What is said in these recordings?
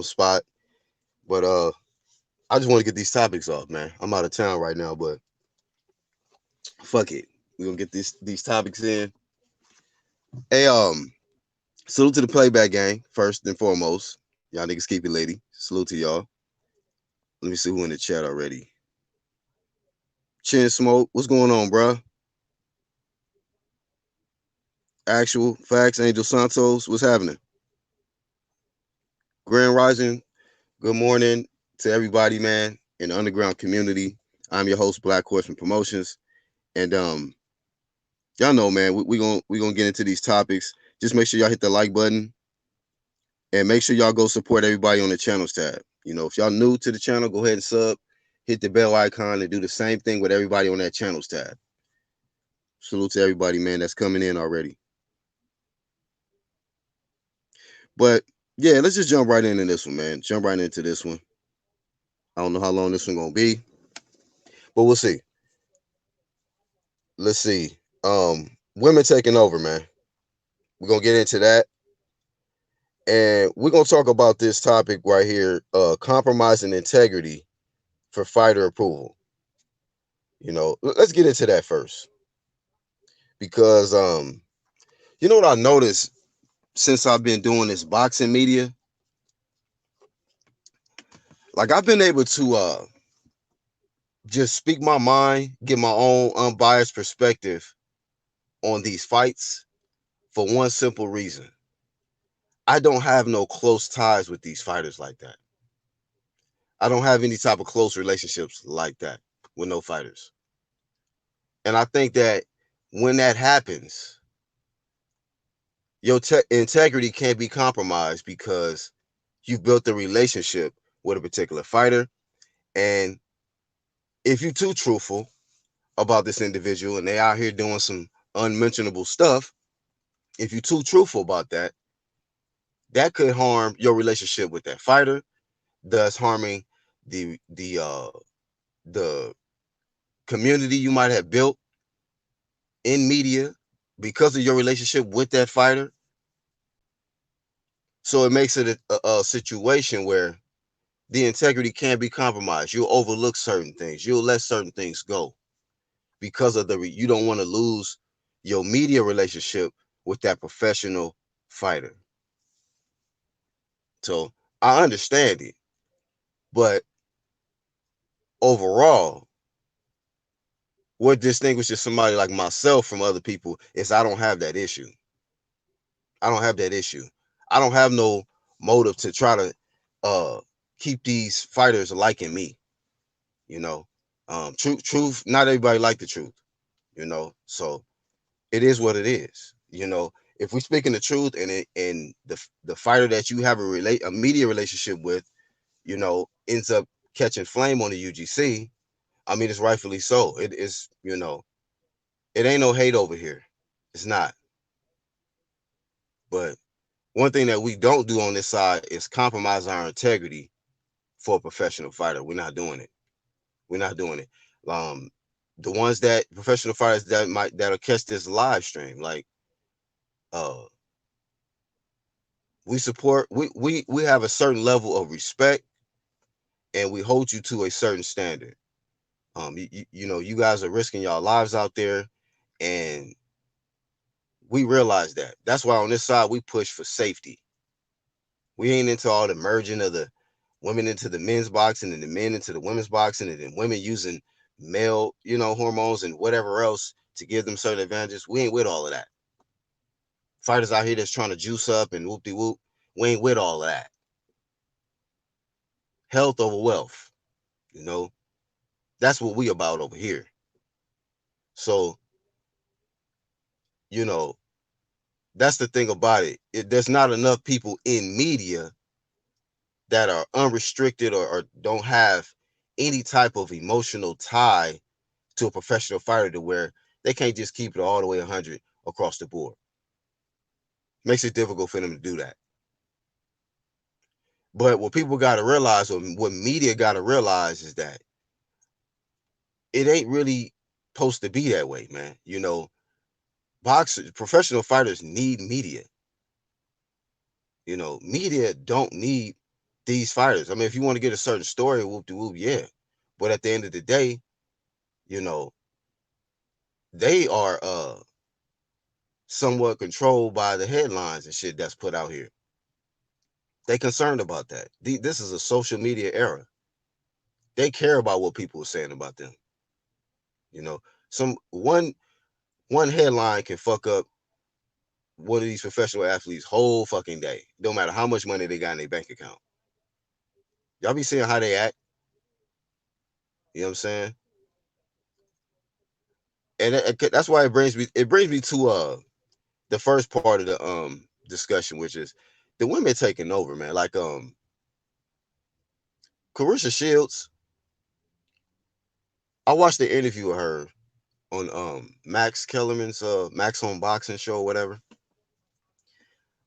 spot. But I just want to get these topics off, man. I'm out of town right now, but fuck it. We're gonna get these topics in. Hey, salute to the playback gang, first and foremost. Y'all niggas keep it lady. Salute to y'all. Let me see who in the chat already. Chin Smoke, what's going on, bruh? Actual Facts, Angel Santos, what's happening? Grand Rising, good morning to everybody, man, in the underground community. I'm your host, Black Horseman Promotions. And y'all know, man, we gonna get into these topics. Just make sure y'all hit the like button and make sure y'all go support everybody on the channels tab. You know, if y'all new to the channel, go ahead and sub, hit the bell icon, and do the same thing with everybody on that channels tab. Salute to everybody, man, that's coming in already. But yeah, let's just jump right into this one, man. Jump right into this one. I don't know how long this one gonna be, but we'll see. Let's see. Women taking over, man. We're gonna get into that. And we're gonna talk about this topic right here, compromising integrity for fighter approval. You know, let's get into that first. Because you know what I noticed since I've been doing this boxing media? Like I've been able to just speak my mind, get my own unbiased perspective on these fights for one simple reason. I don't have no close ties with these fighters like that. I don't have any type of close relationships like that with no fighters. And I think that when that happens, your integrity can't be compromised because you've built a relationship with a particular fighter. And if you're too truthful about this individual and they out here doing some unmentionable stuff, if you're too truthful about that, that could harm your relationship with that fighter, thus harming the the community you might have built in media because of your relationship with that fighter. So it makes it a situation where the integrity can't be compromised. You'll overlook certain things. You'll let certain things go because of you don't want to lose your media relationship with that professional fighter. So I understand it, but overall, what distinguishes somebody like myself from other people is I don't have that issue. I don't have that issue. I don't have no motive to try to uh keep these fighters liking me, you know. Truth, not everybody like the truth, you know. So it is what it is. You know, if we speaking the truth and the fighter that you have a media relationship with, you know, ends up catching flame on the UGC, I mean it's rightfully so. It is, you know, it ain't no hate over here. It's not. But one thing that we don't do on this side is compromise our integrity for a professional fighter. We're not doing it. We're not doing it. Um, the ones that professional fighters that'll catch this live stream, like uh we support we have a certain level of respect and we hold you to a certain standard. You know, you guys are risking y'all lives out there and we realize that. That's why on this side we push for safety. We ain't into all the merging of the women into the men's boxing and the men into the women's boxing and then women using male, you know, hormones and whatever else to give them certain advantages. We ain't with all of that. Fighters out here that's trying to juice up and whoop de whoop. We ain't with all of that. Health over wealth, you know. That's what we about over here. So, you know, that's the thing about it. There's not enough people in media that are unrestricted or don't have any type of emotional tie to a professional fighter to where they can't just keep it all the way 100 across the board. Makes it difficult for them to do that. But what people got to realize, or what media got to realize, is that it ain't really supposed to be that way, man. You know, boxers, professional fighters need media. You know, media don't need these fighters. I mean, if you want to get a certain story, whoop de whoop, yeah. But at the end of the day, you know, they are somewhat controlled by the headlines and shit that's put out here. They concerned about that. This is a social media era. They care about what people are saying about them. You know, some one headline can fuck up one of these professional athletes whole fucking day. No matter how much money they got in their bank account. Y'all be seeing how they act. You know what I'm saying? And that's why it brings me to the first part of the discussion, which is the women taking over, man. Like Claressa Shields, I watched the interview with her on Max Kellerman's Max on Boxing show or whatever.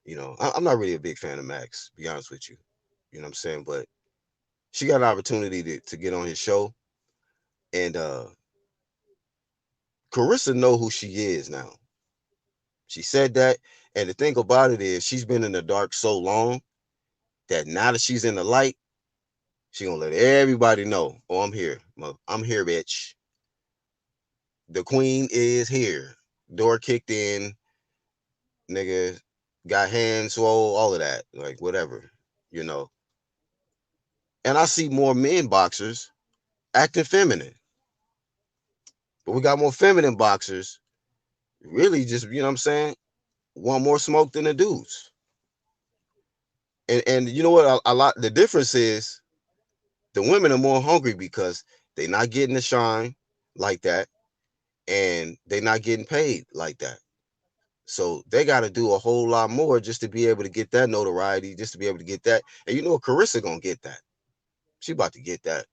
You know, I'm not really a big fan of Max, to be honest with you. You know what I'm saying? But she got an opportunity to get on his show, and Claressa know who she is now. She said that, and the thing about it is she's been in the dark so long that now that she's in the light, she gonna let everybody know. Oh, I'm here. I'm here, bitch. The queen is here. Door kicked in, nigga. Got hands swole, all of that, like whatever, you know. And I see more men boxers acting feminine, but we got more feminine boxers. Really, just you know what I'm saying. Want more smoke than the dudes. And you know what? A lot. The difference is the women are more hungry because they not getting the shine like that, and they not getting paid like that. So they got to do a whole lot more just to be able to get that notoriety, just to be able to get that. And you know, Carissa gonna get that. She about to get that.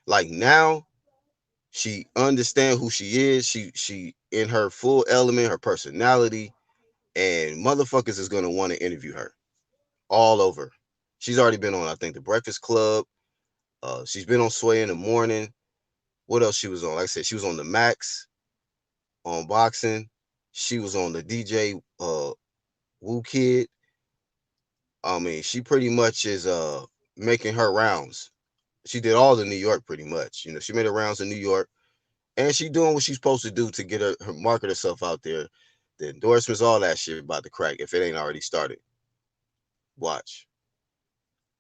Like now, she understand who she is. She in her full element, her personality, and motherfuckers is gonna want to interview her all over. She's already been on, I think, the Breakfast Club. She's been on Sway in the Morning. What else she was on? Like I said, she was on the Max on boxing. She was on the DJ Woo Kid. I mean, she pretty much is making her rounds. She did all the New York pretty much. You know, she made her rounds in New York, and she doing what she's supposed to do to get her market herself out there. The endorsements, all that shit about to crack if it ain't already started. Watch,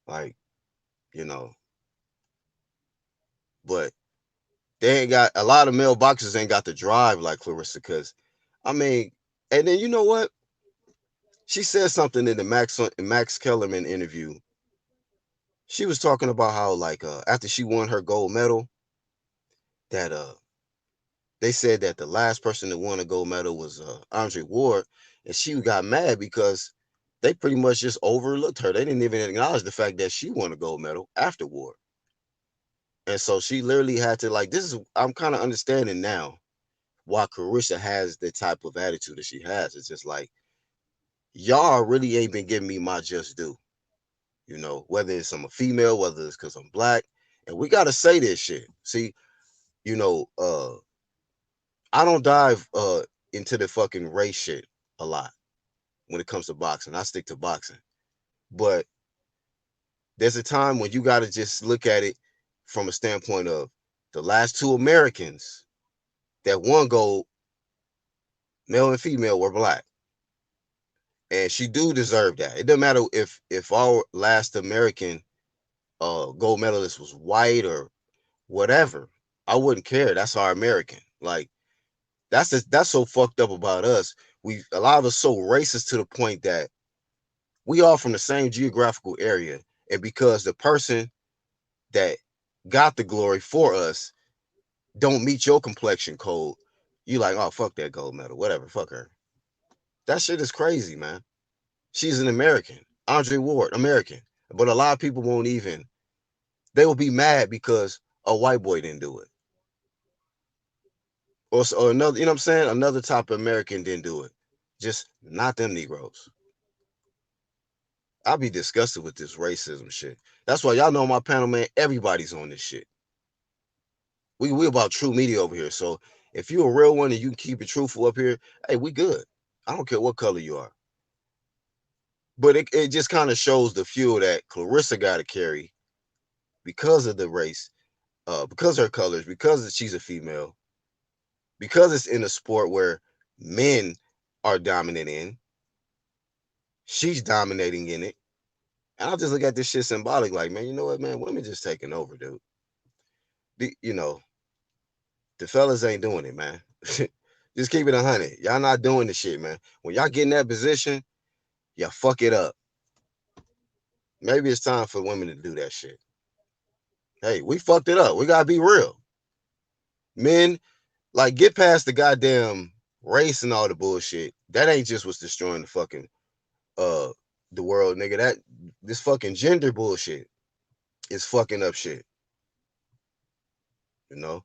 like you know, but they ain't got a lot of male boxers ain't got the drive like Clarissa. Because I mean, and then you know what? She said something in the Max Kellerman interview. She was talking about how like after she won her gold medal, that they said that the last person that won a gold medal was Andre Ward, and she got mad because they pretty much just overlooked her. They didn't even acknowledge the fact that she won a gold medal after Ward, and so she literally had to like. This is I'm kind of understanding now why Carissa has the type of attitude that she has. It's just like y'all really ain't been giving me my just due. You know, whether it's I'm a female, whether it's because I'm black, and we gotta say this shit. See, you know, I don't dive into the fucking race shit a lot when it comes to boxing. I stick to boxing. But there's a time when you got to just look at it from a standpoint of the last two Americans that won gold, male and female, were black. And she do deserve that. It doesn't matter if our last American gold medalist was white or whatever. I wouldn't care. That's our American. Like that's so fucked up about us. We a lot of us so racist to the point that we all from the same geographical area, and because the person that got the glory for us don't meet your complexion code, you like, oh fuck that gold medal, whatever, fuck her. That shit is crazy, man. She's an American, Andre Ward, American, but a lot of people won't even. They will be mad because a white boy didn't do it, or another. You know what I'm saying? Another type of American didn't do it. Just not them Negroes. I'll be disgusted with this racism shit. That's why y'all know my panel, man. Everybody's on this shit. We about true media over here. So if you're a real one and you can keep it truthful up here, hey, we good. I don't care what color you are. But it just kind of shows the fuel that Claressa got to carry because of the race, because of her colors, because she's a female, because it's in a sport where men are dominant in. She's dominating in it. And I just look at this shit symbolic, like, man, you know what, man? Women just taking over, dude. You know, the fellas ain't doing it, man. Just keep it 100. Y'all not doing the shit, man. When y'all get in that position, y'all fuck it up. Maybe it's time for women to do that shit. Hey, we fucked it up. We gotta be real. Men, like, get past the goddamn race and all the bullshit. That ain't just what's destroying the fucking uh the world, nigga. This fucking gender bullshit is fucking up shit. You know?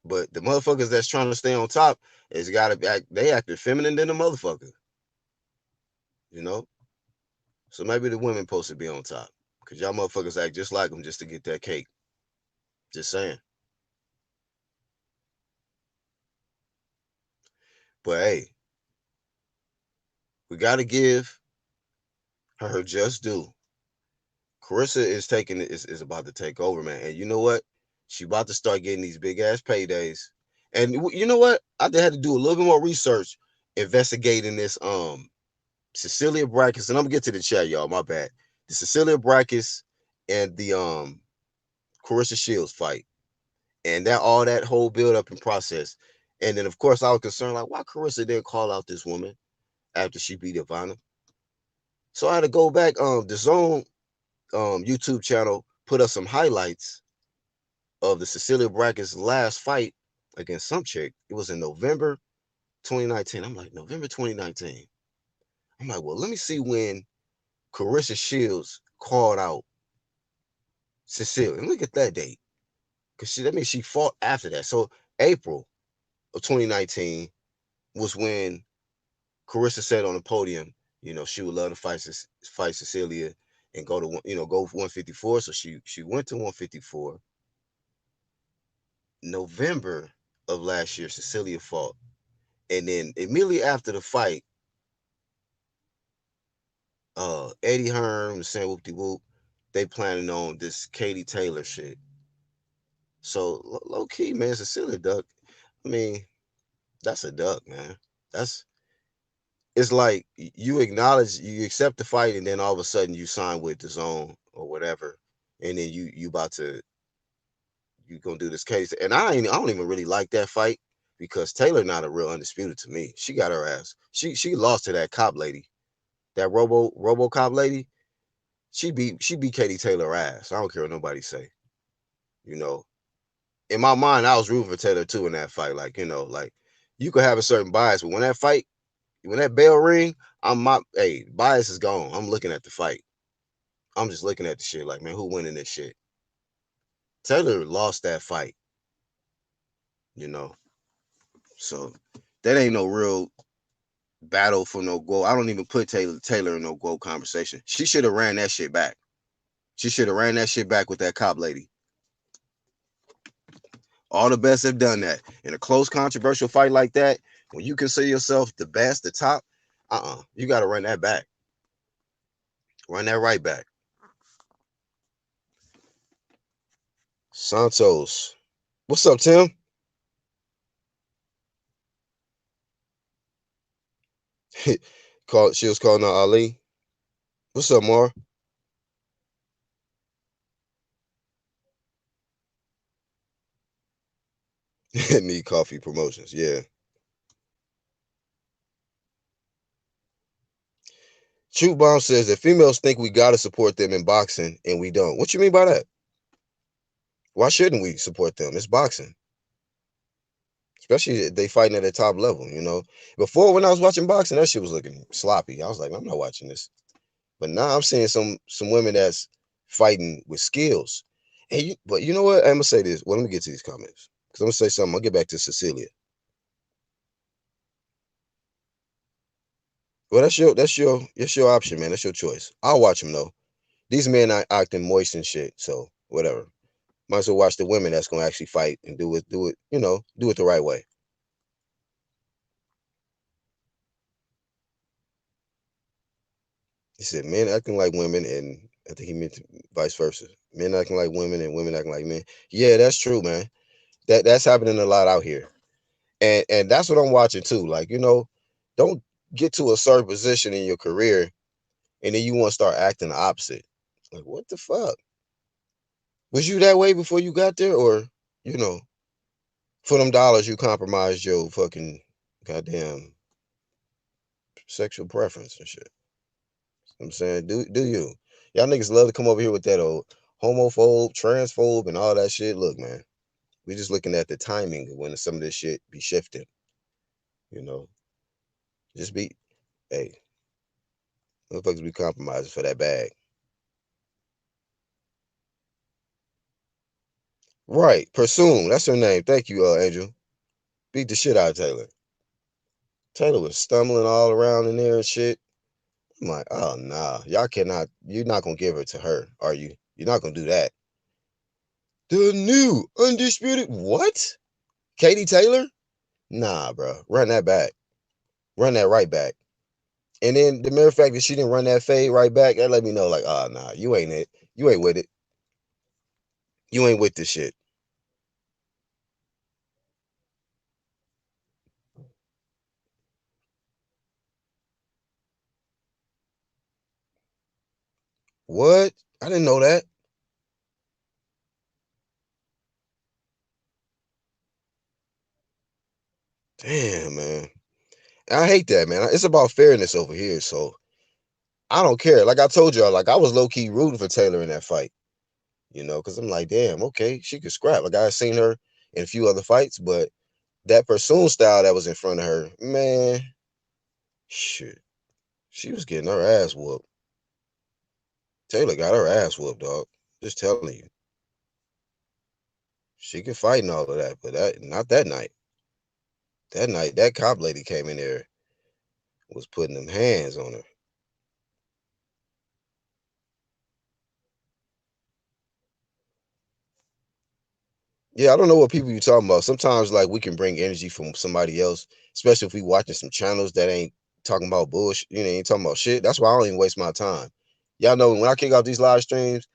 But the motherfuckers that's trying to stay on top is gotta act, they acting feminine than a motherfucker. You know? So maybe the women supposed to be on top. Cause y'all motherfuckers act just like them just to get that cake. Just saying. But hey, we gotta give her just due. Claressa is about to take over, man. And you know what? She about to start getting these big ass paydays. And you know what? I had to do a little bit more research investigating this Cecilia Brackets, and I'm gonna get to the chat, y'all. My bad. The Cecilia Brackets and the Claressa Shields fight, and that all that whole build up and process. And then of course I was concerned, like, why Claressa didn't call out this woman after she beat Ivana. So I had to go back. The Zone YouTube channel put up some highlights of the Cecilia Brackets last fight against some chick. It was in November 2019. I'm like, November 2019. I'm like, well, let me see when Claressa Shields called out Cecilia. And look at that date. Because that means she fought after that. So April of 2019 was when Claressa said on the podium, you know, she would love to fight Cecilia and go to, go 154. So she went to 154. November of last year, Cecilia fought. And then immediately after the fight, Eddie Hearn, saying whoop de whoop, they planning on this Katie Taylor shit. So low key, man, Cecilia duck. I mean, that's a duck, man. That's It's like you acknowledge, you accept the fight, and then all of a sudden you sign with the Zone or whatever, and then you about to you gonna do this case. And I don't even really like that fight because Taylor not a real undisputed to me. She got her ass. She lost to that cop lady, that RoboCop lady. She beat Katie Taylor ass. I don't care what nobody say. You know, in my mind, I was rooting for Taylor too in that fight. Like, like you could have a certain bias, but when that bell ring, bias is gone. I'm looking at the fight. I'm just looking at the shit like, man, who winning this shit? Taylor lost that fight, you know. So that ain't no real battle for no goal. I don't even put Taylor in no goal conversation. She should have ran that shit back. She should have ran that shit back with that cop lady. All the best have done that. In a close, controversial fight like that, when you consider yourself the best, the top, you got to run that back. Run that right back. Santos. What's up, Tim? She was calling out Ali. What's up, Mar? Need coffee promotions. Yeah. True Bomb says that females think we gotta support them in boxing and we don't. What you mean by that? Why shouldn't we support them? It's boxing. Especially if they fighting at a top level. Before, when I was watching boxing, that shit was looking sloppy. I was like, I'm not watching this. But now I'm seeing some women that's fighting with skills. But you know what? I'm gonna say this. Well, let me get to these comments. Because I'm gonna say something. I'll get back to Cecilia. Well, that's your option, man. That's your choice. I'll watch them though. These men are acting moist and shit. So whatever. Might as well watch the women that's gonna actually fight and do it the right way. He said men acting like women, and I think he meant vice versa. Men acting like women and women acting like men. Yeah, that's true, man. That's happening a lot out here, and that's what I'm watching too. Like don't get to a certain position in your career, and then you want to start acting the opposite. Like what the fuck? Was you that way before you got there, or you know, for them dollars you compromised your fucking goddamn sexual preference and shit? I'm saying, do you? Y'all niggas love to come over here with that old homophobe, transphobe, and all that shit. Look, man, we just looking at the timing of when some of this shit be shifting. You know, just be, hey, motherfuckers be compromising for that bag. Right, Pursoon, that's her name. Thank you, Angel. Beat the shit out of Taylor. Taylor was stumbling all around in there and shit. I'm like, oh nah, y'all cannot. You're not gonna give her to her, are you? You're not gonna do that. The new undisputed what? Katie Taylor? Nah, bro. Run that back. Run that right back. And then the mere fact that she didn't run that fade right back, that let me know, like, oh nah, you ain't it. You ain't with it. You ain't with this shit. What? I didn't know that. Damn, man. I hate that, man. It's about fairness over here, so I don't care. Like I told y'all, like I was low key rooting for Taylor in that fight, because I'm like, damn, okay, she could scrap. Like I seen her in a few other fights, but that pursuit style that was in front of her, man, shit, she was getting her ass whooped. Taylor got her ass whooped, dog. Just telling you, she could fight and all of that, but that not that night. That night, that cop lady came in there, was putting them hands on her. Yeah, I don't know what people you talking about. Sometimes like we can bring energy from somebody else, especially if we watching some channels that ain't talking about bullshit, ain't talking about shit. That's why I don't even waste my time. Y'all know when I kick off these live streams,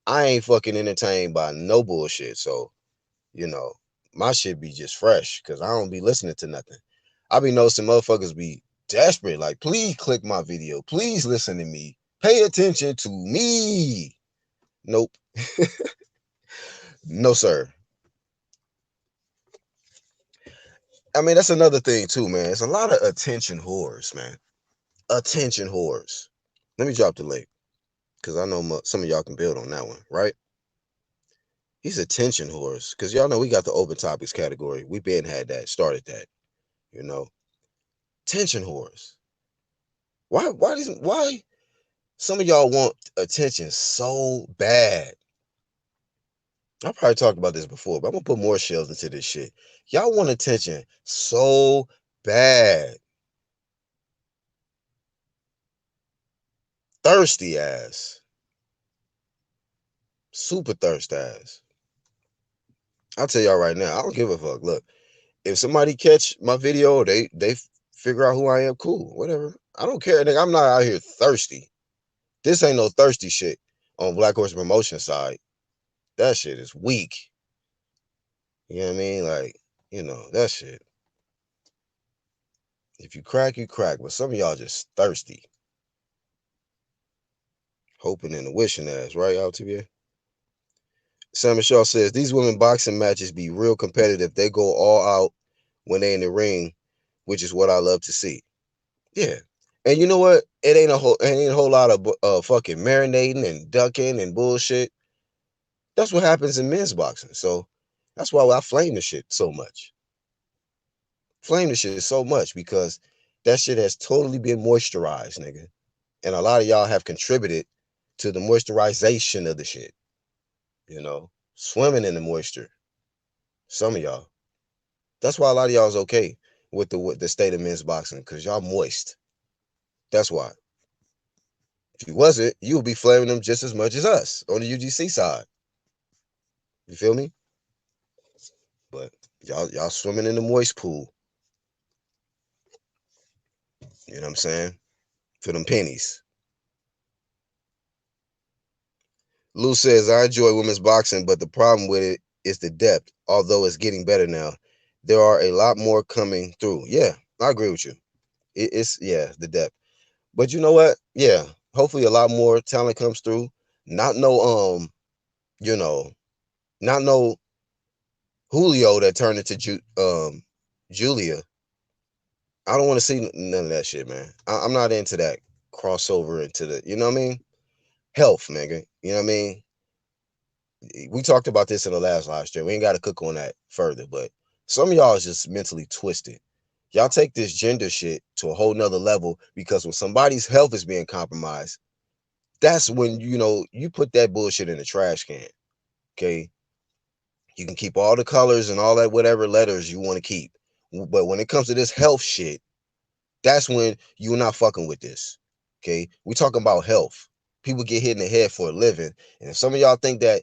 I ain't fucking entertained by no bullshit. So, you know, my shit be just fresh because I don't be listening to nothing. I be noticing motherfuckers be desperate, like, please click my video, please listen to me, pay attention to me. Nope. No, sir. I mean, that's another thing too, man. It's a lot of attention whores, man. Attention whores. Let me drop the link because I know some of y'all can build on that one, right? He's attention whores because y'all know we got the open topics category. We been had that, started that, you know. Attention whores. Why some of y'all want attention so bad? I probably talked about this before, but I'm gonna put more shells into this shit. Y'all want attention so bad. Thirsty ass. Super thirst ass. I'll tell y'all right now, I don't give a fuck. Look, if somebody catch my video, they figure out who I am, cool, whatever. I don't care. Nigga, I'm not out here thirsty. This ain't no thirsty shit on Black Horse Promotion side. That shit is weak. You know what I mean? Like, that shit. If you crack, you crack. But some of y'all just thirsty. Hoping and wishing ass, right, LTBA? Sam Shaw says these women boxing matches be real competitive. They go all out when they in the ring, which is what I love to see. Yeah. And you know what? It ain't a whole lot of fucking marinating and ducking and bullshit. That's what happens in men's boxing. So that's why I flame the shit so much. Flame the shit so much because that shit has totally been moisturized, nigga. And a lot of y'all have contributed to the moisturization of the shit. Swimming in the moisture. Some of y'all. That's why a lot of y'all is okay with the state of men's boxing because y'all moist. That's why. If you wasn't, you would be flaming them just as much as us on the UGC side. You feel me? But y'all swimming in the moist pool. You know what I'm saying? For them pennies. Lou says, I enjoy women's boxing, but the problem with it is the depth. Although it's getting better now, there are a lot more coming through. Yeah, I agree with you. It's yeah, the depth. But you know what? Yeah, hopefully a lot more talent comes through. Not no you know, not no Julio that turned into Julia. I don't want to see none of that shit, man. I'm not into that crossover into the, you know what I mean? Health, nigga. You know what I mean? We talked about this in the last live stream. We ain't got to cook on that further, but some of y'all is just mentally twisted. Y'all take this gender shit to a whole nother level because when somebody's health is being compromised, that's when you put that bullshit in the trash can. Okay, you can keep all the colors and all that whatever letters you want to keep, but when it comes to this health shit, that's when you're not fucking with this. Okay, we talking about health. People get hit in the head for a living, and if some of y'all think that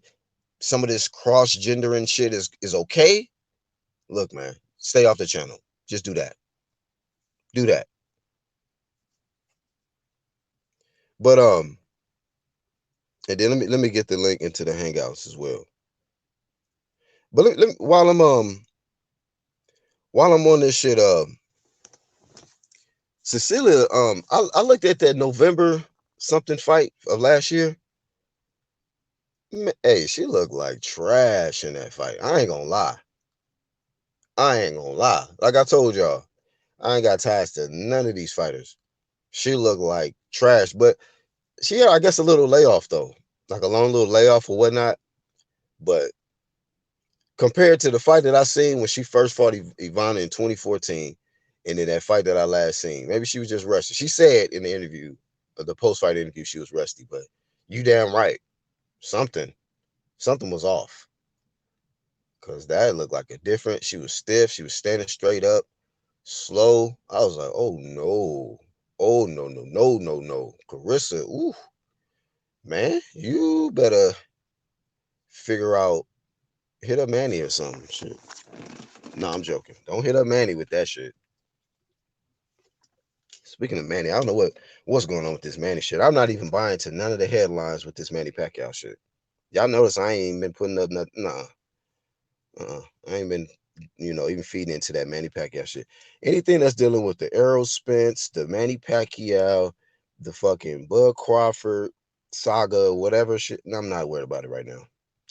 some of this cross gendering shit is okay, look, man, stay off the channel. Just do that. Do that. But and then let me get the link into the hangouts as well. But while I'm on this shit, Cecilia, I looked at that November something fight of last year. Man, hey, she looked like trash in that fight. I ain't gonna lie. I ain't gonna lie. Like I told y'all, I ain't got ties to none of these fighters. She looked like trash, but she had, I guess, a little layoff though, like a long little layoff or whatnot. But compared to the fight that I seen when she first fought Ivana in 2014, and then that fight that I last seen, maybe she was just rusty. She said in the interview, the post fight interview, she was rusty. But you damn right, something, something was off, cause that looked like a different. She was stiff. She was standing straight up, slow. I was like, oh no, oh no, no, no, no, no, Claressa, ooh, man, you better figure out hit up Manny or something. Shit. No, I'm joking. Don't hit up Manny with that shit. Speaking of Manny, I don't know what's going on with this Manny shit. I'm not even buying to none of the headlines with this Manny Pacquiao shit. Y'all notice I ain't been putting up nothing. Nah, I ain't been, even feeding into that Manny Pacquiao shit. Anything that's dealing with the Errol Spence, the Manny Pacquiao, the fucking Bud Crawford saga, whatever shit. No, I'm not worried about it right now.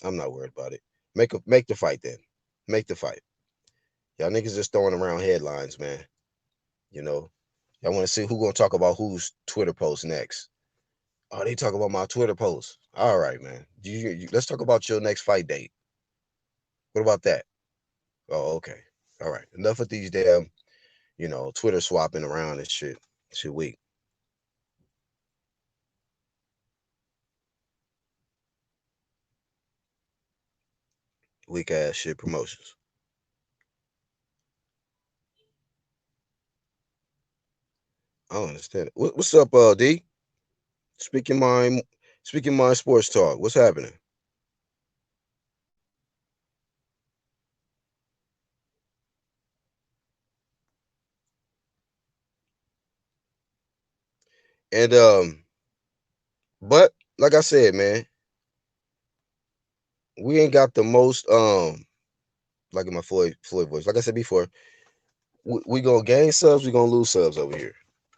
I'm not worried about it. Make the fight then. Make the fight. Y'all niggas just throwing around headlines, man. You know, y'all want to see who gonna talk about whose Twitter post next. Oh, they talk about my Twitter post. All right, man. Let's talk about your next fight date. What about that? Oh, okay. All right. Enough of these damn, Twitter swapping around and shit. Shit weak. Weak ass shit promotions. I don't understand it. What's up, D? Speaking mind, speaking mind sports talk. What's happening? And but like I said, man, we ain't got the most like in my Floyd voice. Like I said before, we gonna gain subs, we gonna lose subs over here.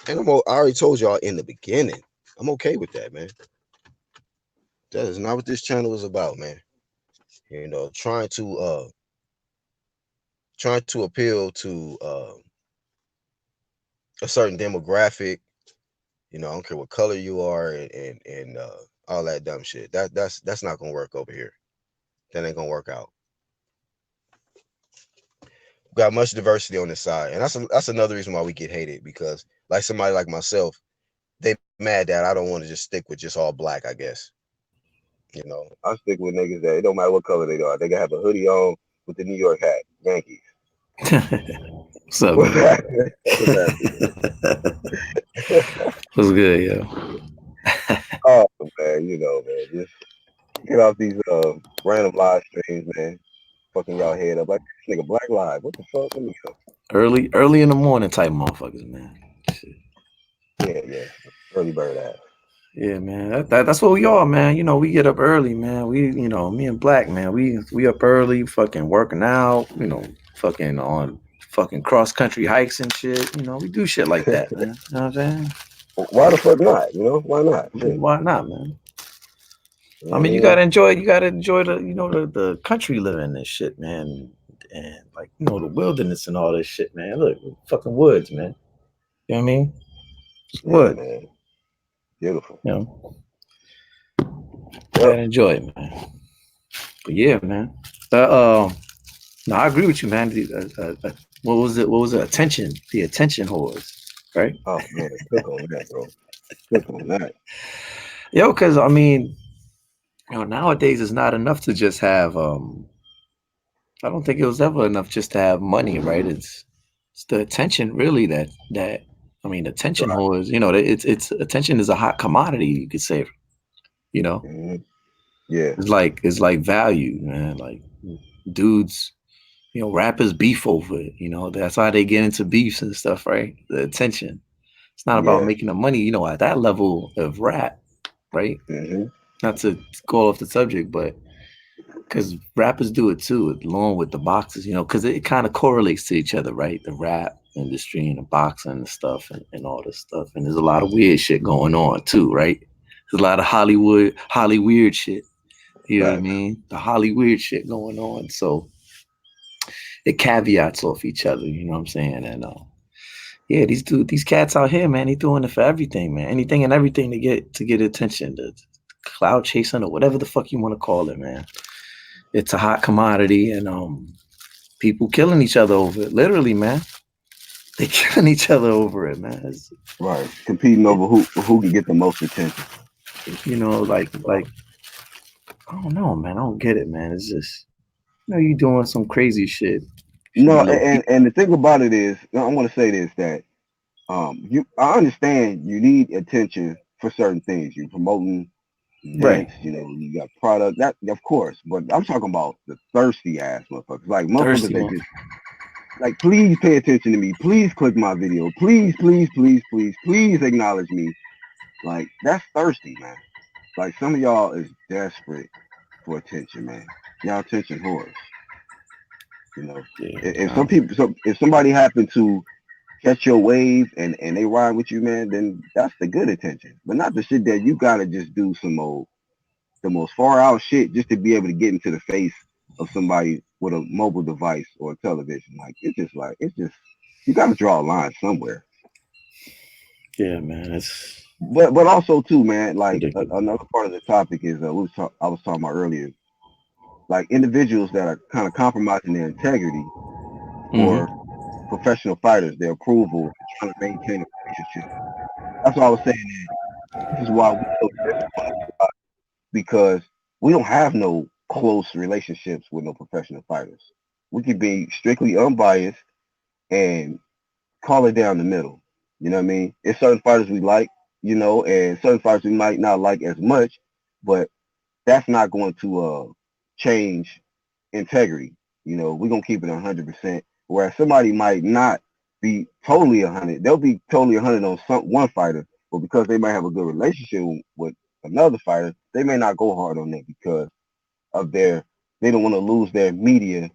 And I already told y'all in the beginning, I'm okay with that, man. That is not what this channel is about, man. Trying to appeal to a certain demographic. I don't care what color you are and all that dumb shit. That's not gonna work over here. That ain't gonna work out. We got much diversity on this side, and that's another reason why we get hated because like somebody like myself, they mad that I don't want to just stick with just all black. I guess I stick with niggas that it don't matter what color they are. They can have a hoodie on with the New York hat, Yankees. What's up, What's man? happening? What's happening? What's good, yo? Oh man, man, just get off these random live streams, man. Fucking y'all head up like this nigga Black Live. What the fuck? Let me go. Early in the morning type motherfuckers, man. Shit. Yeah, yeah. Early bird ass. Yeah, man. That's what we are, man. You know, we get up early, man. Me and Black, man. We up early, fucking working out. Fucking on fucking cross country hikes and shit. We do shit like that, man. You know what I'm saying? Why the fuck not? You know, why not? Shit. Why not, man? You I know what mean, I mean? you gotta enjoy the country living and shit, man. And like, the wilderness and all this shit, man. Look, fucking woods, man. You know what I mean? It's Yeah, woods. man. Beautiful. You know, Yep. gotta enjoy it, man. But yeah, man. No, I agree with you, man. What was it? What was it? Attention, the attention whores, right? Oh man, cook on that, bro. Cook on that. Yo, because I mean, nowadays it's not enough to just have. I don't think it was ever enough just to have money, right? It's the attention, really. That I mean, attention Right. whores. It's attention is a hot commodity. You could say, you know, Hmm. Yeah. it's like value, man. Like dudes. Rappers beef over it. That's why they get into beefs and stuff, right? The attention. It's not about Yeah. making the money, at that level of rap, right? Hmm. Not to go off the subject, but because rappers do it too, along with the boxers, because it kind of correlates to each other, right? The rap industry and the boxing and stuff and all this stuff. And there's a lot of weird shit going on too, right? There's a lot of Holly weird shit. You know what I Facts. mean? The Holly weird shit going on. So it caveats off each other, you know what I'm saying? And yeah, these cats out here, man, they doing it for everything, man. Anything and everything to get attention, the cloud chasing or whatever the fuck you want to call it, man. It's a hot commodity, and people killing each other over it. Literally, man, they killing each other over it, man. Right. Competing It, over who can get the most attention. like I don't know, man. I don't get it, man. It's just you doing some crazy shit. Should No, be low key. and the thing about it is, no, I want to say this that I understand you need attention for certain things. You're promoting Right, events, you got product, that of course, but I'm talking about the thirsty ass motherfuckers. Like motherfuckers thirsty that one. just like please pay attention to me. Please click my video. Please, please, please, please, please acknowledge me. Like that's thirsty, man. Like some of y'all is desperate for attention, man. Y'all attention whores. You know, Yeah, if some people, if somebody happened to catch your wave and they ride with you, man, then that's the good attention. But not the shit that you gotta just do some old the most far out shit just to be able to get into the face of somebody with a mobile device or a television. Like it's just you gotta draw a line somewhere. yeah, man. It's But also too, man, like ridiculous. another part of the topic is I was talking about earlier, like individuals that are kind of compromising their integrity for Hmm. professional fighters, their approval, and trying to maintain a relationship. That's why I was saying that this is why we so different on this side, because we don't have no close relationships with no professional fighters. We could be strictly unbiased and call it down the middle. You know what I mean? It's certain fighters we like, and certain fighters we might not like as much, but that's not going to change integrity. We're gonna keep it 100%. Whereas somebody might not be totally 100, they'll be totally 100 on one fighter, but because they might have a good relationship with another fighter, they may not go hard on them because of they don't want to lose their media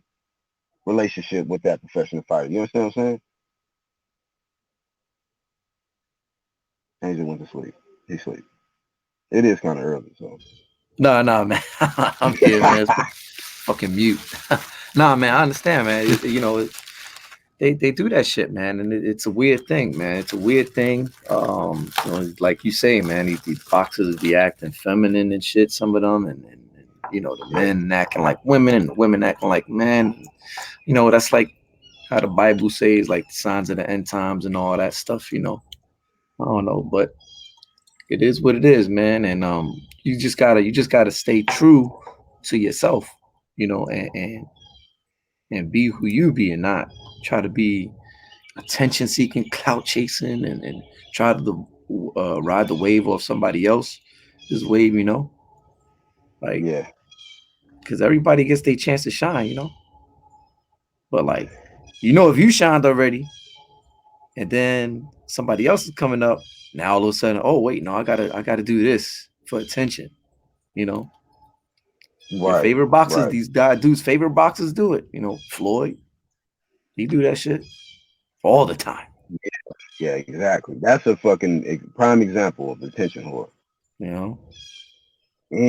relationship with that professional fighter. You understand what I'm saying? Angel went to sleep. He sleep. It is kind of early, so. No, no, man. I'm here, man. It's fucking mute. Nah, man. I understand, man. They do that shit, man, and it's a weird thing, man. It's a weird thing. Like you say, man, these boxers be acting feminine and shit. Some of them, and the Yeah, men acting like women, and the women acting like men. That's like how the Bible says, like the signs of the end times and all that stuff. I don't know, but it is what it is, man. And you just gotta stay true to yourself, and be who you be, and not try to be attention seeking, clout chasing, and try to ride the wave off somebody else's wave, like yeah, because everybody gets their chance to shine, but like if you shined already and then somebody else is coming up. Now all of a sudden, oh wait, no, I gotta do this for attention. You know, your Right, favorite boxers, right. these guys, dudes' favorite boxers do it. You know, Floyd, he do that shit all the time. Yeah, exactly. That's a fucking prime example of attention whore. You know,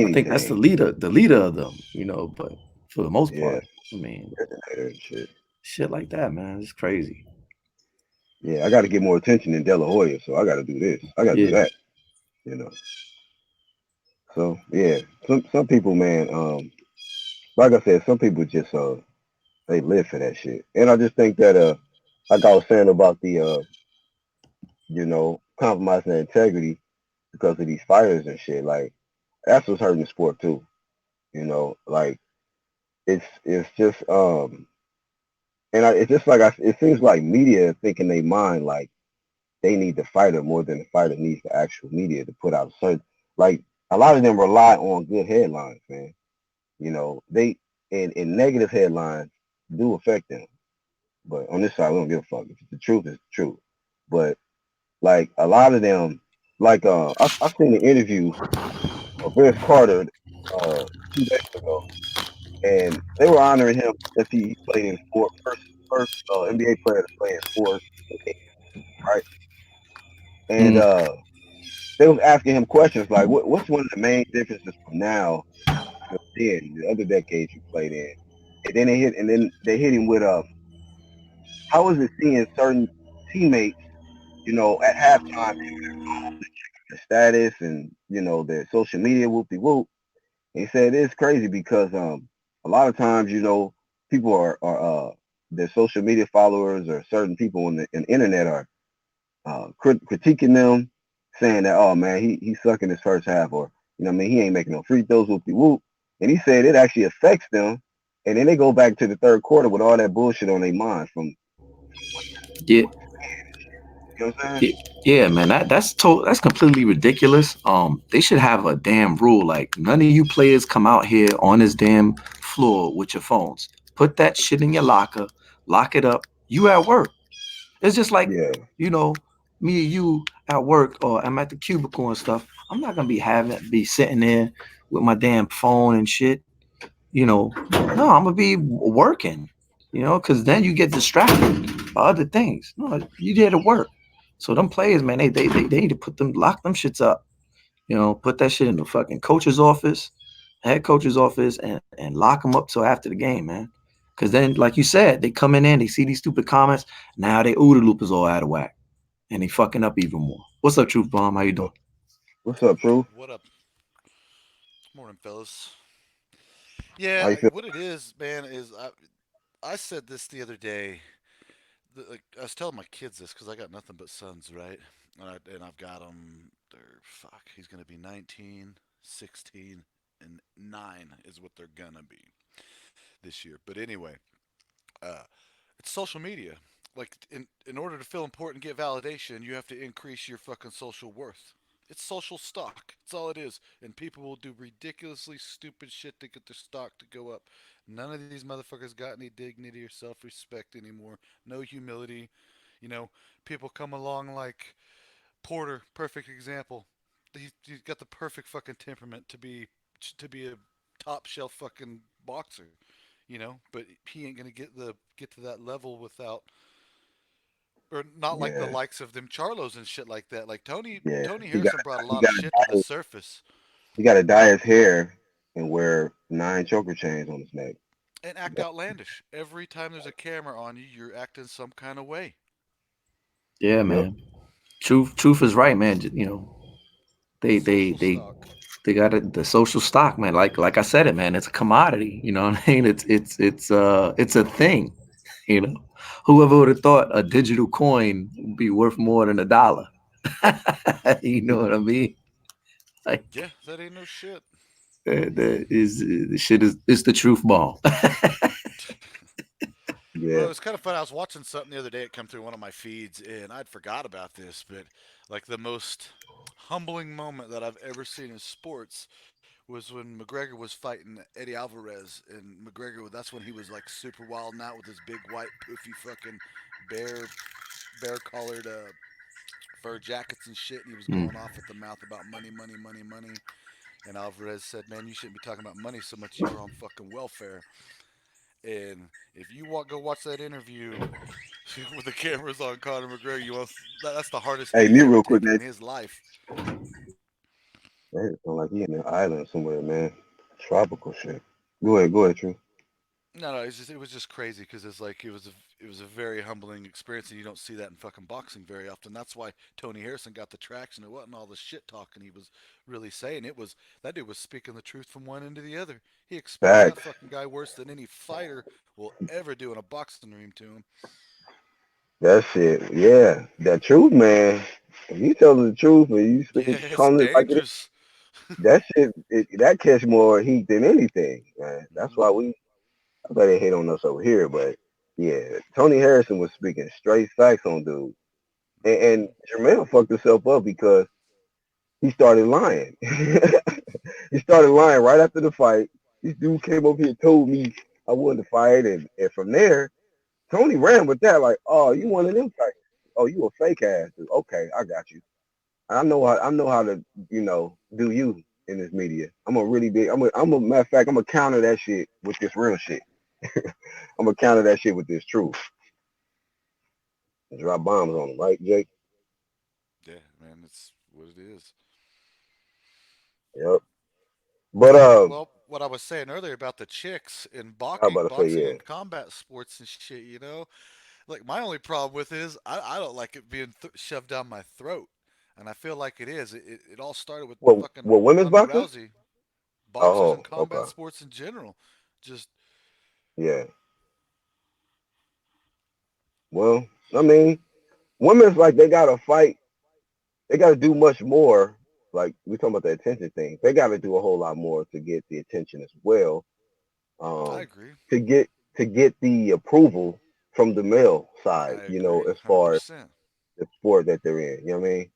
I think that's Anything. the leader of them. You know, but for the most Yeah, part, I mean, and shit. shit like that, man, it's crazy. Yeah, I got to get more attention than De La Hoya, so I got to do this. I got to do Yeah, that. You know. So yeah, some people, man. Like I said, some people just they live for that shit, and I just think that like I was saying about the compromising their integrity because of these fighters and shit. Like that's what's hurting the sport too. Like it's just it's just like it seems like media think in their mind like they need the fighter more than the fighter needs the actual media to put out a certain like a lot of them rely on good headlines, man. They and negative headlines do affect them. But on this side, we don't give a fuck. If it's the truth, it's the truth. But like a lot of them, like I seen an interview of Vince Carter 2 days ago, and they were honoring him because he played in first NBA player to play in four games, right? And mm, they was asking him questions like, what's one of the main differences from now to then, the other decades you played in? And then they hit him with how is it seeing certain teammates, at halftime, the status and their social media whoop de whoop. He said it's crazy because a lot of times people are their social media followers or certain people in the internet are critiquing them, saying that oh man he's sucking his first half or what I mean he ain't making no free throws whoop de whoop, and he said it actually affects them, and then they go back to the third quarter with all that bullshit on their mind from yeah, you know what I'm saying? yeah, yeah, man. That's completely ridiculous. They should have a damn rule like none of you players come out here on this damn floor with your phones. Put that shit in your locker, lock it up. You at work. It's just like, Yeah, you know, me and you at work or I'm at the cubicle and stuff. I'm not gonna be sitting there with my damn phone and shit. You know, no, I'm gonna be working. Because then you get distracted by other things. No, you there to work. So them players, man, they need to lock them shits up. Put that shit in the fucking coach's office, head coach's office, and lock them up till after the game, man. Because then, like you said, they come in, they see these stupid comments. Now they OODA loop is all out of whack, and they fucking up even more. What's up, Truth Bomb? How you doing? what's up, Proof? What up? Morning, fellas. How Yeah, you feel? what it is, man, is I said this the other day. Like I was telling my kids this because I got nothing but sons, right? And I've got them. They're fuck. He's gonna be 19, 16, and 9 is what they're gonna be this year. But anyway, uh, it's social media. Like in order to feel important, and get validation, you have to increase your fucking social worth. It's social stock. It's all it is. And people will do ridiculously stupid shit to get their stock to go up. None of these motherfuckers got any dignity or self-respect anymore. No humility. You know, people come along like Porter, perfect example. He's got the perfect fucking temperament to be a top shelf fucking boxer, but he ain't gonna get to that level without, or not like the Yeah, likes of them Charlos and shit like that. Like Tony yeah. Tony He got Harrison brought a he lot got of shit to the surface he got to dye his hair and wear 9 choker chains on his neck. and act outlandish. Every time there's a camera on you, you're acting some kind of way. Yeah, Yep. man. Truth is right, man. They they Social they stock. they got the social stock, man. Like I said it, man. It's a commodity. You know what I mean? It's a thing. You know, whoever would have thought a digital coin would be worth more than $1? You know what I mean? Like Yeah, that ain't no shit. the shit is it's the truth ball. Well, Yeah. it was kind of fun. I was watching something the other day. It come through one of my feeds, and I'd forgot about this. But like the most humbling moment that I've ever seen in sports was when McGregor was fighting Eddie Alvarez, and McGregor. That's when he was like super wild out with his big white poofy fucking bear collared fur jackets and shit, and he was Mm. going off at the mouth about money, money, money, money. And Alvarez said, "Man, you shouldn't be talking about money so much. You're on fucking welfare." And if you go watch that interview with the cameras on Conor McGregor, that's the hardest hit Hey, he's mute ever real quick, taken man. in his life. Man, it sound like he in an island somewhere, man. Tropical shit. Go ahead, True. No, no, it was just crazy because it was a very humbling experience, and you don't see that in fucking boxing very often. That's why Tony Harrison got the traction. It wasn't all the shit talking he was really saying. It was that dude was speaking the truth from one end to the other. He exposed that Facts. fucking guy worse than any fighter will ever do in a boxing ring to him. That shit, yeah. That truth, man. If you tell the truth and you speak Yeah, it, it's calling it like it is, dangerous. that shit, that catch more heat than anything, man. That's why Hmm. we, I bet they hate on us over here, but yeah, Tony Harrison was speaking straight facts on dude. And Hmm. Jermaine fucked himself up because he started lying. He started lying right after the fight. This dude came over here and told me I wanted to fight, and from there, Tony ran with that like, oh, you one of Hmm. them types. Oh, you a fake ass dude. Okay, I got you. I know how to, do you in this media. I'm a really big. I'm a matter of fact. I'm gonna counter that shit with this real shit. I'm gonna counter that shit with this truth. And drop bombs on him, right, Jake? Yeah, man, it's what it is. Yep. But Well, what I was saying earlier about the chicks in I was about to say boxing yeah. and combat sports and shit, like my only problem with it is I don't like it being shoved down my throat, and I feel like it is. It all started with fucking What women's Ronda boxing? Rousey, boxers and Oh, combat okay. sports in general. Just Yeah. Well, I mean, women's like they gotta fight. They gotta do much more. Like we talking about the attention thing. They gotta do a whole lot more to get the attention as well. I Um, agree. to get the approval from the male I side. agree, As hundred far as percent. the sport that they're in. You know what I mean?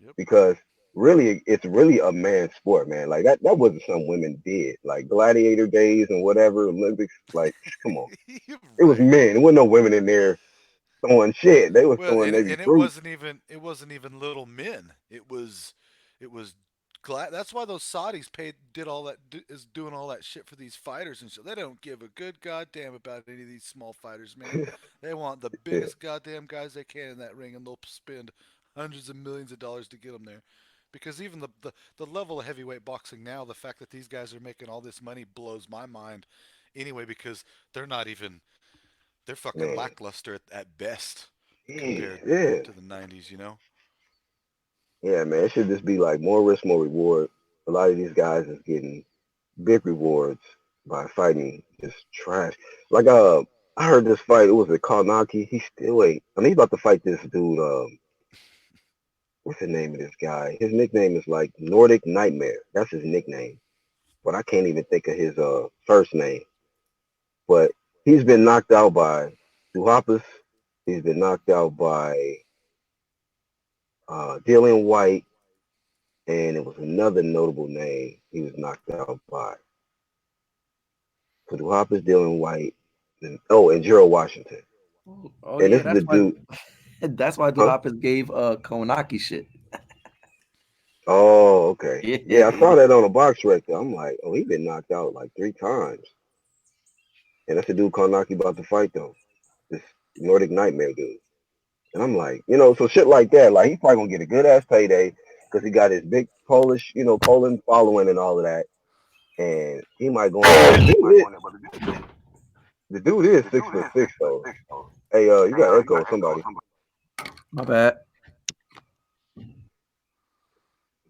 Yep. Because really, it's really a man's sport, man. Like that wasn't something women did. Like gladiator days and whatever Olympics. Like, come on, You're it was right. men. There wasn't no women in there throwing shit. They was Well, throwing and maybe and fruit. it wasn't even little men. It was glad. That's why those Saudis did all that is doing all that shit for these fighters and shit. They don't give a good goddamn about any of these small fighters, man. They want the Yeah, biggest goddamn guys they can in that ring, and they'll spend hundreds of millions of dollars to get them there. Because even the level of heavyweight boxing now, the fact that these guys are making all this money blows my mind. Anyway, because they're not even they're fucking man. lackluster at best Yeah, compared yeah, to the 90s, you know? yeah, man. It should just be like more risk, more reward. A lot of these guys is getting big rewards by fighting just trash. Like I heard this fight. It was a Karnaki. He still ain't. I mean, he's about to fight this dude. What's the name of this guy? His nickname is like Nordic Nightmare. That's his nickname. But I can't even think of his first name. But he's been knocked out by Duhaupas. He's been knocked out by Dylan White, and it was another notable name he was knocked out by. So Duhaupas, Dylan White, and Gerald Washington. Oh And yeah, this is that's the why dude, that's why huh? Duhopis gave Konaki shit. Oh, okay. Yeah, I Yeah. saw that on a box record. I'm like, oh, he been knocked out like 3 times. And that's the dude Karnaki about to fight though. This Nordic Nightmare dude. And I'm like, so shit like that, like he's probably gonna get a good ass payday because he got his big Polish, Poland following and all of that. And he might go in there, but the dude is 6'6" though. Hey, you got echo somebody. My bad.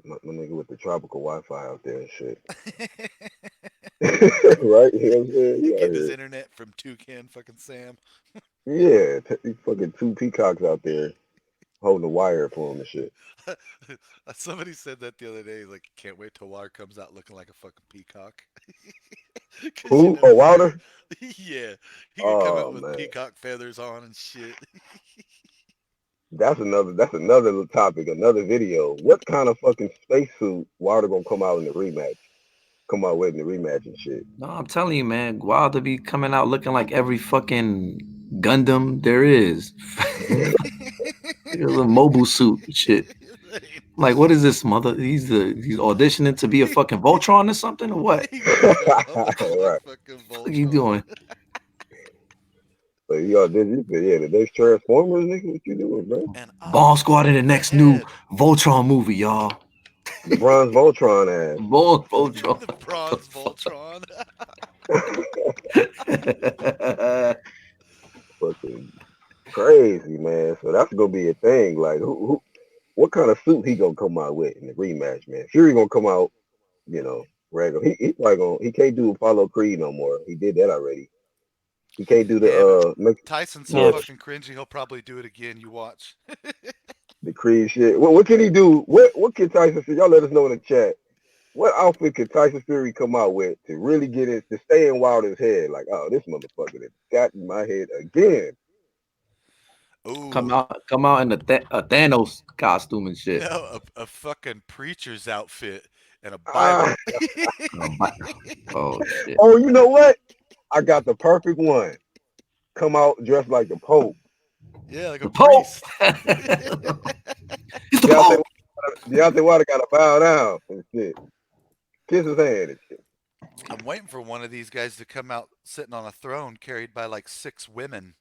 My nigga with the tropical Wi-Fi out there and shit. Right? You know what I'm saying? He You out getting his here. internet from Toucan fucking Sam. Yeah, these fucking 2 peacocks out there holding the wire for him and shit. Somebody said that the other day, like, can't wait till Water comes out looking like a fucking peacock. Because you Who? never Oh, see him. Wilder? Yeah, he could come out Oh with man, peacock feathers on and shit. that's another little topic, another video. What kind of fucking spacesuit Wilder gonna come out in the rematch? Come out with in the rematch and shit. No, I'm telling you, man, Wilder be coming out looking like every fucking Gundam there is. Like a little mobile suit and shit. That ain't- I'm like, what is this mother? He's auditioning to be a fucking Voltron or something or what? He's gonna come out looking like Right. fucking What are you Voltron. doing? So y'all did you said, yeah, the next Transformers, nigga, what you doing, bro? And Bomb off Squad in the the next new head. Voltron movie, y'all. The Bronze Voltron ass. Bomb Voltron. The What bronze Voltron. the fuck? Fucking crazy, man. So that's gonna be a thing. Like who what kind of suit he gonna come out with in the rematch, man? Fury gonna come out, regular. He probably gonna he can't do Apollo Creed no more. He did that already. He can't do the Yeah, but make Tyson's so Yeah, fucking cringy. He'll probably do it again. You watch. the Creed shit. What can he do? What can Tyson y'all let us know in the chat. What outfit could Tyson Fury come out with to really get it to stay in Wilder's head? Like, oh, this motherfucker that got in my head again. Ooh, come out in a Thanos costume and shit. no, a fucking preacher's outfit and a Ah, Bible. Oh, oh shit. oh, you know what? I got the perfect one. Come out dressed like the Pope. Yeah, like a The Pope. priest. He's the Deontay, Pope. Deontay Wilder got to bow down and shit. Kiss his hand and shit. I'm waiting for one of these guys to come out sitting on a throne carried by like 6 women.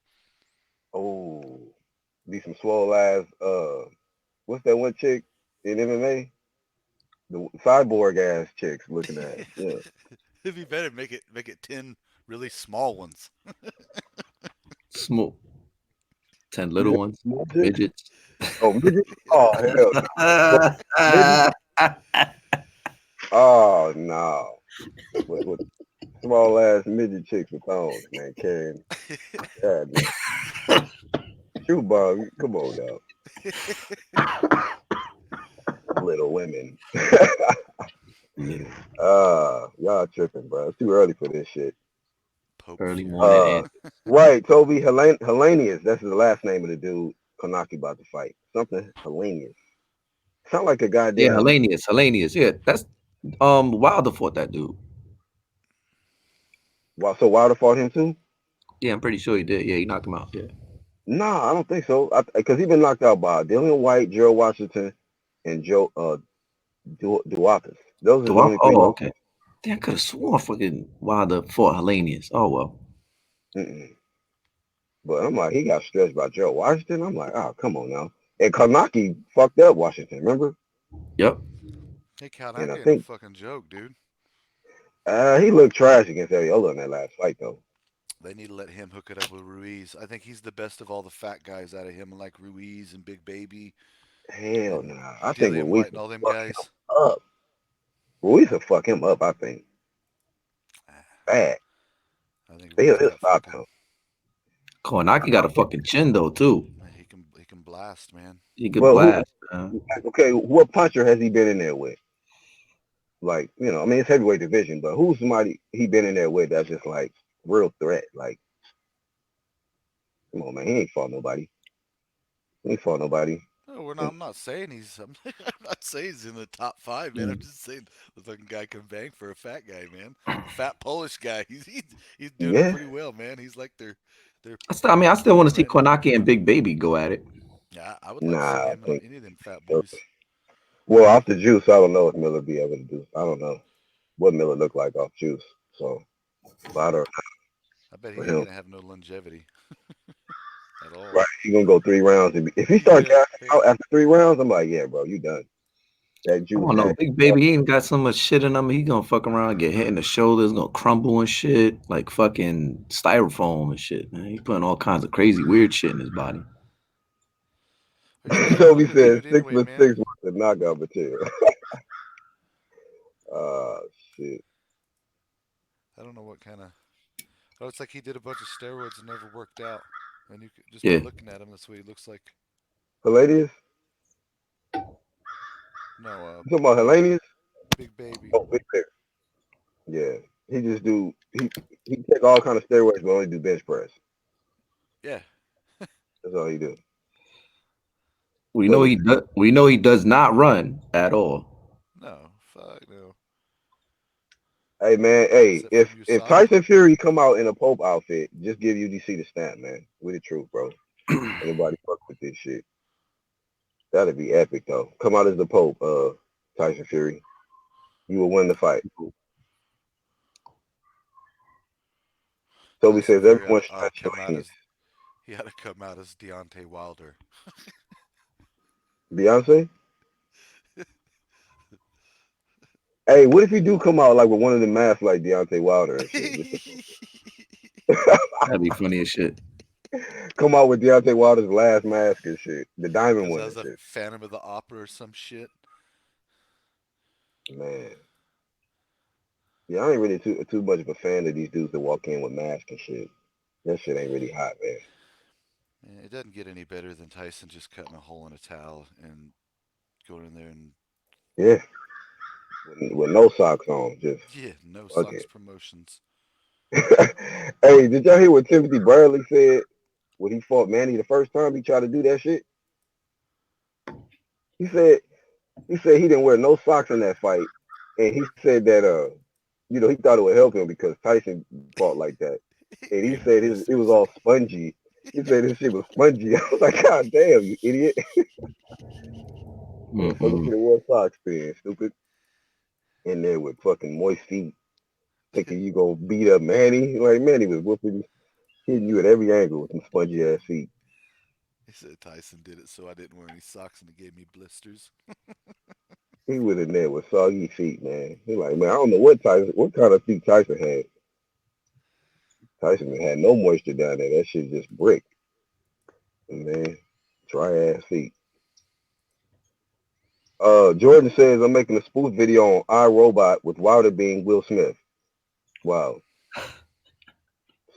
Oh, be some swole ass. What's that one chick in MMA? The cyborg ass chicks looking at. Yeah. If you better make it 10 really small ones. Smoke. 10 You little said ones. small chicks? Midgets. Oh, midget? Oh, hell no. Midget? Oh, no. With small ass midget chicks with thongs, man, carrying. God, man. Shoot, Bob. Come on now. Little women. Little Y'all tripping, bro. It's too early for this shit. Pope early morning Fury. Uh, and right, Toby Hellenius. That's the last name of the dude Konaki about to fight. Something Hellenius. Sound like a yeah, goddamn. Hellenius. Yeah, that's Wilder fought that dude. Wow, so Wilder fought him too? Yeah, I'm pretty sure he did. Yeah, he knocked him out. Yeah. Nah, I don't think so. Because he been knocked out by Dillian White, Gerald Washington, and Joe Duakas. Those are Do the I? only three Oh, losses. okay. Damn, I could have sworn fucking Wilder fought Hellenius. Oh well. Mm-mm. But I'm like, he got stretched by Gerald Washington. I'm like, oh, come on now. And Kanaki fucked up Washington, remember? Yep. Hey, And I Kanaka ain't no think fucking joke, dude. he looked trash against Ariola in that last fight, though. They need to let him hook it up with Ruiz. I think he's the best of all the fat guys out of him, like Ruiz and Big Baby Hell and nah. I think Dillian Ruiz White and will all them fuck him guys. up. Ruiz will fuck him up, I think. Bad. I think Ruiz He'll might stop fuck him. him. Kornacki got a fucking chin though too. He can blast, man. He could Well, blast, man. okay, what puncher has he been in there with? Like, I mean, it's heavyweight division, but who's somebody he been in there with that's just like real threat? Like, come on, man, he ain't fought nobody. He ain't fought nobody. No, we're not. And, I'm not saying he's. I'm not saying he's in the top 5, man. I'm Mm. just saying the fucking guy can bang for a fat guy, man. A fat Polish guy. He's doing it yeah, pretty well, man. He's like their I still want queen to see right now. Kornacki and Big Baby go at it. Yeah, I would like to nah, see I him and think. any of them fat boys. Well, off the juice, I don't know if Miller be able to do. I don't know what Miller look like off juice. So, but I don't I bet for he ain't him. gonna have no longevity at all. Right, he gonna go 3 rounds. If he start Yeah, gassing out after 3 rounds, I'm like, yeah, bro, you done. That I juice don't know. had. Big Baby, he ain't got so much shit in him. He gonna fuck around, get hit in the shoulders, gonna crumble and shit, like fucking styrofoam and shit, man. He putting all kinds of crazy weird shit in his body. he's a good Toby looking said dude six anyway, foot man. six with the knockout material. Oh shit. I don't know what kind of. Oh, it's like he did a bunch of steroids and never worked out. And you could, just by Yeah. looking at him, that's what he looks like. Hellenius? No, You talking about Hellenius? big baby. Oh, big bear. Yeah. He just do he take all kind of steroids but only do bench press. Yeah. That's all he do. We But know if, he does. We know he does not run at all. No, fuck no. hey man, hey, Except for if USADA. Tyson Fury come out in a Pope outfit, just give UDC the stamp, man. With the truth, bro. Anybody fuck with this shit. That'd be epic though. Come out as the Pope, Tyson Fury. You will win the fight. Toby Tyson says Fury everyone should ought to touch your come out anus. as he ought to come out as Deontay Wilder. Beyonce? Hey, what if you do come out like with one of the masks like Deontay Wilder and shit? Just That'd be funny as shit. come out with Deontay Wilder's last mask and shit. The diamond Comes one out and as a shit. Phantom of the Opera or some shit. Man. Yeah, I ain't really too much of a fan of these dudes that walk in with masks and shit. That shit ain't really hot, man. Man, it doesn't get any better than Tyson just cutting a hole in a towel and going in there and Yeah. With no socks on, just yeah, no fuck socks promotions. Hey, did y'all hear what Timothy Bradley said when he fought Manny the first time he tried to do that shit? He said he didn't wear no socks in that fight, and he said that he thought it would help him because Tyson fought like that, and he Gave him said it was blisters. all spongy. He said this shit was spongy. I was like, God damn, you idiot! Motherfucker Mm-mm. should have wore socks then, stupid. In there with fucking moist feet, thinking you gonna beat up Manny. Like Manny was whooping, hitting you at every angle with some spongy ass feet. He said Tyson did it so I didn't wear any socks and it gave me blisters. He was in there with soggy feet, man. He like, man, I don't know what kind of feet Tyson had. Tyson had no moisture down there. That shit just brick, man. Dry ass feet. Jordan says I'm making a spoof video on iRobot with Wilder being Will Smith. Wow,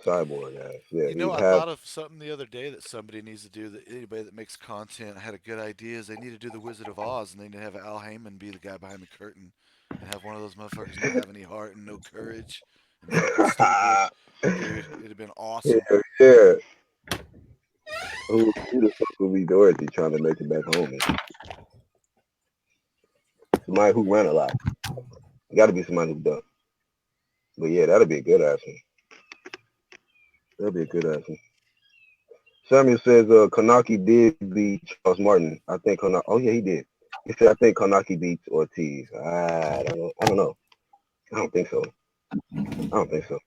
cyborg ass. Yeah, You know, he'd I have. thought of something the other day that somebody needs to do. That anybody that makes content had a good idea. Is they need to do the Wizard of Oz, and they need to have Al Heyman be the guy behind the curtain, and have one of those motherfuckers not have any heart and no courage, and fucking stupid. Dude, it'd have been awesome. Yeah, yeah. Who the fuck would be Dorothy trying to make it back home? Man? Somebody who ran a lot. Got to be somebody who does. But yeah, that'd be a good ass one. That'd be a good ass one. Samuel says Kanaki did beat Charles Martin. I think Kanaki. Oh yeah, he did. He said I think Kanaki beats Ortiz. I don't know. I don't know. I don't think so. I don't think so.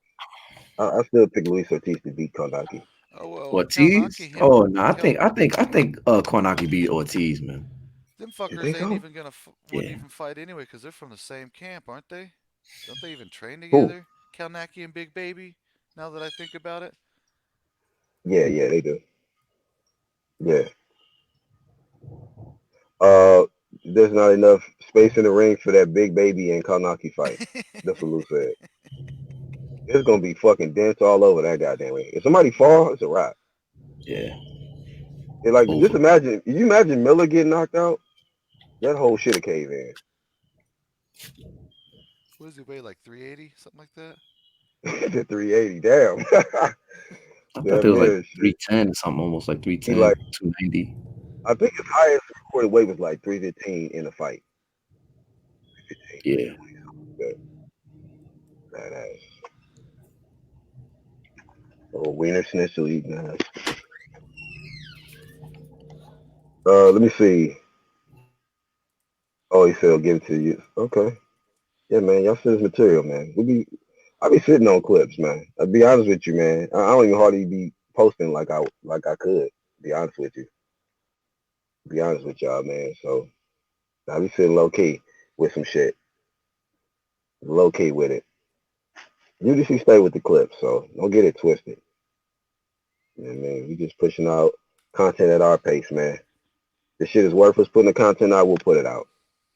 I still pick Luis Ortiz to beat Kanaki. Oh well, Ortiz? Kalnaki him. Oh no, I Cal, think Kornacki beat Ortiz, man. them You fuckers think ain't so? even wouldn't Yeah. even fight anyway because they're from the same camp, aren't they? Don't they even train Who? together? Kalnaki and Big Baby. Now that I think about it, Yeah, yeah, they do. Yeah. Uh, there's not enough space in the ring for that big baby and Kanaki fight. That's what Lou said. It's gonna be fucking dents all over that goddamn ring. If somebody fall, it's a wrap. Yeah. It, like just Over. imagine. You imagine Miller getting knocked out? That whole shit a cave in. what does he weigh? Like 380, something like that. To 380. Damn. I thought it Damn was like near shit. 310 or something, almost like He like 310, 290. I think his highest recorded weight was like 315 in a fight. 315, Yeah. 320 something. Badass. Oh, wiener schnitzel eating ass. Let me see. Oh, he said he'll give it to you. Okay. Yeah, man. Y'all send us material, man. I be sitting on clips, man. I'll be honest with you, man. I don't even hardly be posting like I could. Be honest with you. Be honest with y'all, man. So I be sitting low key with some shit. Low key with it. Usually stay with the clips, so don't get it twisted. You know what I mean? We just pushing out content at our pace, man. The shit is worth us putting the content out, we'll put it out.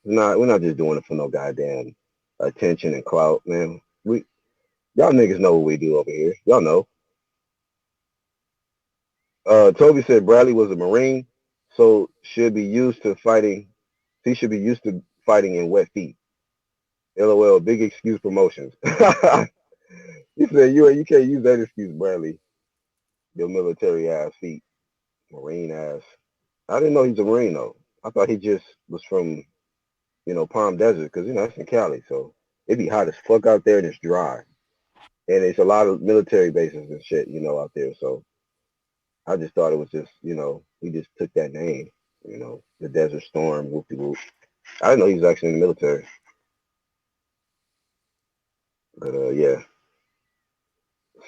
We're not just doing it for no goddamn attention and clout, man. Y'all niggas know what we do over here. Y'all know. Toby said Bradley was a Marine, so should be used to fighting. He should be used to fighting in wet feet. LOL, big excuse promotions. He said you can't use that excuse, Bradley. Your military ass feet, Marine ass. I didn't know he's a Marine though. I thought he just was from Palm Desert because that's in Cali, so it'd be hot as fuck out there and it's dry, and it's a lot of military bases and shit, out there. So I just thought it was just he just took that name. The Desert Storm, whoopie whoop. I didn't know he was actually in the military, but yeah,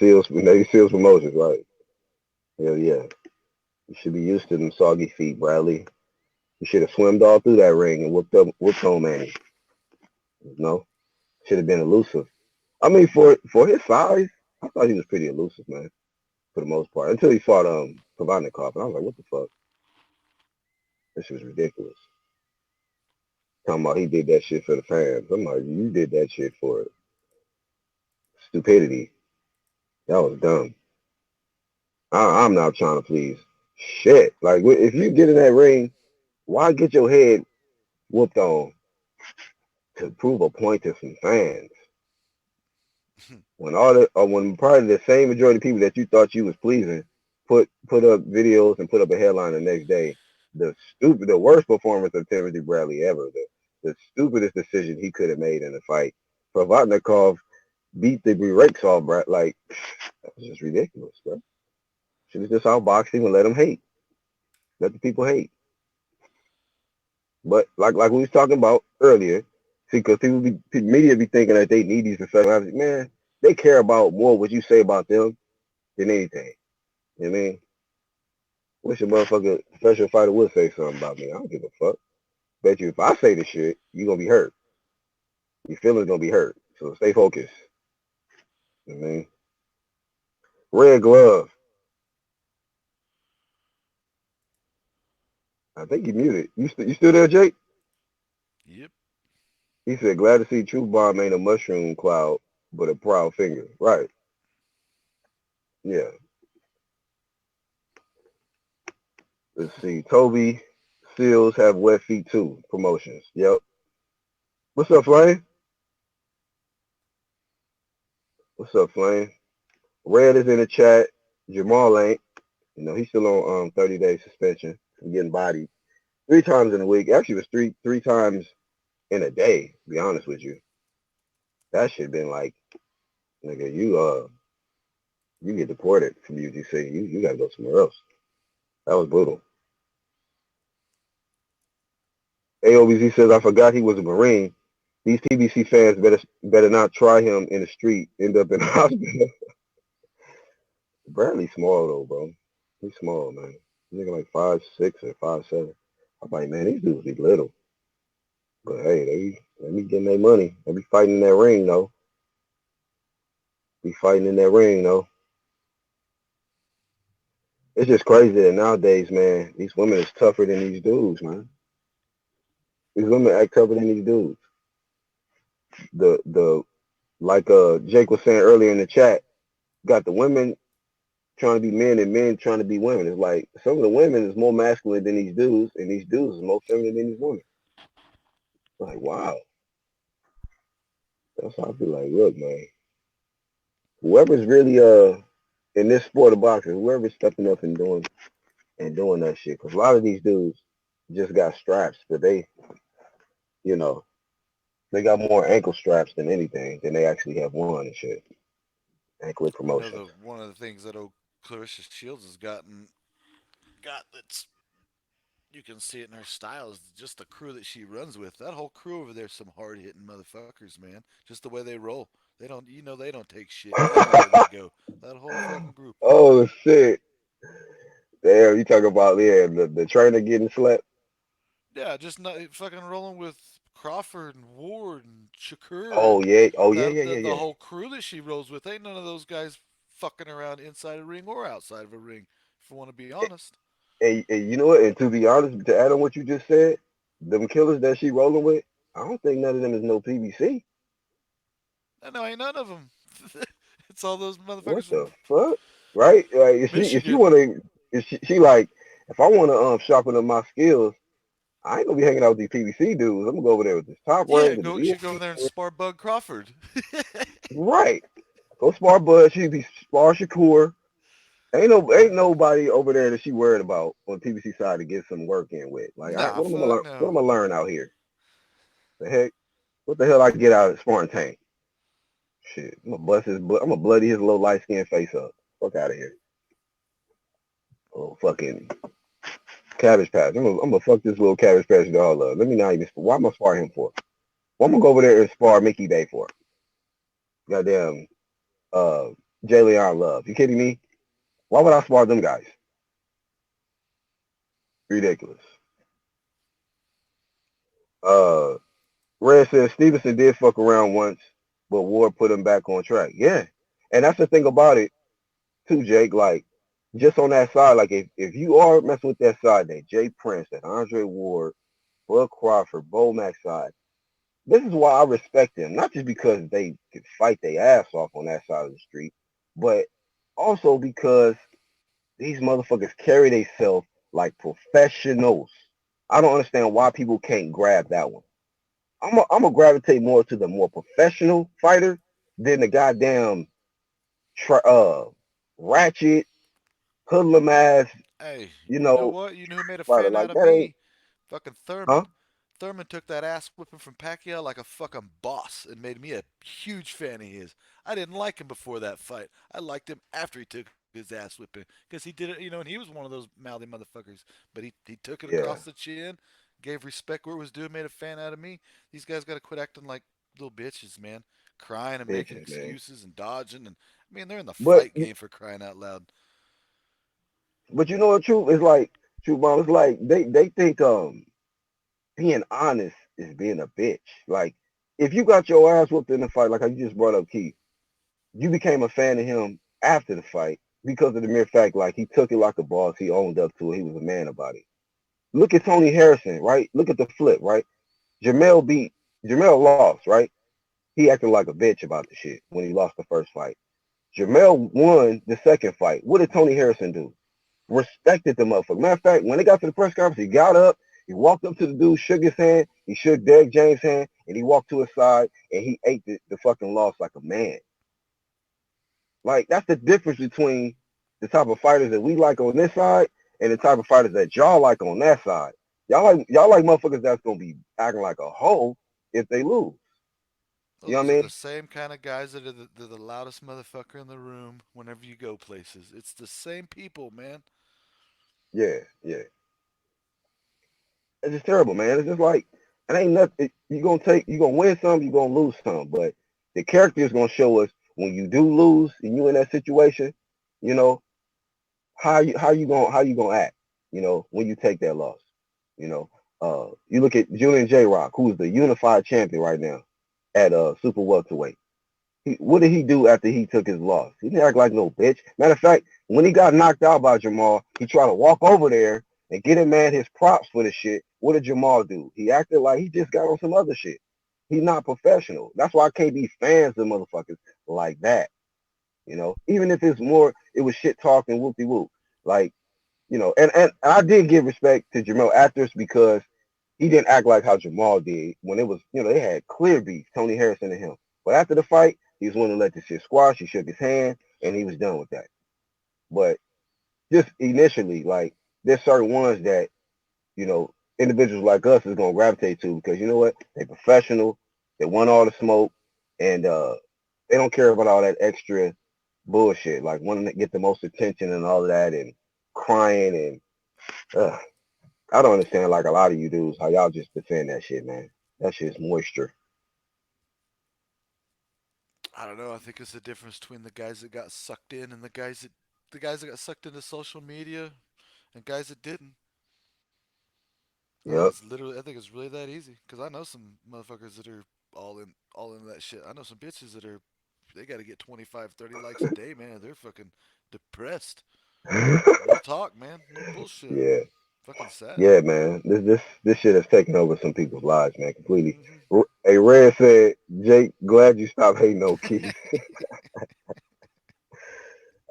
Navy SEALs promotions, right? Hell yeah, you should be used to them soggy feet, Bradley. You should have swimmed all through that ring and whooped home Manny. No, should have been elusive. I mean, for his size, I thought he was pretty elusive, man, for the most part. Until he fought Provodnikov, and I was like, what the fuck? This was ridiculous. Talking about he did that shit for the fans. I'm like, you did that shit for stupidity. That was dumb. I'm not trying to please. Shit. Like, if you get in that ring, why get your head whooped on to prove a point to some fans? When probably the same majority of people that you thought you was pleasing put up videos and put up a headline the next day. The worst performance of Timothy Bradley ever. The stupidest decision he could have made in the fight. Provodnikov beat the brakes off Brad. Like, that was just ridiculous, bro. Should have just outboxed him and let him hate. Let the people hate. But like we was talking about earlier, see, because media be thinking that they need these professional athletes. Man, they care about more what you say about them than anything. You know what I mean? Wish a motherfucker professional fighter would say something about me. I don't give a fuck. Bet you if I say the shit, you gonna be hurt. Your feelings gonna be hurt. So stay focused. You know what I mean? Red glove. I think you muted. You still there, Jake? Yep. He said, glad to see Truth Bomb ain't a mushroom cloud, but a proud finger. Right. Yeah. Let's see. Toby Seals have wet feet too. Promotions. Yep. What's up, Flame? What's up, Flame? Red is in the chat. Jamal ain't. He's still on 30-day suspension for getting bodied 3 times in a week. Actually, it was three times in a day. To be honest with you, that shit been like, nigga, you get deported from UGC. You gotta go somewhere else. That was brutal. AOBZ says I forgot he was a Marine. These TBC fans better not try him in the street. End up in the hospital. Bradley's small though, bro. He's small, man. He's like 5'6" or 5'7". I'm like, man, these dudes be little. But hey, they be getting their money. They be fighting in that ring though. Be fighting in that ring though. It's just crazy that nowadays, man, these women is tougher than these dudes, man. These women act tougher than these dudes. The like Jake was saying earlier in the chat, got the women trying to be men and men trying to be women. It's like some of the women is more masculine than these dudes, and these dudes is more feminine than these women. Like, wow. That's how I feel like, look, man, whoever's really in this sport of boxing, whoever's stepping up and doing that shit, because a lot of these dudes just got straps, but you know, they got more ankle straps than anything than they actually have won and shit. Anklet I know promotions. the one of the things that old Clarissa Shields has got that's you can see it in her style is just the crew that she runs with. That whole crew over there's some hard hitting motherfuckers, man. Just the way they roll. They don't take shit anywhere they go. That whole fucking group. Oh shit! Damn, you talk about the trainer getting slept. Yeah, just not fucking rolling with Crawford and Ward and Shakur Oh and yeah, oh yeah, that yeah, yeah, the yeah. whole crew that she rolls with. Ain't none of those guys fucking around inside a ring or outside of a ring. If I want to be honest. And you know what? And to be honest, to add on what you just said, them killers that she rolling with, I don't think none of them is no PBC. No, ain't none of them. It's all those What motherfuckers from the fuck? Right? Like if she Michigan. want to, if she like, if I want to sharpen up my skills, I ain't gonna be hanging out with these PBC dudes. I'm gonna go over there with this top Yeah, rank and go. this Should go over there and ESP. spar Bug Crawford. Right. Go spar Bud. She be spar Shakur. Ain't nobody over there that she worried about on the PBC side to get some work in with. Like, Nah, what am I gonna fuck learn? What no. am I learn out here? The heck? What the hell I get out of Spartan Tank? Shit, I'm gonna bloody his little light skinned face up. Fuck out of here. Oh fucking Cabbage Patch. I'm gonna fuck this little Cabbage Patch dog up. Let me not even. Why am I spar him for? Why am I go over there and spar Mickey Bay for? Goddamn, uh, Jay Leon Love. You kidding me? Why would I spar them guys? Ridiculous. Uh, Red says Stevenson did fuck around once, but Ward put him back on track. Yeah, and that's the thing about it too, Jake. Like, just on that side, like if you are messing with that side, that Jay Prince, that Andre Ward, Bud Crawford, Bo Mack side, this is why I respect them. Not just because they could fight their ass off on that side of the street, but also because these motherfuckers carry themselves like professionals. I don't understand why people can't grab that one. I'm a gravitate more to the more professional fighter than the goddamn ratchet hoodlum ass, Hey, you you know know, what? You know who made a fighter. fan out Like of that ain't, me? Fucking Thurman. huh? Thurman took that ass whipping from Pacquiao like a fucking boss and made me a huge fan of his. I didn't like him before that fight. I liked him after he took his ass whipping because he did it, and he was one of those mouthy motherfuckers. But he took it across Yeah, the chin, gave respect where it was due, made a fan out of me. These guys got to quit acting like little bitches, man. Crying and making bitches, man. excuses and dodging, and I mean they're in the But fight game for crying out loud. you know what, truth is like, truth bomb. It's like they think being honest is being a bitch. Like if you got your ass whooped in the fight, like how you just brought up Keith, you became a fan of him after the fight because of the mere fact like he took it like a boss, he owned up to it, he was a man about it. Look at Tony Harrison, right? Look at the flip, right? Jamel beat Jamel lost, right? He acted like a bitch about the shit when he lost the first fight. Jamel won the second fight. What did Tony Harrison do? Respected the motherfucker. Matter of fact, when they got to the press conference, he got up, he walked up to the dude, shook his hand, he shook Derek James' hand, and he walked to his side and he ate the fucking loss like a man. Like that's the difference between the type of fighters that we like on this side and the type of fighters that y'all like on that side. Y'all like motherfuckers that's gonna be acting like a hoe if they lose. Oh, You know what those I are mean? the same kind of guys that are they're the loudest motherfucker in the room whenever you go places. It's the same people, man. Yeah, yeah. It's just terrible, man. It's just like it ain't nothing. You gonna win some, you gonna lose some. But the character is gonna show us when you do lose and you in that situation. You know how you gonna act. You know when you take that loss. You know, you look at Julian J. Rock, who's the unified champion right now at super welterweight. What did he do after he took his loss? He didn't act like no bitch. Matter of fact, when he got knocked out by Jamal, he tried to walk over there and get him man his props for the shit. What did Jamal do? He acted like he just got on some other shit. He's not professional. That's why I can't be fans of motherfuckers like that. Even if it's more, it was shit talking, whoop de whoop. Like, and I did give respect to Jamal actors because he didn't act like how Jamal did when it was, they had clear beef, Tony Harrison and him. But after the fight, he was willing to let the shit squash. He shook his hand and he was done with that. But just initially, like, there's certain ones that, individuals like us is gonna gravitate to because you know what? They professional, they want all the smoke, and they don't care about all that extra bullshit, like wanting to get the most attention and all of that and crying and I don't understand like a lot of you dudes how y'all just defend that shit, man. That shit's moisture. I don't know. I think it's the difference between the guys that got sucked in and the guys that got sucked into social media and guys that didn't. I think Yep. it's literally. I think it's really that easy. Cause I know some motherfuckers that are all in that shit. I know some bitches that are. They got to get 25, 30 likes a day, man. They're fucking depressed. Real talk, man. No bullshit. Yeah. Fucking sad. Yeah, man. This shit has taken over some people's lives, man, completely. Mm-hmm. Hey, Red said, Jake, glad you stopped hating on Keith.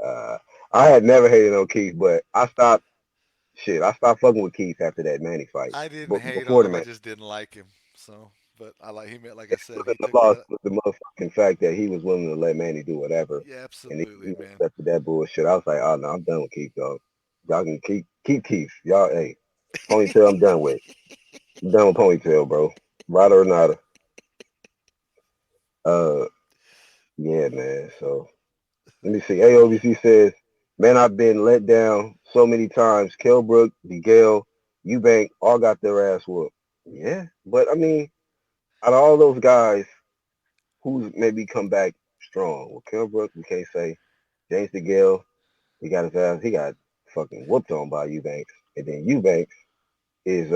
Uh, I had never hated on Keith, but I stopped fucking with Keith after that Manny fight. I didn't But hate before on the him. I Manny, just didn't like him. So, but I like him. Like I it said, he wasn't the took loss, that. but the motherfucking fact that he was willing to let Manny do whatever, Yeah, and he absolutely, man. accepted that bullshit. I was like, oh no, I'm done with Keith, dog. Y'all can keep Keith. Y'all, hey, ponytail, I'm done with. I'm done with ponytail, bro. Ride or not. Uh, yeah, man. So let me see. AOBC says, man, I've been let down so many times. Kelbrook, Miguel, Eubank all got their ass whooped. Yeah, but I mean, out of all those guys, who's maybe come back strong? Well, Kell Brooks, we can't say. James DeGale, he got his ass, he got fucking whooped on by Eubanks. And then Eubanks is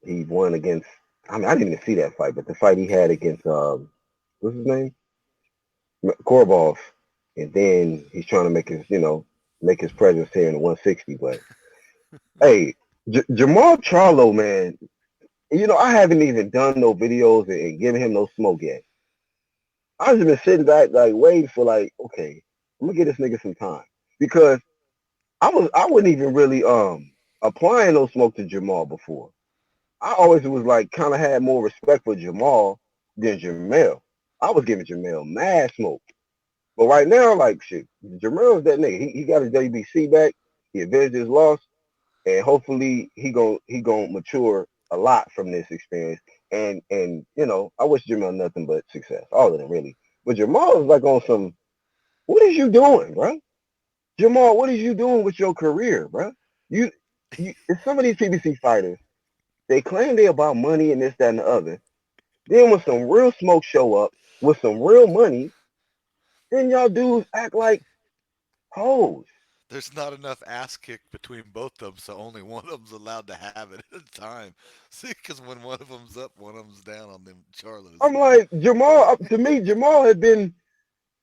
he won against. I mean, I didn't even see that fight, but the fight he had against what's his name, Korobov, and then he's trying to make his make his presence here in the 160. But hey, Jamal Charlo, man, I haven't even done no videos and given him no smoke yet. I just been sitting back like waiting for like, okay, I'm gonna get this nigga some time because I wasn't even really applying no smoke to Jamal before. I always was like kind of had more respect for Jamal than Jamel. I was giving Jamel mad smoke. But right now, like shit, Jamel's that nigga. He got his WBC back. He avenged his loss, and hopefully he gon' mature a lot from this experience. And I wish Jamel nothing but success, all of them really. But Jamal is like on some. What is you doing, bro? Jamal, what is you doing with your career, bro? You, some of these PBC fighters, they claim they about money and this, that, and the other. Then when some real smoke show up with some real money, then y'all dudes act like hoes. There's not enough ass kick between both of them, so only one of them's allowed to have it at a time. See, because when one of them's up, one of them's down on them Charlos, I'm man. like, Jamal, to me, Jamal had been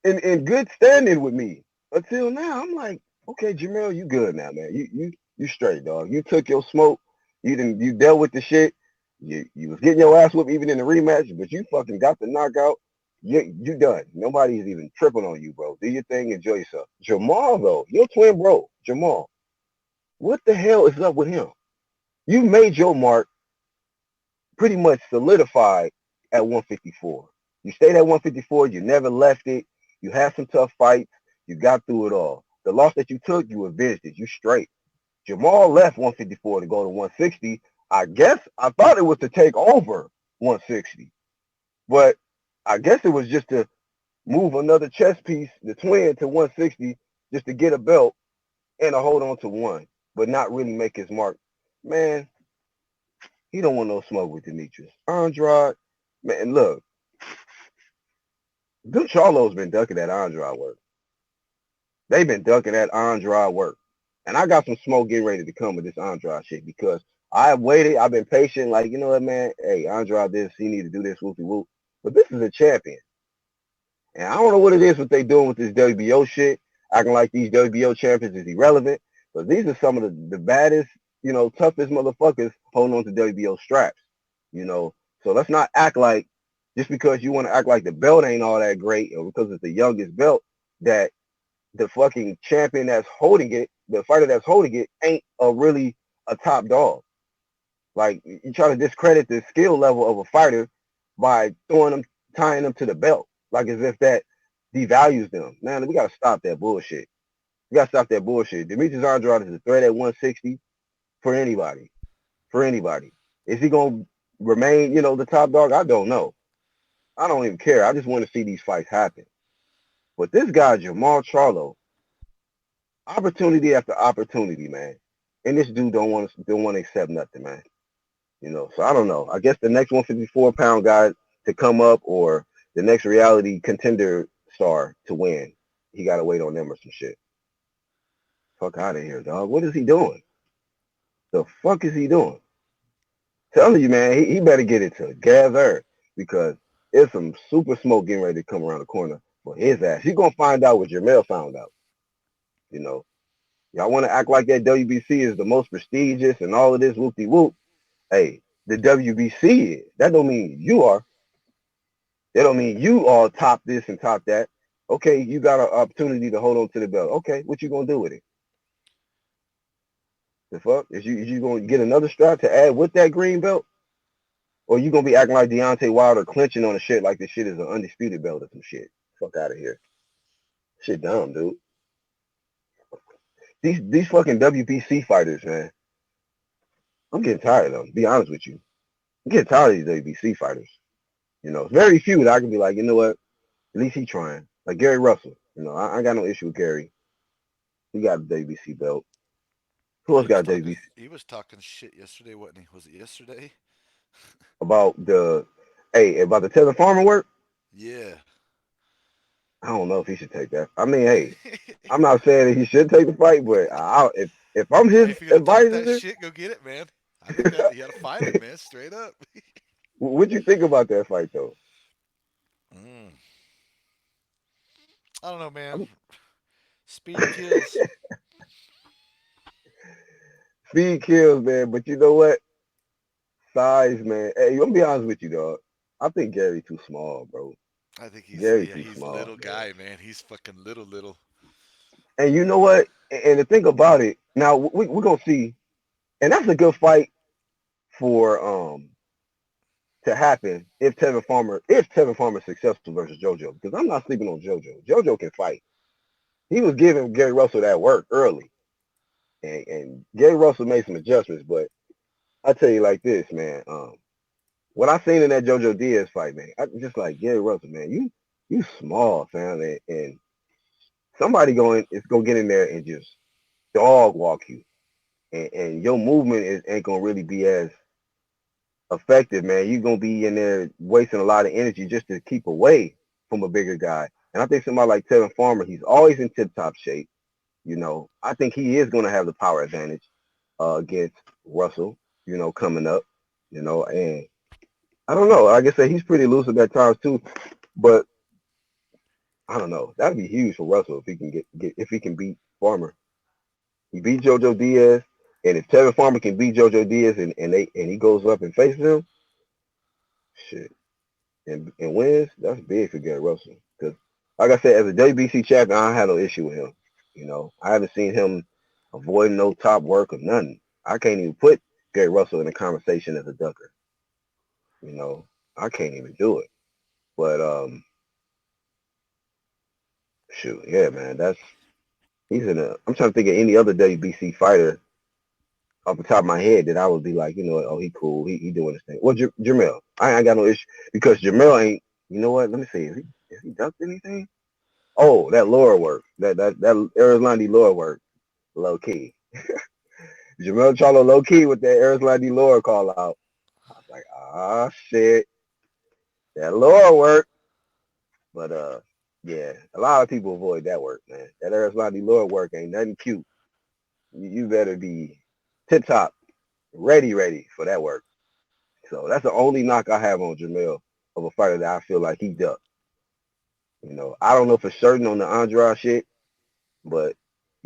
in good standing with me until now. I'm like, okay, Jamel, you good now, man. You straight, dog. You took your smoke. You dealt with the shit. You was getting your ass whooped even in the rematch, but you fucking got the knockout. You done. Nobody's even tripping on you, bro. Do your thing, enjoy yourself. Jamal, though, your twin bro, Jamal, what the hell is up with him? You made your mark pretty much solidified at 154. You stayed at 154. You never left it. You had some tough fights. You got through it all. The loss that you took, you avenged it. You straight. Jamal left 154 to go to 160. I guess I thought it was to take over 160, but I guess it was just to move another chess piece, the twin, to 160, just to get a belt and to hold on to one, but not really make his mark. Man, he don't want no smoke with Demetrius. Andrade, man, look, Bill Charlo's been ducking that Andrade work. They've been ducking that Andrade work. And I got some smoke getting ready to come with this Andrade shit because I waited. I've been patient. Like, you know what, man? Hey, Andrade, this, he need to do this, whoopie whoop. But this is a champion. And I don't know what it is what they doing with this WBO shit, acting like these WBO champions is irrelevant. But these are some of the baddest, toughest motherfuckers holding on to WBO straps. You know, so let's not act like just because you want to act like the belt ain't all that great or because it's the youngest belt that the fucking champion that's holding it, the fighter that's holding it, ain't really a top dog. Like you try to discredit the skill level of a fighter by tying them to the belt, like as if that devalues them. Man, we gotta stop that bullshit. We gotta stop that bullshit. Demetrius Andrade is a threat at 160 for anybody. For anybody. Is he gonna remain, the top dog? I don't know. I don't even care. I just want to see these fights happen. But this guy, Jamal Charlo, opportunity after opportunity, man. And this dude don't want to accept nothing, man. So I don't know. I guess the next 154-pound guy to come up or the next reality contender star to win, he got to wait on them or some shit. Fuck out of here, dog. What is he doing? The fuck is he doing? Telling you, man, he better get it together because there's some super smoke getting ready to come around the corner for his ass. He's gonna find out what Jamel found out. You know, y'all want to act like that WBC is the most prestigious and all of this whoop de whoop. Hey, the WBC is. That don't mean you are. That don't mean you all top this and top that. Okay, you got an opportunity to hold on to the belt. Okay, what you gonna do with it? The fuck? Is you gonna get another strap to add with that green belt? Or you gonna be acting like Deontay Wilder clinching on the shit like this shit is an undisputed belt or some shit? Fuck out of here. Shit dumb, dude. These fucking WBC fighters, man. I'm getting tired of them. Be honest with you. I'm getting tired of these WBC fighters. Very few that I can be like, you know what? At least he trying. Like Gary Russell. I got no issue with Gary. He got a WBC belt. Who else got JB He was talking shit yesterday, wasn't he? Was it yesterday? about the about the Tevin Farmer work? Yeah. I don't know if he should take that. I mean, hey, I'm not saying that he should take the fight, but if I'm Hey, his if you're gonna talk that advisor, shit, go get it, man. I think that you gotta fight him, man, straight up. what you think about that fight though? Mm. I don't know, man. I'm, Speed kills. speed kills, man. But you know what? Size, man. Hey, I'm gonna be honest with you, dog. I think Gary too small, bro. I think Gary yeah, too he's small, little man. guy, man. He's fucking little. And you know what? And the thing about it, now we're gonna see, and that's a good fight for to happen if Tevin Farmer is successful versus JoJo. Because I'm not sleeping on JoJo. JoJo can fight. He was giving Gary Russell that work early, and Gary Russell made some adjustments. But I tell you like this, man. What I seen in that JoJo Diaz fight, man, I just like Gary Russell, man. You small, fam, and somebody going is gonna get in there and just dog walk you, and your movement ain't gonna really be as effective, man. You're gonna be in there wasting a lot of energy just to keep away from a bigger guy. And I think somebody like Tevin Farmer, he's always in tip top shape. You know, I think he is gonna have the power advantage against Russell, coming up, and I don't know. Like I said, he's pretty elusive at times too, but I don't know. That'd be huge for Russell if he can get if he can beat Farmer. He beat JoJo Diaz, and if Tevin Farmer can beat JoJo Diaz and he goes up and faces him, shit, and wins, that's big for Gary Russell. Because, like I said, as a WBC champion, I had no issue with him. I haven't seen him avoiding no top work or nothing. I can't even put Gary Russell in a conversation as a ducker. You know, I can't even do it. But shoot, yeah, man, he's in a. I'm trying to think of any other WBC fighter off the top of my head that I would be like, oh, he cool, he doing his thing. Well, Jamel, I ain't got no issue because Jamel ain't. You know what? Let me see. Has he ducked anything? Oh, that lower work, that Arizlandi lower work, low key. Jamel Charlo low key with that Arizlandi lower call out. I was like, ah, shit, that lower work. But yeah, a lot of people avoid that work, man. That Arizlandi lower work ain't nothing cute. You better be tip top, ready for that work. So that's the only knock I have on Jamel of a fighter that I feel like he ducked. I don't know for certain on the Andrade shit, but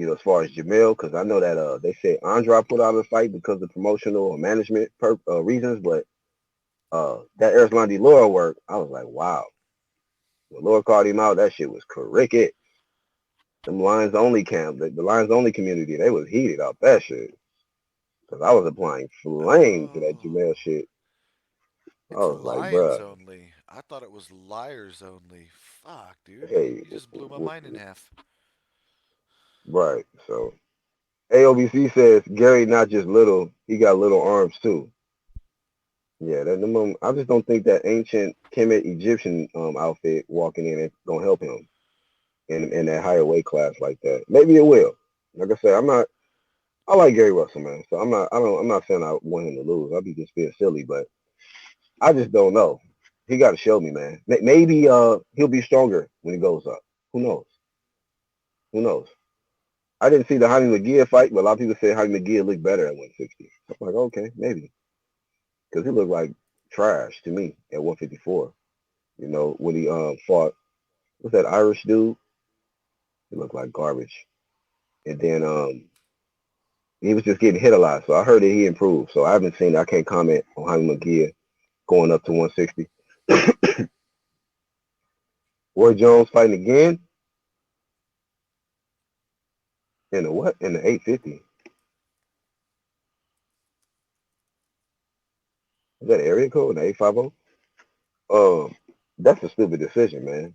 as far as Jamel, because I know that they said Andrade put out a fight because of promotional or management reasons, but that Erislandy Laura work, I was like, wow. When Laura called him out, that shit was cricket. Them Lions only camp, the Lions only community, they was heated out that shit. Cause I was applying flame to that Oh, Jamel shit. I it's was like, lions bruh, only. I thought it was liars only. Fuck, dude. hey, You just blew my mind in half. right. So AOBC says Gary not just little, he got little arms too. Yeah, I just don't think that ancient Kemet Egyptian outfit walking in is gonna help him in that higher weight class like that. Maybe it will. Like I said, I'm not. I like Gary Russell, man. So I'm not. I don't. I'm not saying I want him to lose. I'll be just being silly, but I just don't know. He got to show me, man. Maybe he'll be stronger when he goes up. Who knows? Who knows? I didn't see the Jaime McGee fight, but a lot of people say Jaime McGee looked better at 160. I'm like, okay, maybe because he looked like trash to me at 154. When he fought, what's that Irish dude? He looked like garbage. And then he was just getting hit a lot. So I heard that he improved. So I haven't seen it. I can't comment on Jaime McGee going up to 160. Roy Jones fighting again in the what? In the 850. Is that area code in the 850? That's a stupid decision, man.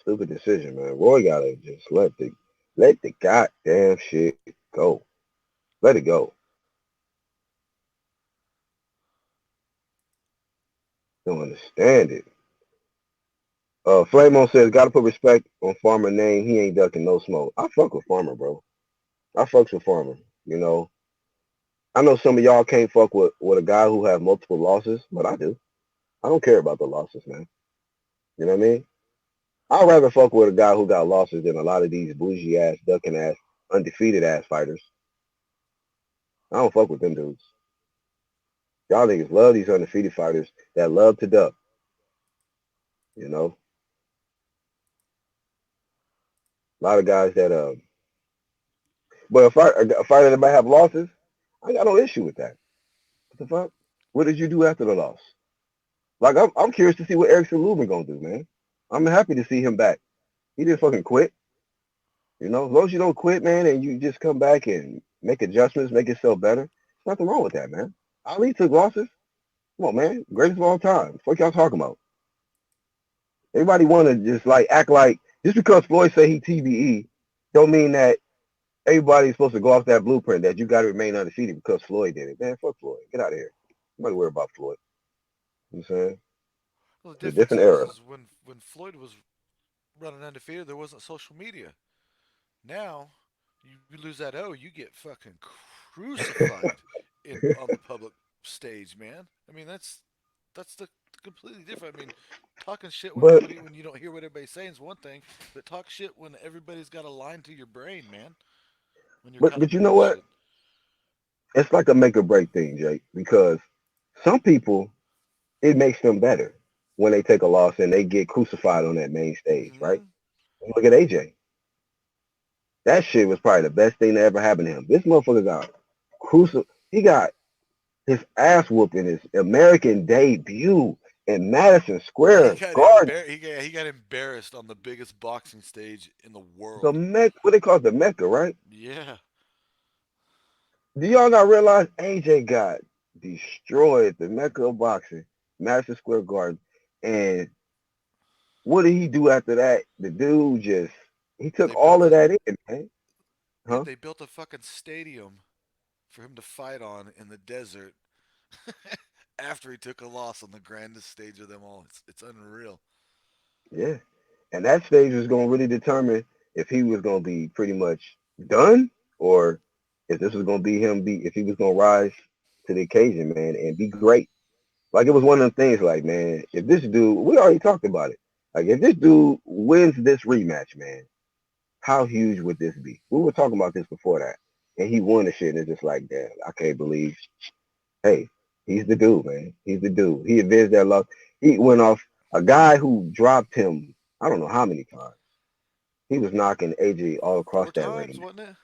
Stupid decision, man. Roy gotta just let the goddamn shit go. Let it go. Don't understand it. Flamo says, gotta put respect on Farmer name. He ain't ducking no smoke. I fuck with Farmer, bro. I fucks with Farmer. You know, I know some of y'all can't fuck with a guy who have multiple losses, but I do. I don't care about the losses, man. You know what I mean? I'd rather fuck with a guy who got losses than a lot of these bougie ass, ducking ass, undefeated ass fighters. I don't fuck with them dudes. Y'all niggas love these undefeated fighters that love to duck. You know, a lot of guys that But a fighter that might have losses, I got no issue with that. What the fuck? What did you do after the loss? Like I'm curious to see what Erickson Lubin gonna do, man. I'm happy to see him back. He didn't fucking quit. You know, as long as you don't quit, man, and you just come back and make adjustments, make yourself better, there's nothing wrong with that, man. Ali took losses. Come on, man. Greatest of all time. What y'all talking about? Everybody want to just like act like just because Floyd say he TBE, don't mean that everybody's supposed to go off that blueprint that you got to remain undefeated because Floyd did it. Man, fuck Floyd. Get out of here. Nobody worry about Floyd. You know what I'm saying? Well, the It's a difference different era. is when Floyd was running undefeated, there wasn't social media. Now, you lose that O, you get fucking crucified in on the public stage, man. I mean, that's the completely different. I mean, talking shit when But nobody when you don't hear what everybody's saying is one thing, but talk shit when everybody's got a line to your brain, man. When you're caught but up you in know that what? shit. It's like a make or break thing, Jake, because some people it makes them better when they take a loss and they get crucified on that main stage, right? Mm-hmm. Look at AJ. That shit was probably the best thing that ever happened to him. This motherfucker got crucified. He got his ass whooped in his American debut in Madison He Square got Garden. he got embarrassed on the biggest boxing stage in the The world. Mecca, what they call it, the Mecca, right? Yeah. Do y'all not realize AJ got destroyed at the Mecca of boxing, Madison Square Garden, and what did he do after that? The dude just he took They all built of a that in, man. Huh? they built a fucking stadium for him to fight on in the desert after he took a loss on the grandest stage of them all. It's unreal. Yeah. And that stage was gonna really determine if he was gonna be pretty much done or if this was gonna be him be if he was gonna rise to the occasion, man, and be great. Like it was one of them things like, man, if this dude we already talked about it. Like if this dude wins this rematch, man, how huge would this be? We were talking about this before that. And he won the shit and it's just like, damn, I can't believe hey, he's the dude, man. He's the dude. He avenged that loss. He went off a guy who dropped him, I don't know how many times. He was knocking AJ all across Four that times, ring wasn't it?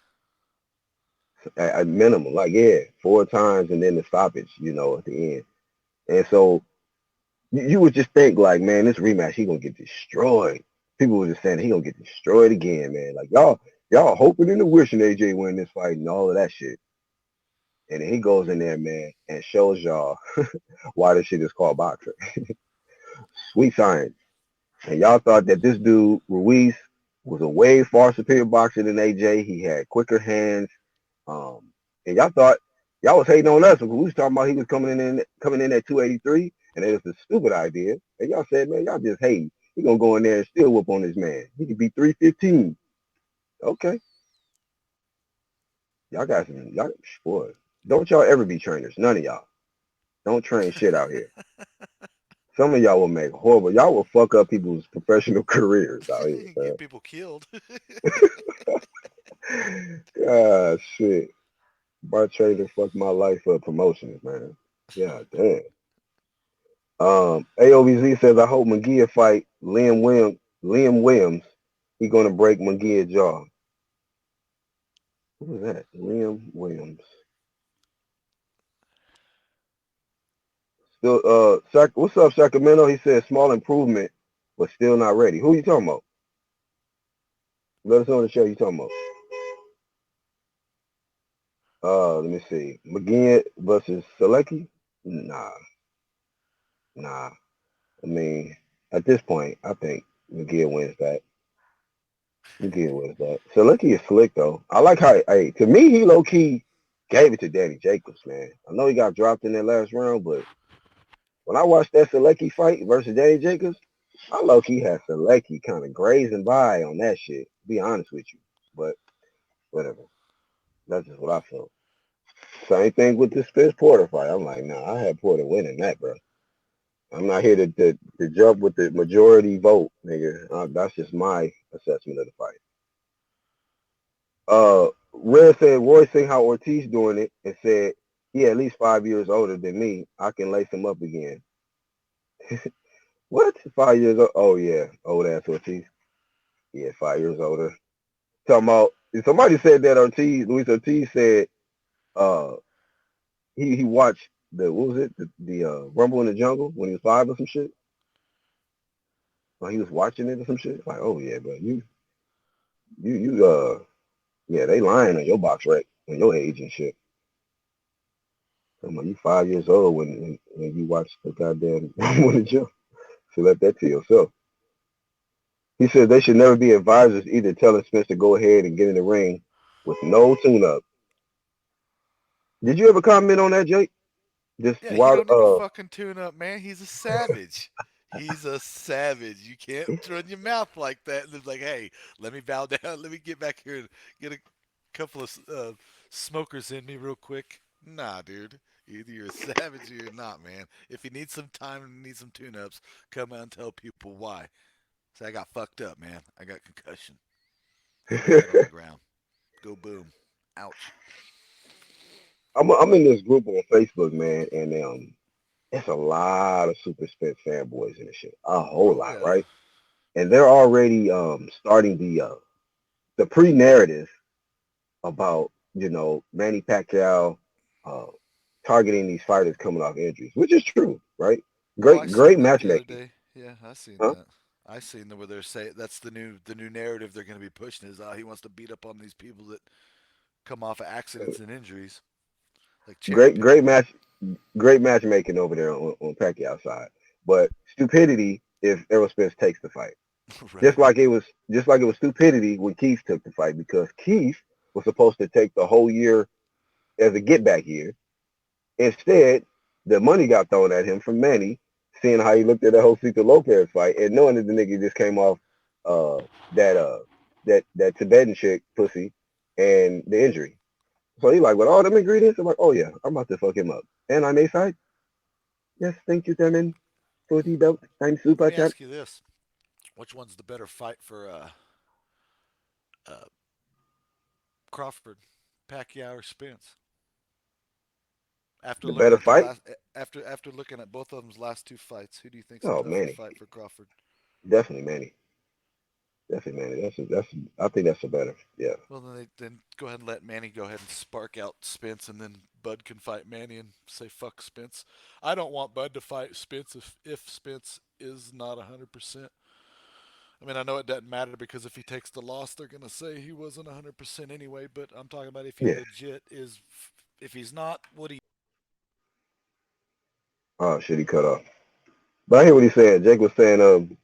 at minimum. Like, yeah, 4 times and then the stoppage, at the end. And so you would just think like, man, this rematch, he gonna get destroyed. People were just saying he gonna get destroyed again, man. Like y'all hoping and wishing AJ win this fight and all of that shit. And then he goes in there, man, and shows y'all why this shit is called boxing. Sweet science. And y'all thought that this dude, Ruiz, was a way far superior boxer than AJ. He had quicker hands. And y'all thought y'all was hating on us because we was talking about he was coming in at 283, and it was a stupid idea. And y'all said, man, y'all just hating. He gonna go in there and still whoop on this man. He could be 315. Okay, y'all got some y'all boy. Don't y'all ever be trainers. None of y'all. Don't train shit out here. Some of y'all will make horrible. Y'all will fuck up people's professional careers out Get here, people killed. man. God, shit. My trainer fucked my life up promotions, man. Yeah, damn. AOVZ says, I hope McGee fight Liam Williams. Liam Williams. He gonna break McGee's jaw. Who was that? Liam Williams. Still, what's up, Sacramento? He said small improvement, but still not ready. Who you talking about? Let us know on the show you talking about. Let me see. McGee versus Selecki? Nah, nah. I mean, at this point, I think McGee wins that. McGee wins that. Selecki is slick though. I like how, hey, to me, he low key gave it to Danny Jacobs, man. I know he got dropped in that last round, but when I watched that Selecki fight versus Danny Jacobs, I low key had Selecki kind of grazing by on that shit. To be honest with you, but whatever. That's just what I felt. Same thing with the Spence Porter fight. I'm like, nah, I had Porter winning that, bro. I'm not here to jump with the majority vote, nigga. That's just my assessment of the fight. Red said Roy seen how Ortiz doing it and said he at least 5 years older than me. I can lace him up again. What? 5 years old? Oh yeah, old ass Ortiz. Yeah, 5 years older. Talking about somebody said that Ortiz, Luis Ortiz said uh he watched the what was it the Rumble in the Jungle when he was 5 or some shit. Like he was watching it or some shit. Like oh yeah, but you yeah they lying on your box rec on your age and shit. Come on, you 5 years old when you watch the goddamn Rumble in the Jungle. So let that to yourself. He said they should never be advisors either telling Spence to go ahead and get in the ring with no tune up. Did you ever comment on that, Jake? Just Yeah, he while don't need to fucking tune up, man. He's a savage. He's a savage. You can't run your mouth like that and it's like, hey, let me bow down. Let me get back here and get a couple of smokers in me real quick. Nah, dude. Either you're a savage or you're not, man. If you need some time and need some tune-ups, come out and tell people why. Say, I got fucked up, man. I got concussion. Hit my head on the ground. Go boom. Ouch. I'm in this group on Facebook, man, and it's a lot of Super Spence fanboys in the shit. A whole Oh, lot, yeah. right? And they're already starting the pre narrative about Manny Pacquiao uh targeting these fighters coming off injuries, which is true, right? Oh, I Great seen that the other matchmaking, day. Yeah, I seen huh? that. I seen the where they're saying that's the new narrative they're going to be pushing is he wants to beat up on these people that come off of accidents and injuries, like cherry Great pick them. great matchmaking over there on Pacquiao's side, but stupidity if Errol Spence takes the fight. Right. Just like it was stupidity when Keith took the fight because Keith was supposed to take the whole year as a get back year. Instead, the money got thrown at him from Manny, seeing how he looked at the Josito Lopez fight and knowing that the nigga just came off uh that that Tibetan chick pussy and the injury. So he like with all them ingredients, I'm like, oh yeah, I'm about to fuck him up. And on their side, yes, thank you, Demin, for the belt. I'm Let super me chat. ask you this: which one's the better fight for uh, Crawford, Pacquiao, or Spence? After The looking better at their fight? last, after looking at both of them's last two fights, who do you think's a Oh tougher Manny. fight for Crawford? Definitely Manny. Definitely Manny. That's I think that's the better. Yeah. Well, then go ahead and let Manny go ahead and spark out Spence, and then Bud can fight Manny and say fuck Spence. I don't want Bud to fight Spence if Spence is not 100%. I mean, I know it doesn't matter because if he takes the loss, they're gonna say he wasn't 100% anyway. But I'm talking about if he Yeah. legit is. If he's not, what do you? Oh shit, he cut off. But I hear what he's saying. Jake was saying,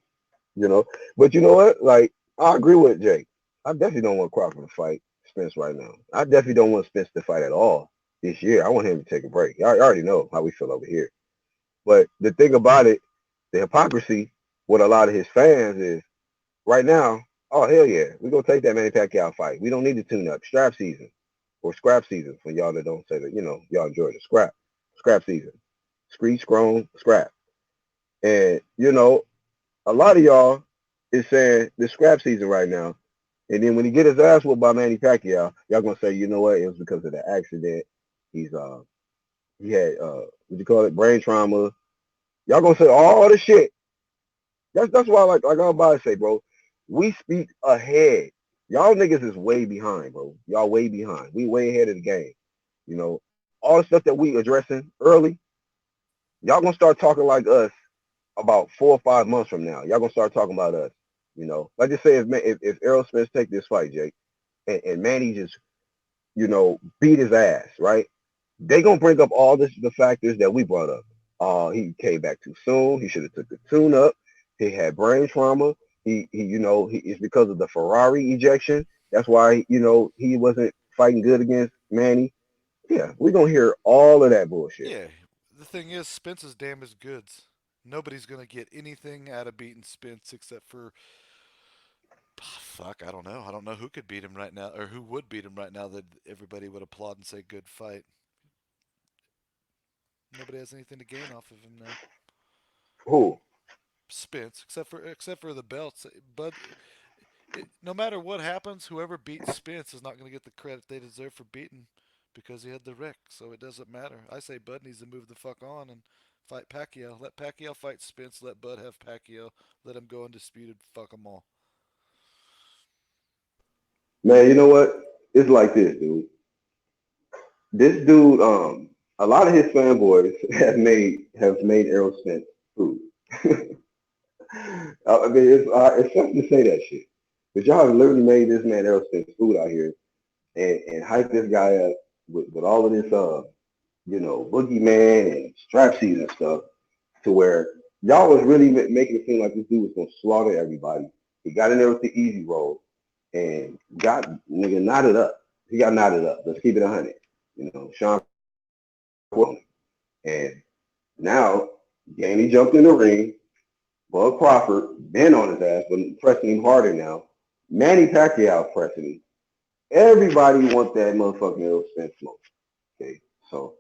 you know. But you know what? Like, I agree with Jake. I definitely don't want Crawford to fight Spence right now. I definitely don't want Spence to fight at all this year. I want him to take a break. I already know how we feel over here. But the thing about it, the hypocrisy with a lot of his fans is right now, oh hell yeah, we're gonna take that Manny Pacquiao fight. We don't need to tune up. Strap season or scrap season for y'all that don't say that, y'all enjoy the scrap season. Screech, grown, scrap. And a lot of y'all is saying the scrap season right now. And then when he get his ass whooped by Manny Pacquiao, y'all gonna say, you know what, it was because of the accident. He's he had what you call it, brain trauma. Y'all gonna say all the shit. That's why like I'm about to say, bro, we speak ahead. Y'all niggas is way behind, bro. Y'all way behind. We way ahead of the game. All the stuff that we addressing early, y'all gonna start talking like us about 4 or 5 months from now. Y'all gonna start talking about us. Like just say if Errol Spence take this fight, Jake, and Manny just beat his ass, right? They gonna bring up all the factors that we brought up. He came back too soon. He should have took the tune up. He had brain trauma. It's because of the Ferrari ejection. That's why he wasn't fighting good against Manny. Yeah, we're gonna hear all of that bullshit. Yeah, the thing is, Spence is damaged goods. Nobody's gonna get anything out of beating Spence except for Fuck, I don't know. I don't know who could beat him right now, or who would beat him right now that everybody would applaud and say good fight. Nobody has anything to gain off of him now. Who? Spence, except for the belts, but no matter what happens, whoever beats Spence is not going to get the credit they deserve for beating because he had the wreck. So it doesn't matter. I say Bud needs to move the fuck on and fight Pacquiao. Let Pacquiao fight Spence. Let Bud have Pacquiao. Let him go undisputed. Fuck them all. Man, you know what? It's like this, dude. This dude, a lot of his fanboys have made Errol Spence food. I mean, it's something to say that shit. But y'all have literally made this man Errol Spence food out here and hyped this guy up with all of this, boogeyman and strap season stuff to where y'all was really making it seem like this dude was gonna slaughter everybody. He got in there with the easy roll and got nigga knotted up. He got knotted up. Let's keep it 100. Sean and now Danny jumped in the ring. Bud Crawford been on his ass, but pressing him harder now. Manny Pacquiao pressing him. Everybody want that motherfucking Errol Spence smoke. Okay, so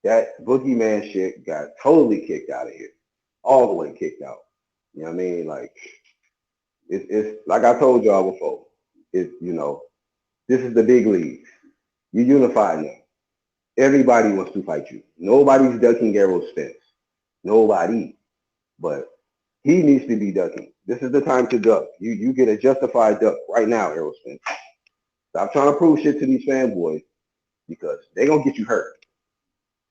that boogeyman shit got totally kicked out of here, all the way kicked out. You know what I mean? Like it's like I told y'all before. This is the big leagues. You unified now. Everybody wants to fight you. Nobody's ducking Errol Spence. Nobody. But he needs to be ducking. This is the time to duck. You get a justified duck right now, Errol Spence. Stop trying to prove shit to these fanboys because they're gonna get you hurt.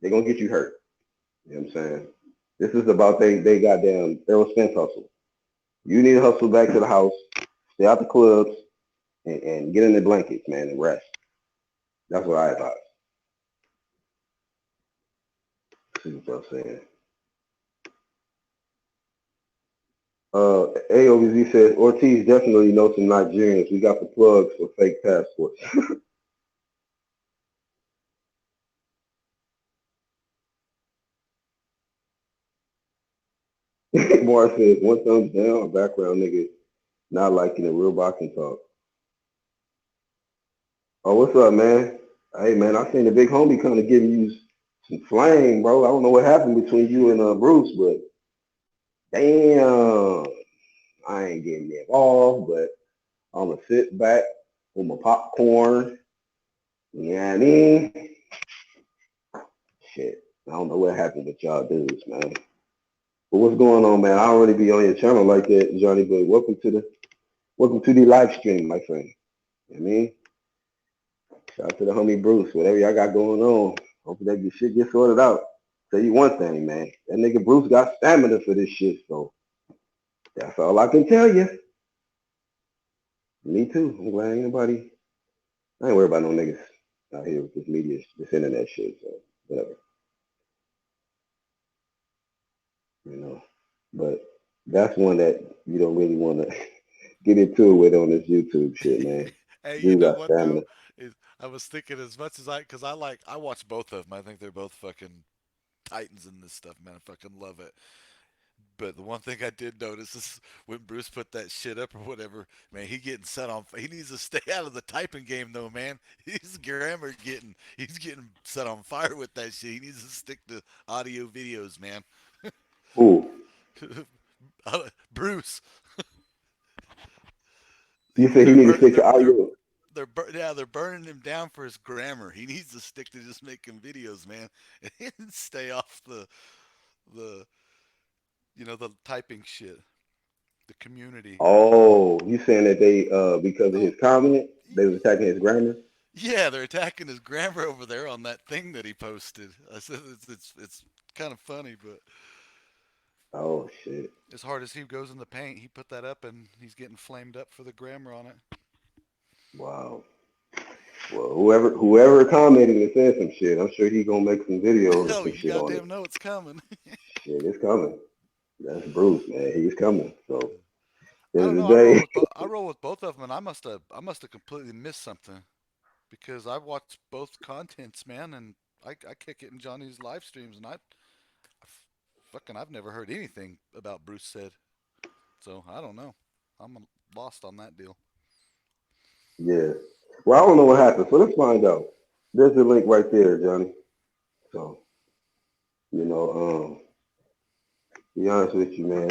They're gonna get you hurt. You know what I'm saying? This is about they goddamn Errol Spence hustle. You need to hustle back to the house, stay out the clubs, and get in the blankets, man, and rest. That's what I advise. See what I'm saying. AOBZ says Ortiz definitely knows some Nigerians. We got the plugs for fake passports. Morris says one thumbs down, background nigga not liking the real boxing talk. Oh, what's up, man? Hey, man, I seen the big homie kind of giving you some flame, bro. I don't know what happened between you and Bruce, but damn, I ain't getting involved, but I'm gonna sit back with my popcorn. You know what I mean? Shit, I don't know what happened with y'all dudes, man. But what's going on, man? I don't really be on your channel like that, Johnny. But welcome to the live stream, my friend. You know what I mean? Shout out to the homie Bruce, whatever y'all got going on. Hopefully that shit get sorted out. Tell you one thing, man. That nigga Bruce got stamina for this shit, so that's all I can tell you. Me too. I'm glad ain't nobody. I ain't worried about no niggas out here with this media, this internet shit. So whatever, you know. But that's one that you don't really want to get into it with on this YouTube shit, man. Hey, you Dude know got what stamina. though? Is I was thinking as much as because I watch both of them. I think they're both fucking titans in this stuff, man. I fucking love it. But the one thing I did notice is when Bruce put that shit up or whatever, man, he getting set on. He needs to stay out of the typing game though, man. He's getting set on fire with that shit. He needs to stick to audio videos, man. Who? Bruce, You said he they're need to stick they're to they're audio. they're burning him down for his grammar. He needs to stick to just making videos, man, and stay off the the typing shit, the community. Oh, you saying that they because of Oh, his comment, they was attacking his grammar? yeah, they're attacking his grammar over there on that thing that he posted. I said it's kind of funny, but Oh shit. as hard as he goes in the paint, he put that up and he's getting flamed up for the grammar on it. Wow. Well, whoever commented and said some shit, I'm sure he gonna make some videos or Oh, some you shit on it. goddamn know it's coming. Shit, it's coming. That's Bruce, man. He's coming. So I end don't of know. the day, I roll with both of them, and I must have completely missed something because I watch both contents, man, and I kick it in Johnny's live streams, and I've never heard anything about Bruce said, so I don't know. I'm lost on that deal. Yeah. Well, I don't know what happened, so let's find out. There's the link right there, Johnny. So, you know, be honest with you, man.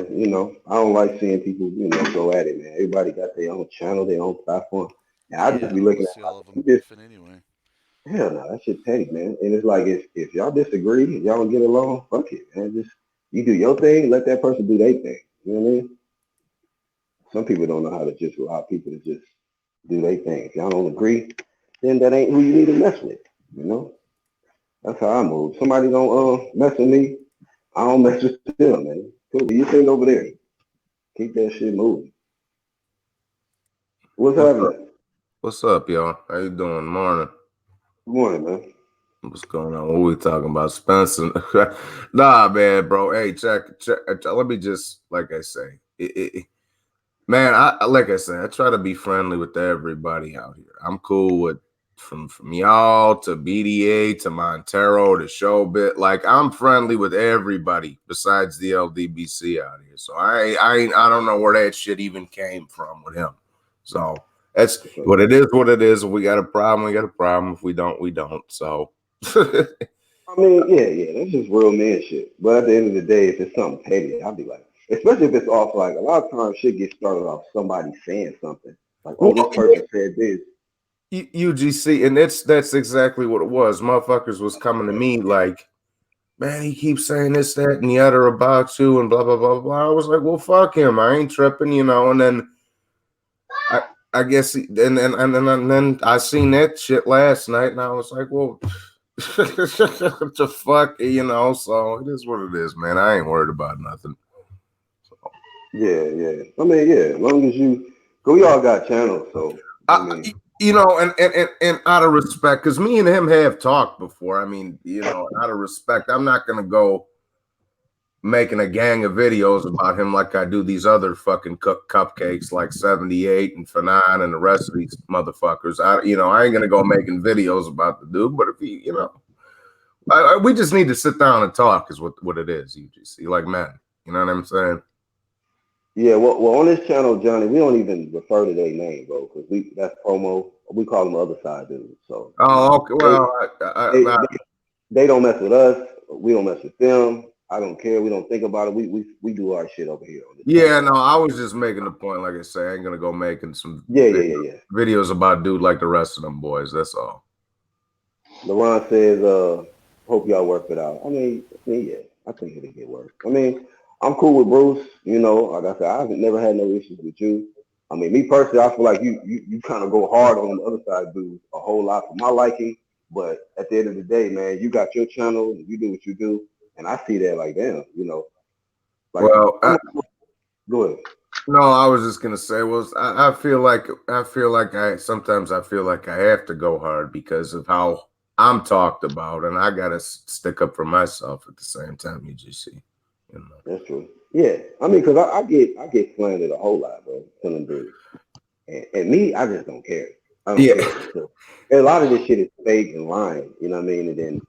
I don't like seeing people, go at it, man. Everybody got their own channel, their own platform. And I just Yeah, be I don't want looking to at see all of them like, this, beefing anyway. hell no, that shit petty, man. And it's like, if y'all disagree, if y'all don't get along, fuck it, man. Just, you do your thing, let that person do their thing. You know what I mean? Some people don't know how to just allow people to just do their thing. If y'all don't agree, then that ain't who you need to mess with. You know? That's how I move. Somebody don't mess with me, I don't mess with them, man. Cool. You think over there. Keep that shit moving. What's What's up? happening? What's up, y'all? How you doing? Morning. Good morning, man. What's going on? What we talking about? Spencer? Nah, man, bro. Hey, check. Let me just, like I say, man. Like I say, I try to be friendly with everybody out here. I'm cool with from y'all to BDA to Montero to Showbit. Like I'm friendly with everybody besides the LDBC out here. So I don't know where that shit even came from with him. So that's what it is. What it is. If we got a problem, we got a problem. If we don't, we don't. So I mean, yeah, that's just real man shit. But at the end of the day, if it's something petty, I'll be like, especially if it's off, like, a lot of times shit gets started off somebody saying something. Like, oh, this well, person said this. UGC, and that's exactly what it was. Motherfuckers was coming to me like, man, he keeps saying this, that, and the other about you, and blah blah blah blah. I was like, well, fuck him. I ain't tripping, you know. And then I I guess and then I seen that shit last night, and I was like, well, what the fuck, you know. So it is what it is, man. I ain't worried about nothing. Yeah. I mean, yeah, as long as you, cause we all got channels, so, I I, mean, you know, and out of respect, because me and him have talked before. I mean, you know, out of respect, I'm not gonna go making a gang of videos about him like I do these other fucking cupcakes like 78 and Fanon and the rest of these motherfuckers. I ain't gonna go making videos about the dude, but if he, we just need to sit down and talk is what it is, UGC, like men. You know what I'm saying? yeah, well, on this channel, Johnny, we don't even refer to their name, bro, because that's promo. We call them other side dudes. So, Oh, okay. they, Well, they, they don't mess with us. We don't mess with them. I don't care. We don't think about it. We do our shit over here on this side. yeah, no, I was just making the point, like I say, I ain't gonna go making some Yeah. videos about dude like the rest of them boys. That's all. LeBron says, hope y'all work it out. Yeah, I think it'll get worse. I mean, I'm cool with Bruce. Like I said, I've never had no issues with you. I mean, me personally, I feel like you kind of go hard on the other side dudes a whole lot for my liking. But at the end of the day, man, you got your channel, you do what you do, and I see that like, damn, like Well, I'm go ahead. no, I was just gonna say, well, I sometimes I feel like I have to go hard because of how I'm talked about, and I gotta stick up for myself at the same time. You just see, you know. That's true. Yeah, I mean, cause I get slandered a whole lot, bro, from them dudes. And me, I just don't care. I don't Yeah. care. So, and a lot of this shit is fake and lying. You know what I mean? And then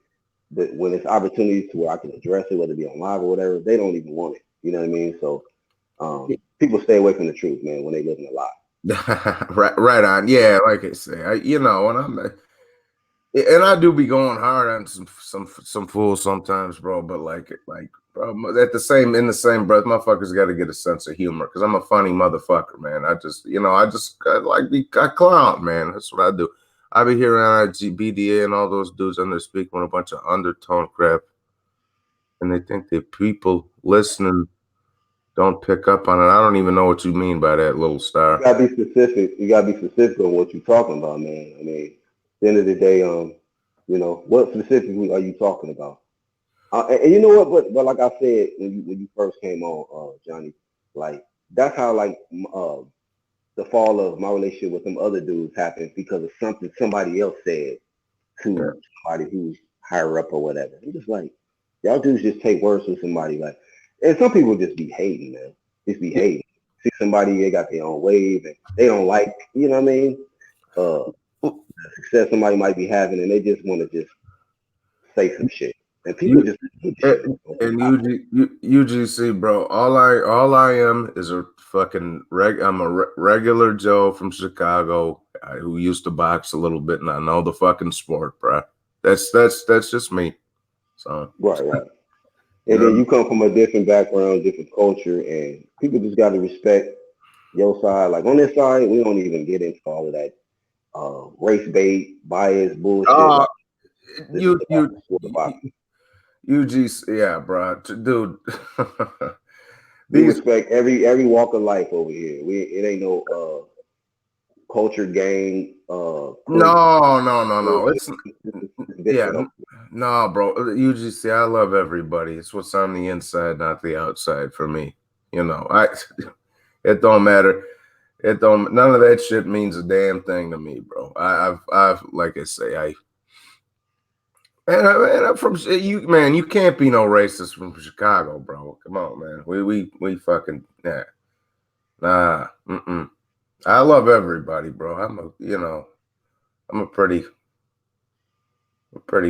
when it's opportunities to where I can address it, whether it be on live or whatever, they don't even want it. You know what I mean? So people stay away from the truth, man, when they live in a lie. Right on. Yeah, like I say, and I do be going hard on some fools sometimes, bro. But bro, at in the same breath, motherfuckers got to get a sense of humor because I'm a funny motherfucker, man. I like I clown, man. That's what I do. I be hearing BDA and all those dudes on there speaking with a bunch of undertone crap, and they think the people listening don't pick up on it. I don't even know what you mean by that, little You star. gotta be specific. You gotta be specific on what you're talking about, man. I mean, at the end of the day, what specifically are you talking about? And you know what? But like I said when you first came on, Johnny, like that's how the fall of my relationship with them other dudes happened because of something somebody else said Yeah. to somebody who's higher up or whatever. I'm just like, y'all dudes just take words from somebody like, and some people just be hating, man. Just be hating. See somebody they got their own wave and they don't like, you know what I mean? The success somebody might be having, and they just want to just say some shit, and people You just do the shit. and, and UGC, bro. All I am is a fucking I'm a regular Joe from Chicago. who used to box a little bit, and I know the fucking sport, bro. That's just me. So Right, right. you And then know, you come from a different background, different culture, and people just got to respect your side. Like on this side, we don't even get into all of that race bait, bias, bullshit. oh, Like this is you about you the sport of boxing. UG, yeah, bro, dude. We These respect every walk of life over here. We it ain't no culture gang, clique no. bullshit. It's It's yeah, different over no, bro. UGC, I love everybody. It's what's on the inside, not the outside for me. You know, I it don't matter. It don't. None of that shit means a damn thing to me, bro. I've like I say, I'm from you, man. You can't be no racist from Chicago, bro. Come on, man. We fucking nah. I love everybody, bro. I'm a pretty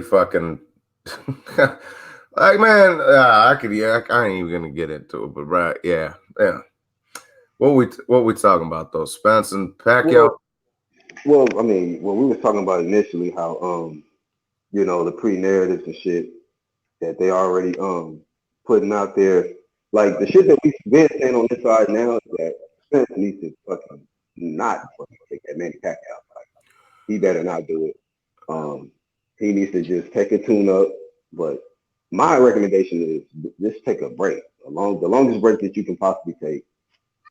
fucking like man. I could, yeah. I ain't even gonna get into it, but right, yeah. What we talking about though? Spence and here. Pacquiao. Well, I mean, we was talking about initially how the pre-narratives and shit that they already putting out there. Like the shit that we've been saying on this side now is that Spence needs to fucking not fucking take that Manny Pacquiao. Like he better not do it. Um, he needs to just take a tune up. But my recommendation is just take a break, the longest break that you can possibly take.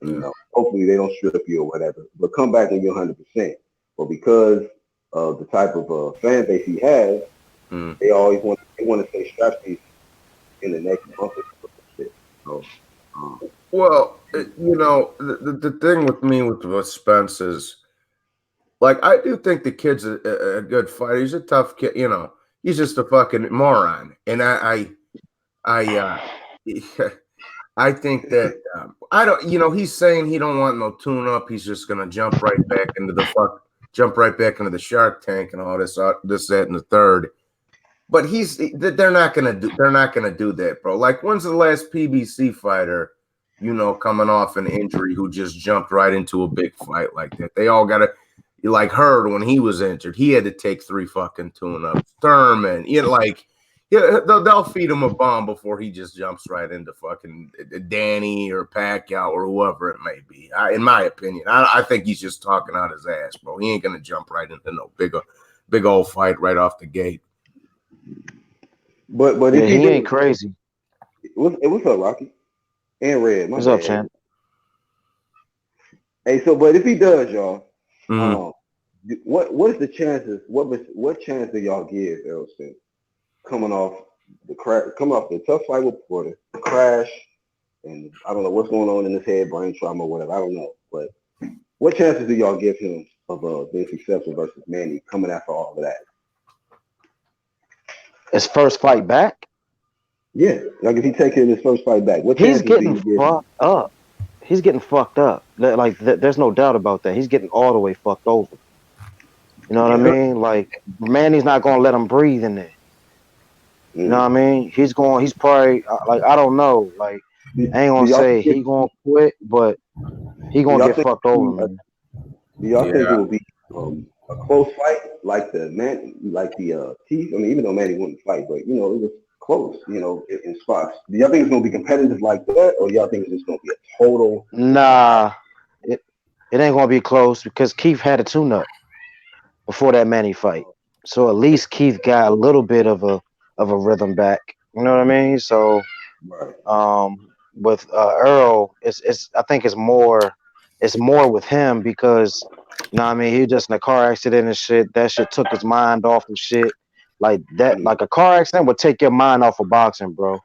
And, Yeah. hopefully they don't strip you or whatever, but come back and get 100%. But because of the type of fan base he has, Mm. they want to stay strapped in the next month or so. So, um, Well, the thing with me with Spence is like I do think the kid's a good fighter. He's a tough kid. He's just a fucking moron, and I I think that I don't. He's saying he don't want no tune up. He's just gonna jump right back into the Shark Tank and all this, that, and the third. But they're not gonna do. They're not gonna do that, bro. Like, when's the last PBC fighter, coming off an injury who just jumped right into a big fight like that? They all gotta. Like Hurd when he was injured, he had to take 3 fucking tune-ups. Thurman, yeah, they'll feed him a bomb before he just jumps right into fucking Danny or Pacquiao or whoever it may be. In my opinion, I think he's just talking out his ass, bro. He ain't gonna jump right into no big old fight right off the gate. but Yeah, if he he ain't do, crazy. what's up, Rocky and Red? My What's up, bad. champ? Hey, so but if he does, y'all, Mm-hmm. um, what's the chances? What chance do y'all give Errol Spence coming off coming off the tough fight with Porter, the crash, and I don't know what's going on in his head, brain trauma, whatever. I don't know, but what chances do y'all give him of being successful versus Manny coming after all of that? His first fight back, Yeah, like if he takes his first fight back, what he's chances do getting you give him? fucked up. He's getting fucked up. There's no doubt about that. He's getting all the way fucked over. You know what I Right. mean? Like, Manny's not gonna let him breathe in there. You know what I Mm. mean? He's probably like, I don't know. Like, I ain't Do gonna y'all say think he gonna quit, but he do gonna y'all get think fucked over, man. do y'all think it Yeah. will be a close fight like the Teeth? I mean, even though Manny wouldn't fight, but it was close. In spots. Do y'all think it's gonna be competitive like that, or y'all think it's just gonna be a total knockout? Nah, it it ain't gonna be close because Keith had a tune-up before that Manny fight. So at least Keith got a little bit of a rhythm back. You know what I mean? So Right. with Earl, it's I think it's more with him because what I mean, he was just in a car accident and shit. That shit took his mind off of shit. Like that, Mm. like a car accident would take your mind off of boxing, bro.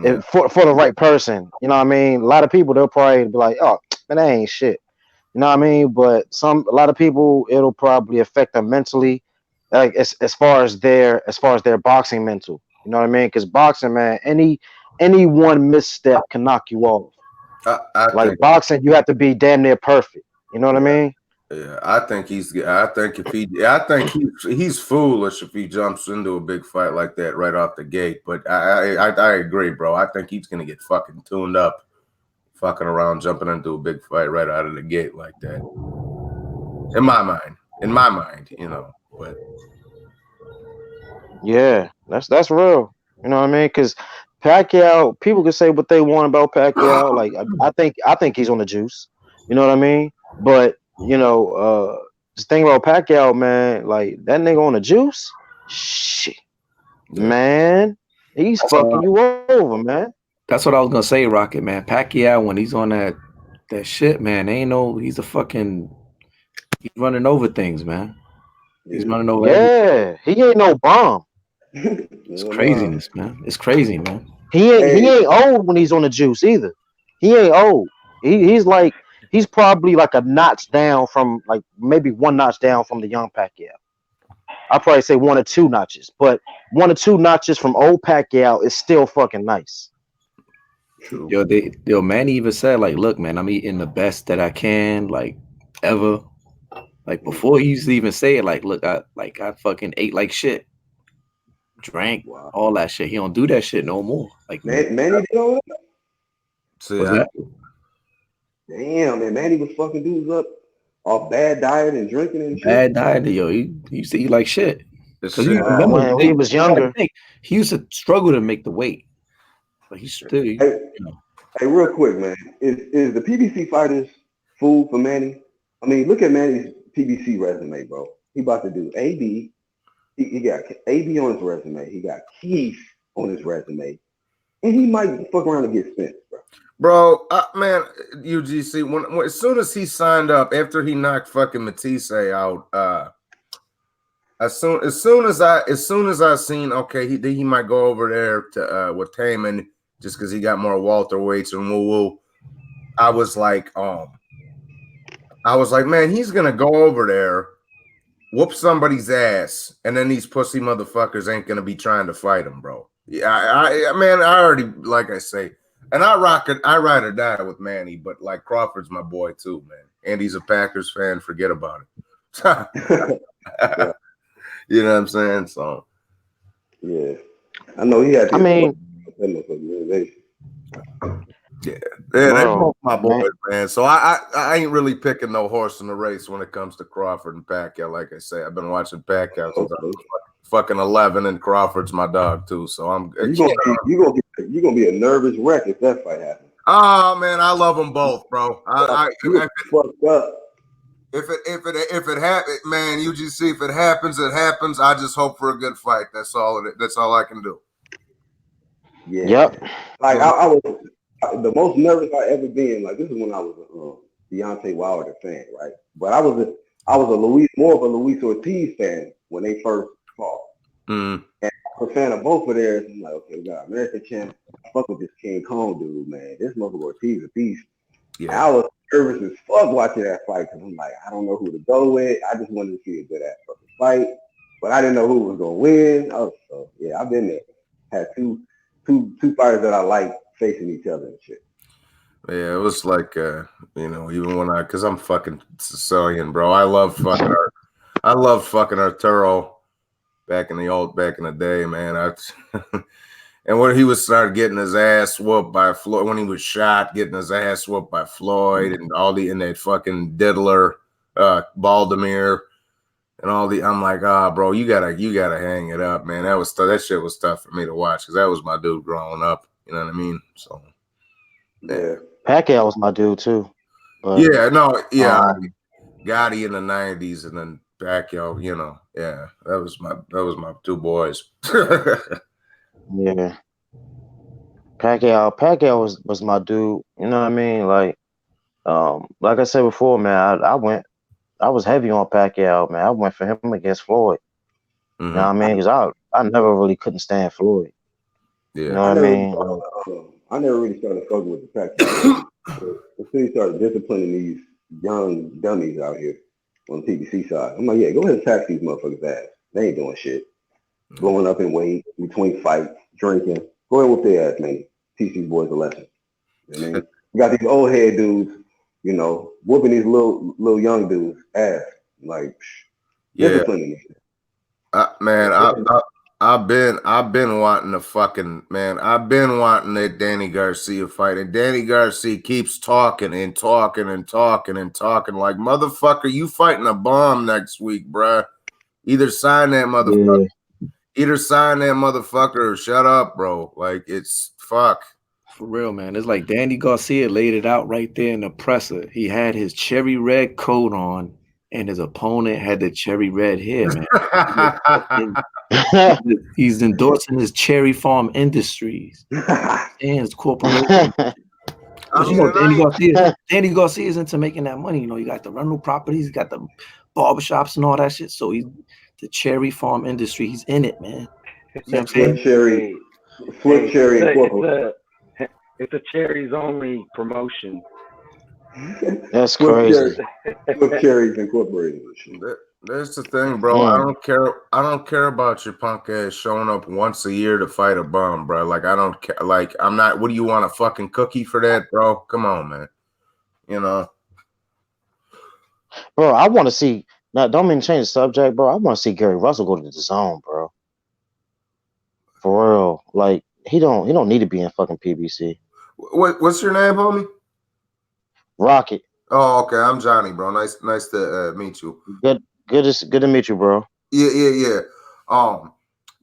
Yeah. For the right person, you know what I mean. A lot of people they'll probably be like, "Oh, man, that ain't shit." You know what I mean? But a lot of people, it'll probably affect them mentally, like as far as their boxing mental. You know what I mean? Because boxing, man, any one misstep can knock you off. I Like think. boxing, you have to be damn near perfect. You know what I Yeah. mean? Yeah, I think he's. I think if he, I think he's foolish if he jumps into a big fight like that right off the gate. But I agree, bro. I think he's gonna get fucking tuned up, fucking around, jumping into a big fight right out of the gate like that. In my mind, in my mind, But Yeah, that's real. You know what I mean? Because Pacquiao, people can say what they want about Pacquiao. Like I think he's on the juice. You know what I mean? But the thing about Pacquiao, man, like that nigga on the juice, shit, yeah, man, he's That's fucking what, you over, man. that's what I was gonna say, Rocket man. Pacquiao when he's on that shit, man, ain't no. He's a fucking. He's running over things, man. He's Yeah. running over everything. Yeah, he ain't no bum. It's Hell nah. craziness, man. It's crazy, man. He Hey, ain't old when he's on the juice either. He ain't old. He's probably like a notch down from like maybe one notch down from the young Pacquiao. I'd probably say one or two notches, but one or two notches from old Pacquiao is still fucking nice. true. Yo, Manny even said like, look, man, I'm eating the best that I can, like ever. Like before he used to even say it, like, look, I fucking ate like shit, drank wow. all that shit. He don't do that shit no more. Like, Manny did all that? See, was that Damn, man. Manny was fucking dudes up off bad diet and drinking and shit. bad diet? Yo, he used to eat like shit. the Cause shit. you Wow. remember, When he you was gotta younger, think, he used to struggle to make the weight, but he still, Hey, hey, real quick, man. Is the PBC fighters food for Manny? I mean, look at Manny's PBC resume, bro. He about to do AB. He got AB on his resume. He got Keith on his resume. And he might fuck around and get Spence, bro. Bro, man, UGC. When as soon as he signed up, after he knocked fucking Matisse out, as soon as I seen, okay, he might go over there to with Taman just because he got more Walter weights and woo woo. I was like, man, he's gonna go over there, whoop somebody's ass, and then these pussy motherfuckers ain't gonna be trying to fight him, bro. Yeah, man, I already, like I say, and I ride or die with Manny, but like Crawford's my boy too, man. And he's a Packers fan. Forget about it. Yeah. You know what I'm saying? So Yeah. I know he had I to mean, yeah, they bro, both my man, boys, man. So I ain't really picking no horse in the race when it comes to Crawford and Pacquiao. Like I say, I've been watching Pacquiao since I was fucking 11, and Crawford's my dog too. So I'm. you gonna be a nervous wreck if that fight happens. Oh man, I love them both, bro. You gonna be fucked up. If it happens, man, UGC. If it happens, it happens. I just hope for a good fight. That's all. That's all I can do. Yeah, yep. man. Like I was the most nervous I ever been. Like this is when I was a Deontay Wilder fan, right? But I was more of a Luis Ortiz fan when they first fought. Mm. And I was a fan of both of theirs. I'm like, okay, we got American champ. I fuck with this King Kong dude, man. This motherfucker Ortiz a beast. Yeah. I was nervous as fuck watching that fight because I'm like, I don't know who to go with. I just wanted to see a good ass fucking fight, but I didn't know who was gonna win. So yeah, I've been there. Had two fighters that I like facing each other and shit. Yeah, it was like, even when because I'm fucking Sicilian, bro. I love fucking Arturo back in the day, man. And when he was started getting his ass whooped by Floyd, when he was shot, getting his ass whooped by Floyd and and that fucking diddler, Baldomir, and I'm like, bro, you gotta hang it up, man. That shit was tough for me to watch because that was my dude growing up. You know what I mean? So Yeah. Pacquiao was my dude too. But yeah, no, yeah, um, Gotti in the '90s and then Pacquiao. Yeah, that was my two boys. yeah, Pacquiao was my dude. You know what I mean? Like I said before, man, I was heavy on Pacquiao, man. I went for him against Floyd. You know what I Mm-hmm. mean? Because I never really couldn't stand Floyd. You Yeah. know what I I never mean? I never really started fucking with the Pacquiao until he started disciplining these young dummies out here on the PBC side. I'm like, yeah, go ahead and tax these motherfuckers ass. They ain't doing shit. Blowing up in weight between fights, drinking. Go ahead with their ass, man. Teach these boys a lesson. You know what I mean? You got these old head dudes, whooping these little young dudes ass. Like Yeah, disciplining them. man. I've been wanting to fucking man. I've been wanting that Danny Garcia fight, and Danny Garcia keeps talking and talking and talking and talking. Like motherfucker, you fighting a bomb next week, bruh. Either sign that motherfucker, Yeah. either sign that motherfucker, or shut up, bro. Like it's fuck. For real, man. It's like Danny Garcia laid it out right there in the presser. He had his cherry red coat on, and his opponent had the cherry red hair, man. And he's endorsing his Cherry Farm Industries and his corporation. I Because mean, and I Danny Garcia is into making that money. You know, he got the rental properties, he got the barbershops and all that shit. So he's the Cherry Farm Industry. He's in it, man. See what I'm Swift saying? Cherry, Hey, Swift Cherry Incorporated. it's a cherries only promotion. That's Swift Cherry, crazy. Swift Cherries Incorporated. And shit. That's the thing, bro. I Mm. don't care. I don't care about your punk ass showing up once a year to fight a bum, bro. Like I don't care. Like I'm not. What do you want, a fucking cookie for that, bro? Come on, man. You know. Bro, I want to see. Now, don't mean to change the subject, bro. I want to see Gary Russell go to the zone, bro. For real. Like he don't need to be in fucking PBC. What's your name, homie? Rocket. Oh, okay. I'm Johnny, bro. Nice to meet you. Good to meet you, bro. Yeah.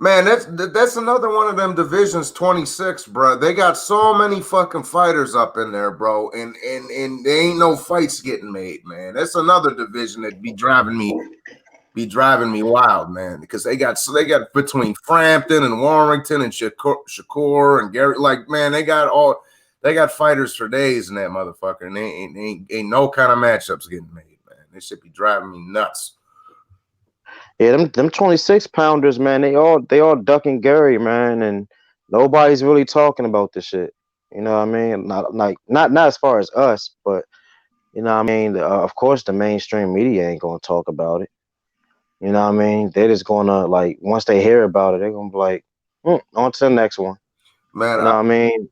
Man, that's another one of them divisions. 26, bro. They got so many fucking fighters up in there, bro, and there ain't no fights getting made, man. That's another division that be driving me wild, man, because they got between Frampton and Warrington and Shakur and Gary, like, man, they got fighters for days in that motherfucker, and they ain't no kind of matchups getting made, man. They should be driving me nuts. Yeah, them 26 pounders, man. They all ducking Gary, man, and nobody's really talking about this shit. You know what I mean? Not as far as us, but you know what I mean. Of course, the mainstream media ain't gonna talk about it. You know what I mean? They're just gonna like once they hear about it, they're gonna be like, on to the next one. Man, You know what I mean?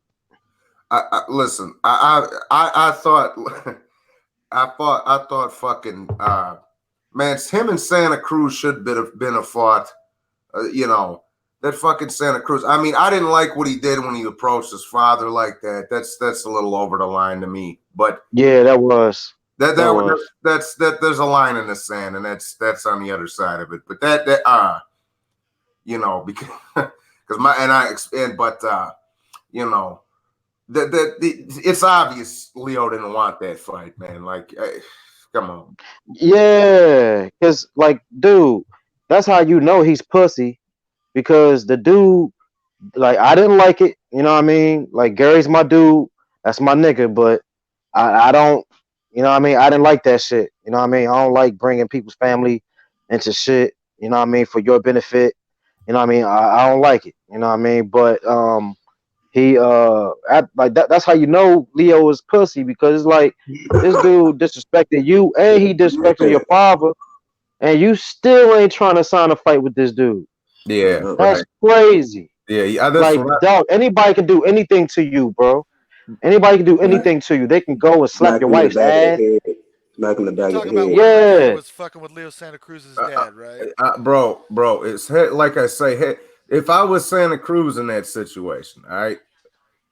listen. I thought, I thought fucking man, him and Santa Cruz should have been a fought. You know, that fucking Santa Cruz. I mean, I didn't like what he did when he approached his father like that. That's a little over the line to me. But Yeah, that was. That was. that's there's a line in the sand, and that's on the other side of it. But that you know, because because my and I and but you know. It's obvious Leo didn't want that fight, man. Like, come on. Yeah, cause like, dude, that's how you know he's pussy because the dude, like, I didn't like it. You know what I mean? Like, Gary's my dude. That's my nigga. But I don't. You know what I mean? I didn't like that shit. You know what I mean? I don't like bringing people's family into shit. You know what I mean? For your benefit. You know what I mean? I don't like it. You know what I mean? But he like that's how you know Leo is pussy because it's like this dude disrespected you and he disrespected your father and you still ain't trying to sign a fight with this dude. Yeah, That's right. crazy. Yeah, that's Like, what. dog, anybody can do anything to you, bro. Anybody can do anything to you. They can go and slap Smack your him in the wife's back of ass. the head. Smack him in the You're back of talking the about head. whenever Gary Yeah. was fucking with Leo Santa Cruz's Uh, uh, dad, right? bro, it's like I say, if I was Santa Cruz in that situation, all right.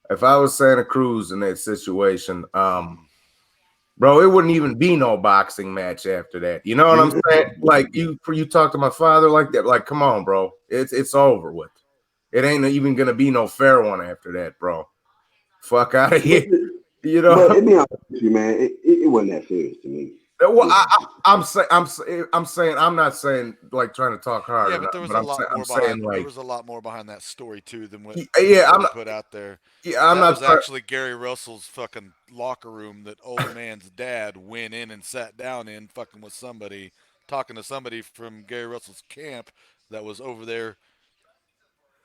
If I was Santa Cruz in that situation, bro, it wouldn't even be no boxing match after that. You know what I'm saying? Like you talk to my father like that. Like, come on, bro. It's over with. It ain't even gonna be no fair one after that, bro. Fuck out of But, here. You but know. it be honest with you, man. It wasn't that serious to me. Well, You know. I'm saying I'm not saying like trying to talk hard Yeah, or but not, there was but a lot I'm more saying behind. There like was a lot more behind that story too than yeah, what I'm he not, put out there. yeah, I'm That not was trying. actually Gary Russell's fucking locker room that old man's dad went in and sat down in, fucking with somebody, talking to somebody from Gary Russell's camp that was over there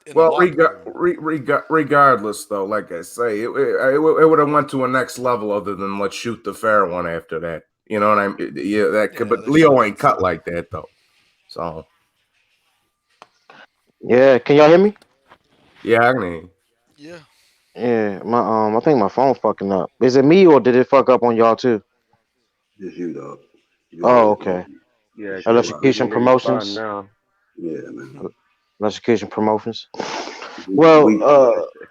in the Well, locker room. regardless, though, like I say, it would have went to a next level other than let's shoot the fair one after that. You know what I mean? Yeah, that could. Yeah, But they should have Leo done ain't cut something. like that though. So Yeah. Can y'all hear me? yeah, I mean, Yeah. Yeah. I think my phone fucking up. Is it me or did it fuck up on y'all too? Just you, dog. Oh, You okay. Yeah, shit because we wild. can Electrocution hear you fine Promotions. now. Yeah, man. Electrocution promotions. Well, We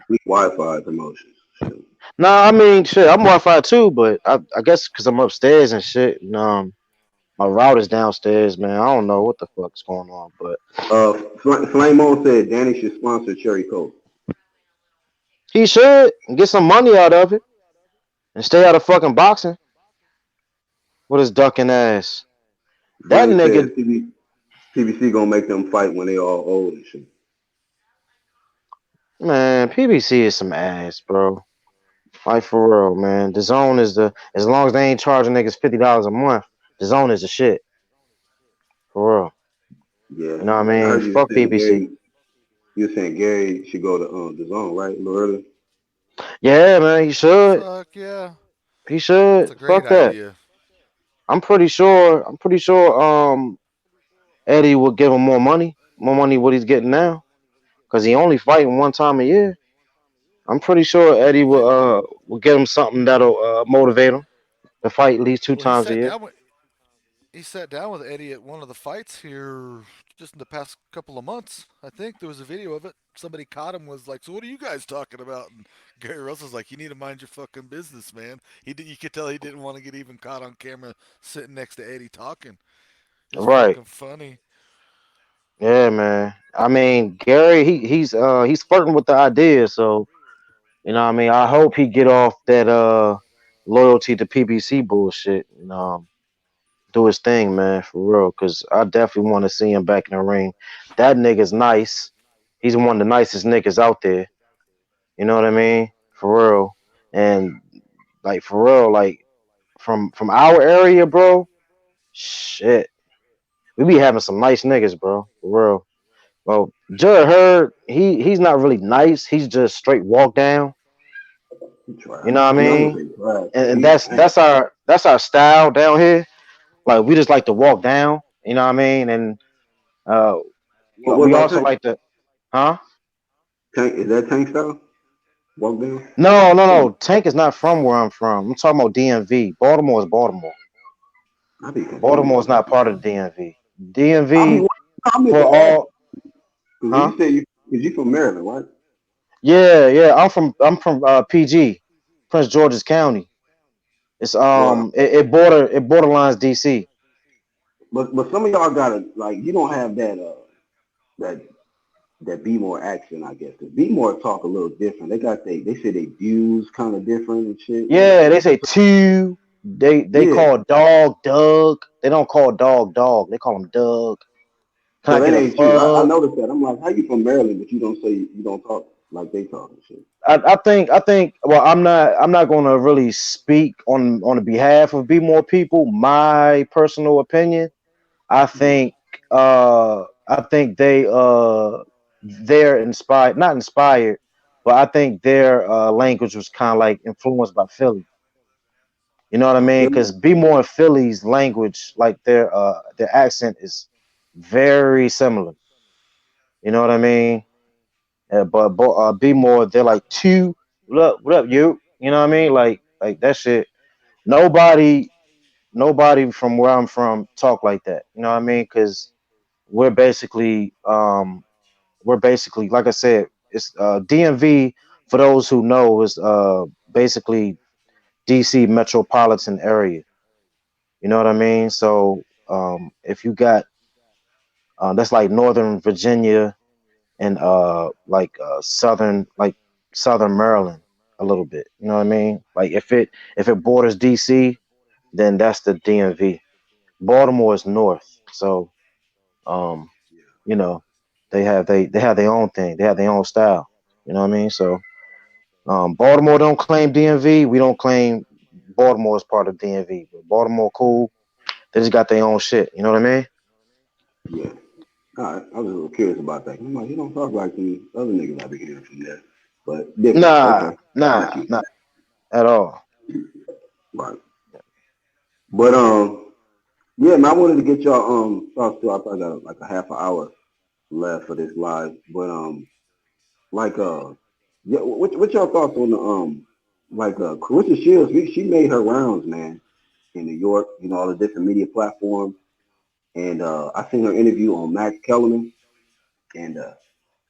we Wi-Fi promotions. Shit. nah, I mean, shit, I'm Wi-Fi too, but I guess because I'm upstairs and shit, and my router's downstairs, man. I don't know what the fuck's going on, but Flame On said Danny should sponsor Cherry Coke. he should get some money out of it and stay out of fucking boxing with his ducking ass. That Danny nigga, said PBC gonna make them fight when they all old and shit. man, PBC is some ass, bro. Like for real, man. The zone is the as long as they ain't charging niggas $50 a month, the zone is the shit. For real. Yeah, You know what I I mean? heard you Fuck saying PBC. Gary. You were saying Gary should go to the zone, right? A little earlier. Yeah, man, he should. Fuck yeah. He That's should. a great Fuck that. idea. I'm pretty sure Eddie will give him more money. More money what he's getting now. Cause he only fighting one time a year. I'm pretty sure Eddie Well, will get him something that'll motivate him to fight at least two well, he times a sat year. down with Eddie at one of the fights here just in the past couple of months. I think there was a video of it. Somebody caught him was like, "So what are you guys talking about?" And Gary Russell's like, "You need to mind your fucking business, man." He did. You could tell he didn't want to get even caught on camera sitting next to Eddie talking. It's Right. fucking funny. Yeah, man. I mean, Gary, he's flirting with the idea, so you know what I mean, I hope he get off that loyalty to PBC bullshit and do his thing, man, for real. Cause I definitely want to see him back in the ring. That nigga's nice. He's one of the nicest niggas out there. You know what I mean? For real. And like for real, like from our area, bro. Shit, we be having some nice niggas, bro. For real. Well, Judd Hurd, he's not really nice. He's just straight walk down. He You tried. know what I I mean, I'm gonna mean? say tried, And, but and he that's I ain't, that's our that's our style down here. Like we just like to walk down. You know what I mean? And uh, what we about also Tank? like to, huh? Tank is that Tank style? Walk down. No, no, no. Tank is not from where I'm from. I'm talking about DMV. Baltimore is Baltimore. I be confused Baltimore is on that. not part of the DMV. I be DMV I meant for to ask all, because when huh? you say you from Maryland, right? Yeah, yeah. I'm from PG, Prince George's County. It's Well, it borderlines DC. but some of y'all gotta like you don't have that that Be More accent, I guess. Cause Be More talk a little different. They say they views kind of different and shit. Like Yeah, they say two. They yeah, call dog Doug. They don't call dog dog. They call him Doug. Can so I that get a ain't you. I fug? noticed that. I'm like, how you from Maryland, but you don't say you don't talk like they talk and shit. I think well I'm not gonna really speak on the behalf of Be More people. My personal opinion. I Yeah, think I think they're inspired not inspired, but I think their language was kind of like influenced by Philly. You know what I mean? Philly. Because Be More Philly's language, like their accent is very similar. You know what I mean? But Be More, they're like two. What up, you? You know what I mean? Like that shit. Nobody, nobody from where I'm from talk like that. You know what I mean? Because we're basically, like I said, it's DMV. For those who know, is basically DC metropolitan area. You know what I mean? So if you got that's like Northern Virginia and southern Maryland a little bit. You know what I mean? Like if it borders DC, then that's the DMV. Baltimore is north, so um, you know they have their own thing. They have their own style. You know what I mean? So Baltimore don't claim DMV. We don't claim Baltimore as part of DMV. But Baltimore cool. They just got their own shit. You know what I mean? Yeah. All right. I was a little curious about that. I'm like, you don't talk like the other niggas I be hearing from there, but different. Nah, Okay. Got nah, you. not at all. Right. But yeah, man, I wanted to get y'all thoughts too. I probably got like a half an hour left for this live, but like yeah, what y'all thoughts on the like Clarissa Shields? She made her rounds, man, in New York. You know, all the different media platforms, and I seen her interview on Max Kellerman, And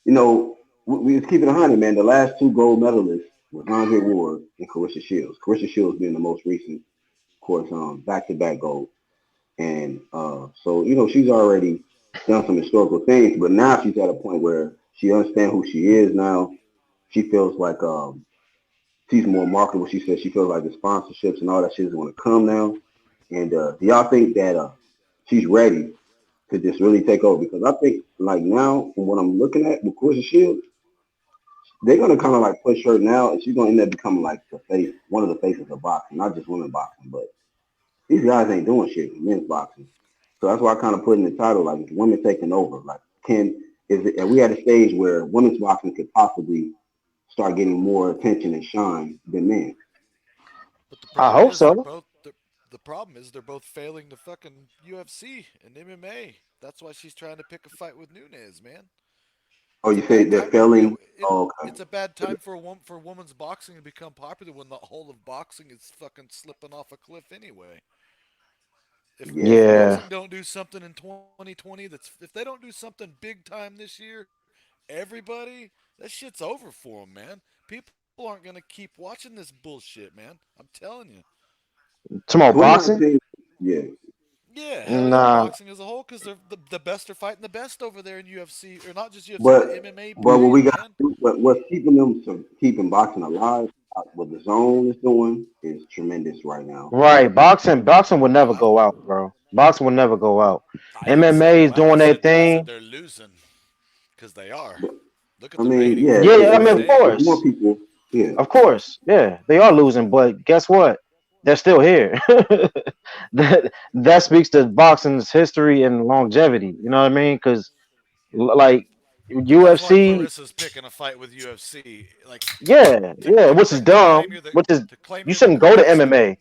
you know, we was keeping 100, man. The last two gold medalists was Andre Ward and Carissa Shields. Carissa Shields being the most recent, of course, back-to-back gold. And so, you know, she's already done some historical things, but now she's at a point where she understands who she is now. She feels like she's more marketable. She says she feels like the sponsorships and all that shit is going to come now. And do y'all think that she's ready to just really take over? Because I think like now, from what I'm looking at with Carissa Shields, they're gonna kind of like push her now, and she's gonna end up becoming like the face, one of the faces of boxing, not just women boxing, but these guys ain't doing shit in men's boxing. So that's why I kind of put in the title like it's women taking over. Like, can is it? Are we at a stage where women's boxing could possibly start getting more attention and shine than men? But the I problem hope is they're so. both the problem is they're both failing the fucking UFC and MMA. That's why she's trying to pick a fight with Nunez, man. Oh, It's a you say bad they're time to failing? Oh, okay. it's a bad time for women's boxing to become popular when the whole of boxing is fucking slipping off a cliff anyway. If Yeah, Yeah. boxing don't do something in 2020, if they don't do something big time this year, everybody, that shit's over for them, man. People aren't gonna keep watching this bullshit, man. I'm telling you. Tomorrow boxing? 2019. Yeah, Yeah, hell yeah, Nah. boxing as a whole, because the best are fighting the best over there in UFC, or not just UFC, but but MMA. what we Period, got, man. what's keeping them from keeping boxing alive? What the zone is doing is tremendous right now. Right. Boxing would never I go out, bro. Boxing would never go out. I didn't say MMA is go out. doing their I said thing. they're losing because they are. But Look at I the mean, ratings yeah, and Yeah, I mean, every of day. it's more course. people. Yeah, Of course. Yeah, they are losing, but guess what? They're still here. That speaks to boxing's history and longevity. You know what I mean? Because like And that's why UFC, Clarissa's picking a fight with UFC. Like yeah, yeah, which is to claim dumb. you're the Which is to claim you you're the shouldn't go to greatest. MMA.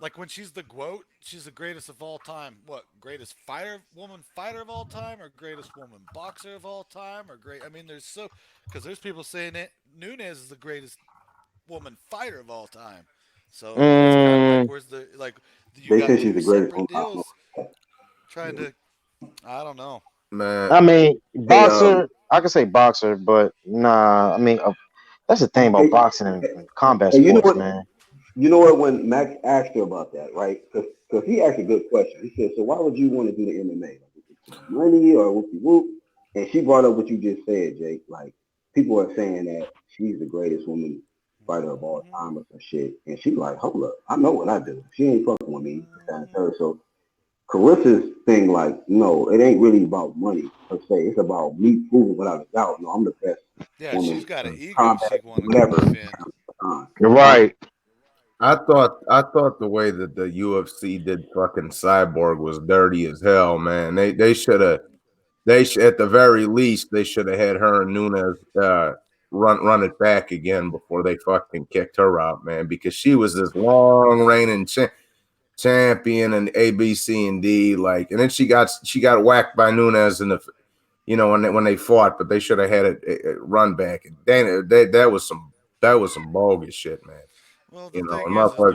Like when she's the GOAT, she's the greatest of all time. What, greatest fighter of all time, or greatest woman boxer of all time, or great? I mean, there's so because there's people saying that Nunez is the greatest woman fighter of all time. So it's kind of like Mm, where's the like you they got say she's two the greatest separate one. I don't deals know. trying to I don't know. man. I mean, Hey, boxer. I could say boxer, but nah. I mean, that's the thing about hey, boxing and combat hey, you know sports, what? man. You know what? When Max asked her about that, right? Because he asked a good question. He said, "So why would you want to do the MMA? Like, is it for the money or whoop whoop?" And she brought up what you just said, Jake. Like, people are saying that she's the greatest woman fighter of all Hmm. time or some shit, and she's like, "Hold up, I know what I do. She ain't fucking with me." This, that, and the Hmm. third. So Carissa's thing, like, no, it ain't really about money per se. It's about me proving without a doubt. No, I'm the best Yeah, she's woman got an in ego combat, she wanted to whatever. defend. You're You know? right. I thought the way that the UFC did fucking Cyborg was dirty as hell, man. They should have at the very least they should have had her and Nunes run it back again before they fucking kicked her out, man, because she was this long reigning champion and A B C and D, like, and then she got whacked by Nunes in the when they fought, but they should have had it run back. And Dana, that was some bogus shit, man. Well, the thing And is motherfucker,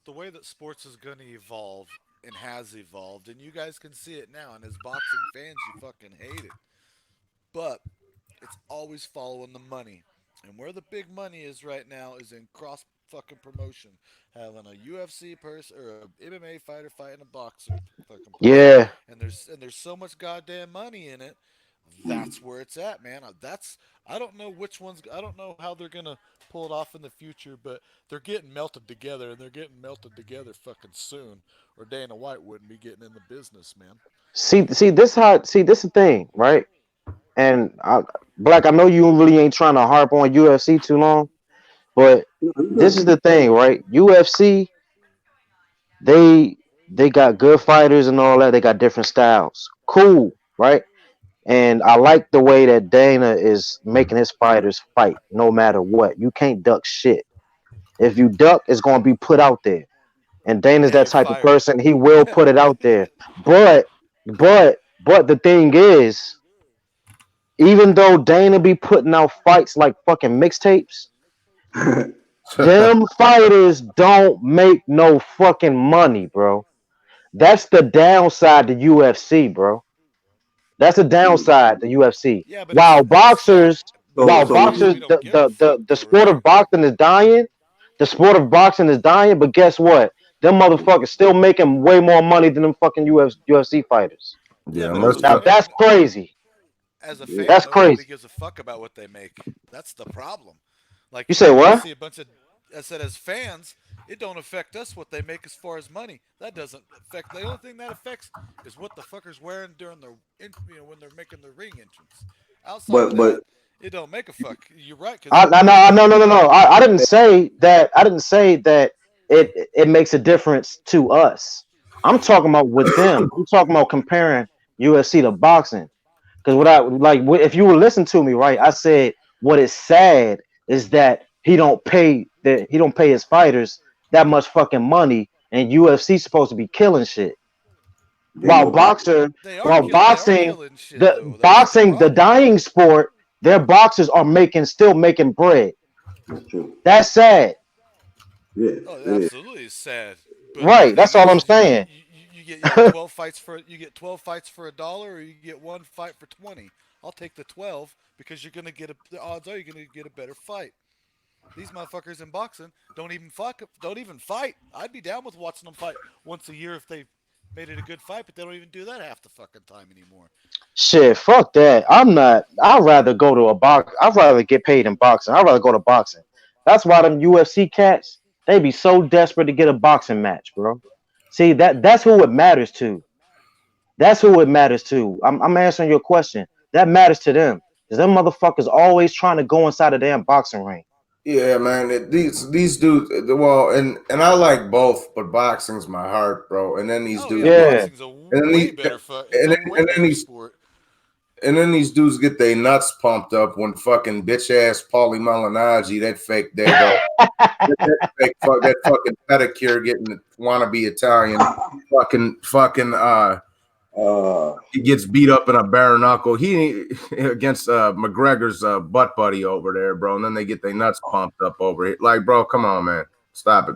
the way that sports is going to evolve and has evolved, and you guys can see it now. And as boxing fans, you fucking hate it, but it's always following the money. And where the big money is right now is in cross fucking promotion, having a UFC person or a MMA fighter fighting a boxer fucking person, Yeah. and there's so much goddamn money in it. That's where it's at, man. That's I don't know which ones. I don't know how they're gonna pull it off in the future, but they're getting melted together, and they're getting melted together fucking soon, or Dana White wouldn't be getting in the business, man. See this the thing, right? And Black, I know you really ain't trying to harp on UFC too long, but You know, you this is good. the thing, right? UFC, they they got good fighters and all that. They got different styles. Cool, right? And I like the way that Dana is making his fighters fight no matter what. You can't duck shit. If you duck, it's going to be put out there. And Dana's Yeah, that you're type of fired. person. He will put it out there. But, but the thing is, even though Dana be putting out fights like fucking mixtapes, them fighters don't make no fucking money, bro. That's the downside to UFC, bro. That's the downside to UFC. Yeah, but While it's that. boxers, But So while as so what fans, boxers, you we don't give a fuck the though, sport right? of boxing is dying. The sport of boxing is dying. But guess what? Them motherfuckers still making way more money than them fucking UFC fighters. Yeah, Yeah, but let's Now that's crazy. as a yeah. fan, That's though, nobody crazy. gives a fuck about what they make. That's the problem. Like You say you what? see a bunch of. I said as fans, it don't affect us what they make as far as money. That doesn't affect. The only thing that affects is what the fuckers wearing during their, when they're making their ring entrance. Outside of But that, it don't make a fuck. You're right, because I like no no no no no. I didn't say that. I didn't say that it makes a difference to us. I'm talking about with them. I'm talking about comparing UFC to boxing. Because what I like, if you would listen to me, right? I said what is sad is that he don't pay his fighters that much fucking money, and UFC supposed to be killing shit. they While more black. boxer, They while more they black. are boxing, killing shit the though. That's the boxing, the problem. dying sport, their boxers are still making bread. That's true. That's sad, Yeah, Oh, it it is. absolutely is sad. But the right? thing That's all I'm is saying. you get 12 fights for $1, or you get one fight for 20. I'll take the 12 because you're gonna get the odds are you're gonna get a better fight. These motherfuckers in boxing don't even fight. I'd be down with watching them fight once a year if they made it a good fight, but they don't even do that half the fucking time anymore. Shit, fuck that. I'm not. I'd rather go to a box. I'd rather get paid in boxing. I'd rather go to boxing. That's why them UFC cats, they be so desperate to get a boxing match, bro. See that's who it matters to. That's who it matters to. I'm answering your question. That matters to them. Cause them motherfuckers always trying to go inside a damn boxing ring. yeah, man. These dudes. Well, and I like both, but boxing's my heart, bro. And then these Oh yeah, dudes get, Yeah. boxing's a and then way better it's a way and then better these sport. and then these dudes get their nuts pumped up when fucking bitch ass Paulie Malignaggi, that fake dago, that fucking pedicure getting wannabe Italian, fucking uh, he gets beat up in a bare knuckle. He against McGregor's butt buddy over there, bro. And then they get their nuts pumped up over it. Like, bro, come on, man, stop it.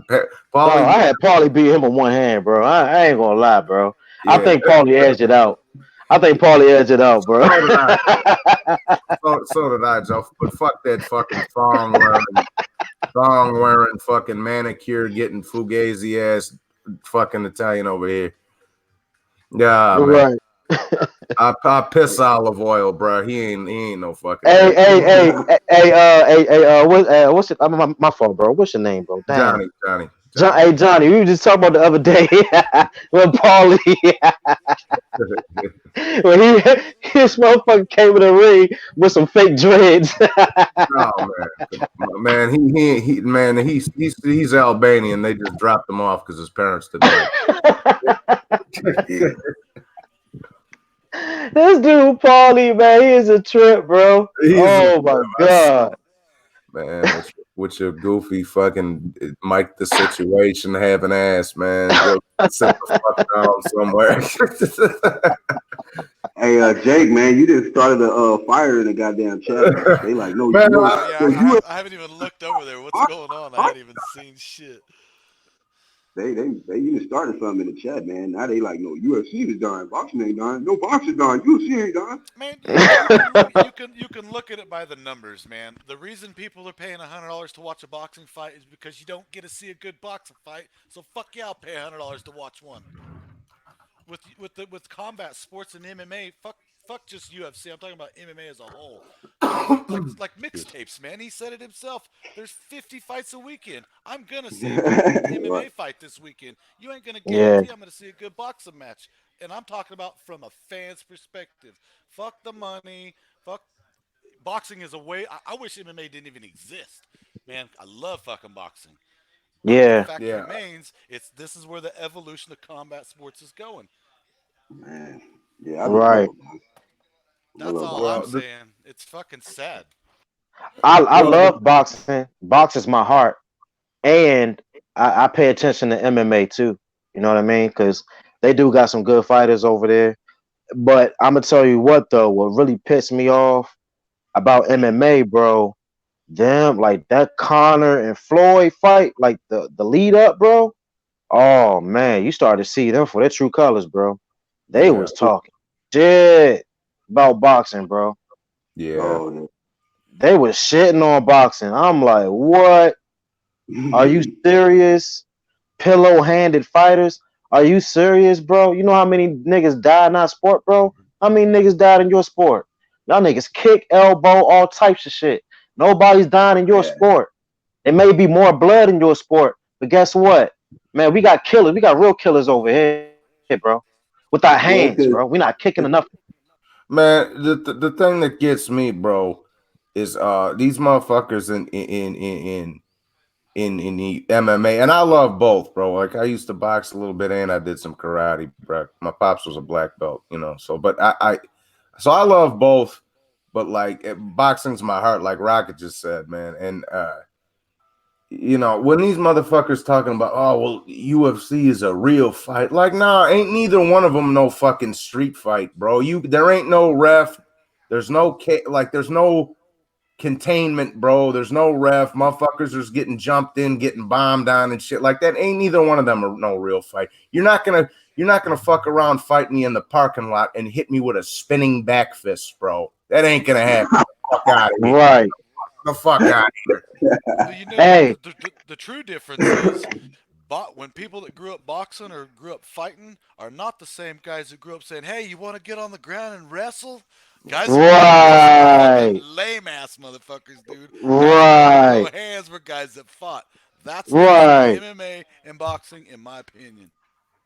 No, Paulie, I had Paulie beat him with one hand, bro. I ain't gonna lie, bro. I yeah, think Paulie edged it out. I think Paulie edged it out, bro. so did I. So did I, Joe. But fuck that fucking thong wearing, fucking manicure getting fugazi ass fucking Italian over here. Yeah, man. Right. I piss olive oil, bro. He ain't no fucking Hey, man. hey, hey, what's it? My fault, bro. What's your name, bro? Damn. Johnny. Hey, Johnny, we were just talking about the other day when Paulie, when his motherfucker came in the ring with some fake dreads. Oh man, he's Albanian. They just dropped him off because his parents didn't like yeah. This dude, Paulie, man, he is a trip, bro. him. He's a Oh my god. man with your goofy fucking Mike the Situation having ass, man. Go sit the fuck down somewhere. Hey, Jake, man, you just started a fire in the goddamn chat, man. They like, no, Man, no, Oh yeah, no, you I haven't even looked over there. What's going on? I hadn't even seen shit. they even started something in the chat, man. Now they like, no, UFC is done, boxing ain't done, no boxing done, UFC ain't done. Man, you can look at it by the numbers, man. The reason people are paying $100 to watch a boxing fight is because you don't get to see a good boxing fight. So fuck yeah, I'll pay $100 to watch one. With combat sports and MMA, fuck just UFC. I'm talking about MMA as a whole. Like mixtapes, man. He said it himself. There's 50 fights a weekend. I'm gonna see a good Right. MMA fight this weekend. You ain't gonna Yeah, guarantee I'm gonna see a good boxing match. And I'm talking about from a fan's perspective. Fuck the money. Fuck boxing is a way. I wish MMA didn't even exist. Man, I love fucking boxing. But the yeah, fact yeah. remains, this is where the evolution of combat sports is going. Man, yeah, I just love right. it, man. I That's love all I'm Well, boxing. saying. It's fucking sad. I well, love boxing. Boxing's my heart, and I pay attention to MMA too. You know what I mean? Because they do got some good fighters over there. But I'm gonna tell you what though, what really pissed me off about MMA, bro. Damn, like that Connor and Floyd fight, like the lead up, bro. Oh man, you started to see them for their true colors, bro. They yeah. was talking shit. about boxing, bro. Yeah. Oh, They was shitting on boxing. I'm like, what? Are you yeah. serious? Pillow-handed fighters? Are you serious, bro? You know how many niggas died in our sport, bro? How many niggas died in your sport? Y'all niggas kick, elbow, all types of shit. Nobody's dying in your sport. It may be more blood in your sport, but guess what? Man, we got killers. We got real killers over here, bro. With our hands, bro. We're Well, not because kicking enough. Man, the thing that gets me, bro, is these motherfuckers in the MMA, and I love both, bro. Like I used to box a little bit, and I did some karate, bro. My pops was a black belt, you know. So, but so I love both, but like boxing's my heart, like Rocket just said, man. And you know, when these motherfuckers talking about, oh well, UFC is a real fight, like nah, ain't neither one of them no fucking street fight, bro. There ain't no ref, there's no there's no containment, bro. There's no ref. Motherfuckers are just getting jumped in, getting bombed on and shit like that. Ain't neither one of them are no real fight. You're not gonna fuck around, fight me in the parking lot and hit me with a spinning back fist, bro. That ain't gonna happen. Fuck out of here. Right. The fuck out of here. Well, you know, Hey, the true difference is, when people that grew up boxing or grew up fighting are not the same guys that grew up saying, "Hey, you want to get on the ground and wrestle?" Guys that grew up wrestling are fucking right. lame ass motherfuckers, dude. Guys that wanted to throw Right. hands were guys that fought. That's the difference between Right. MMA and boxing, in my opinion.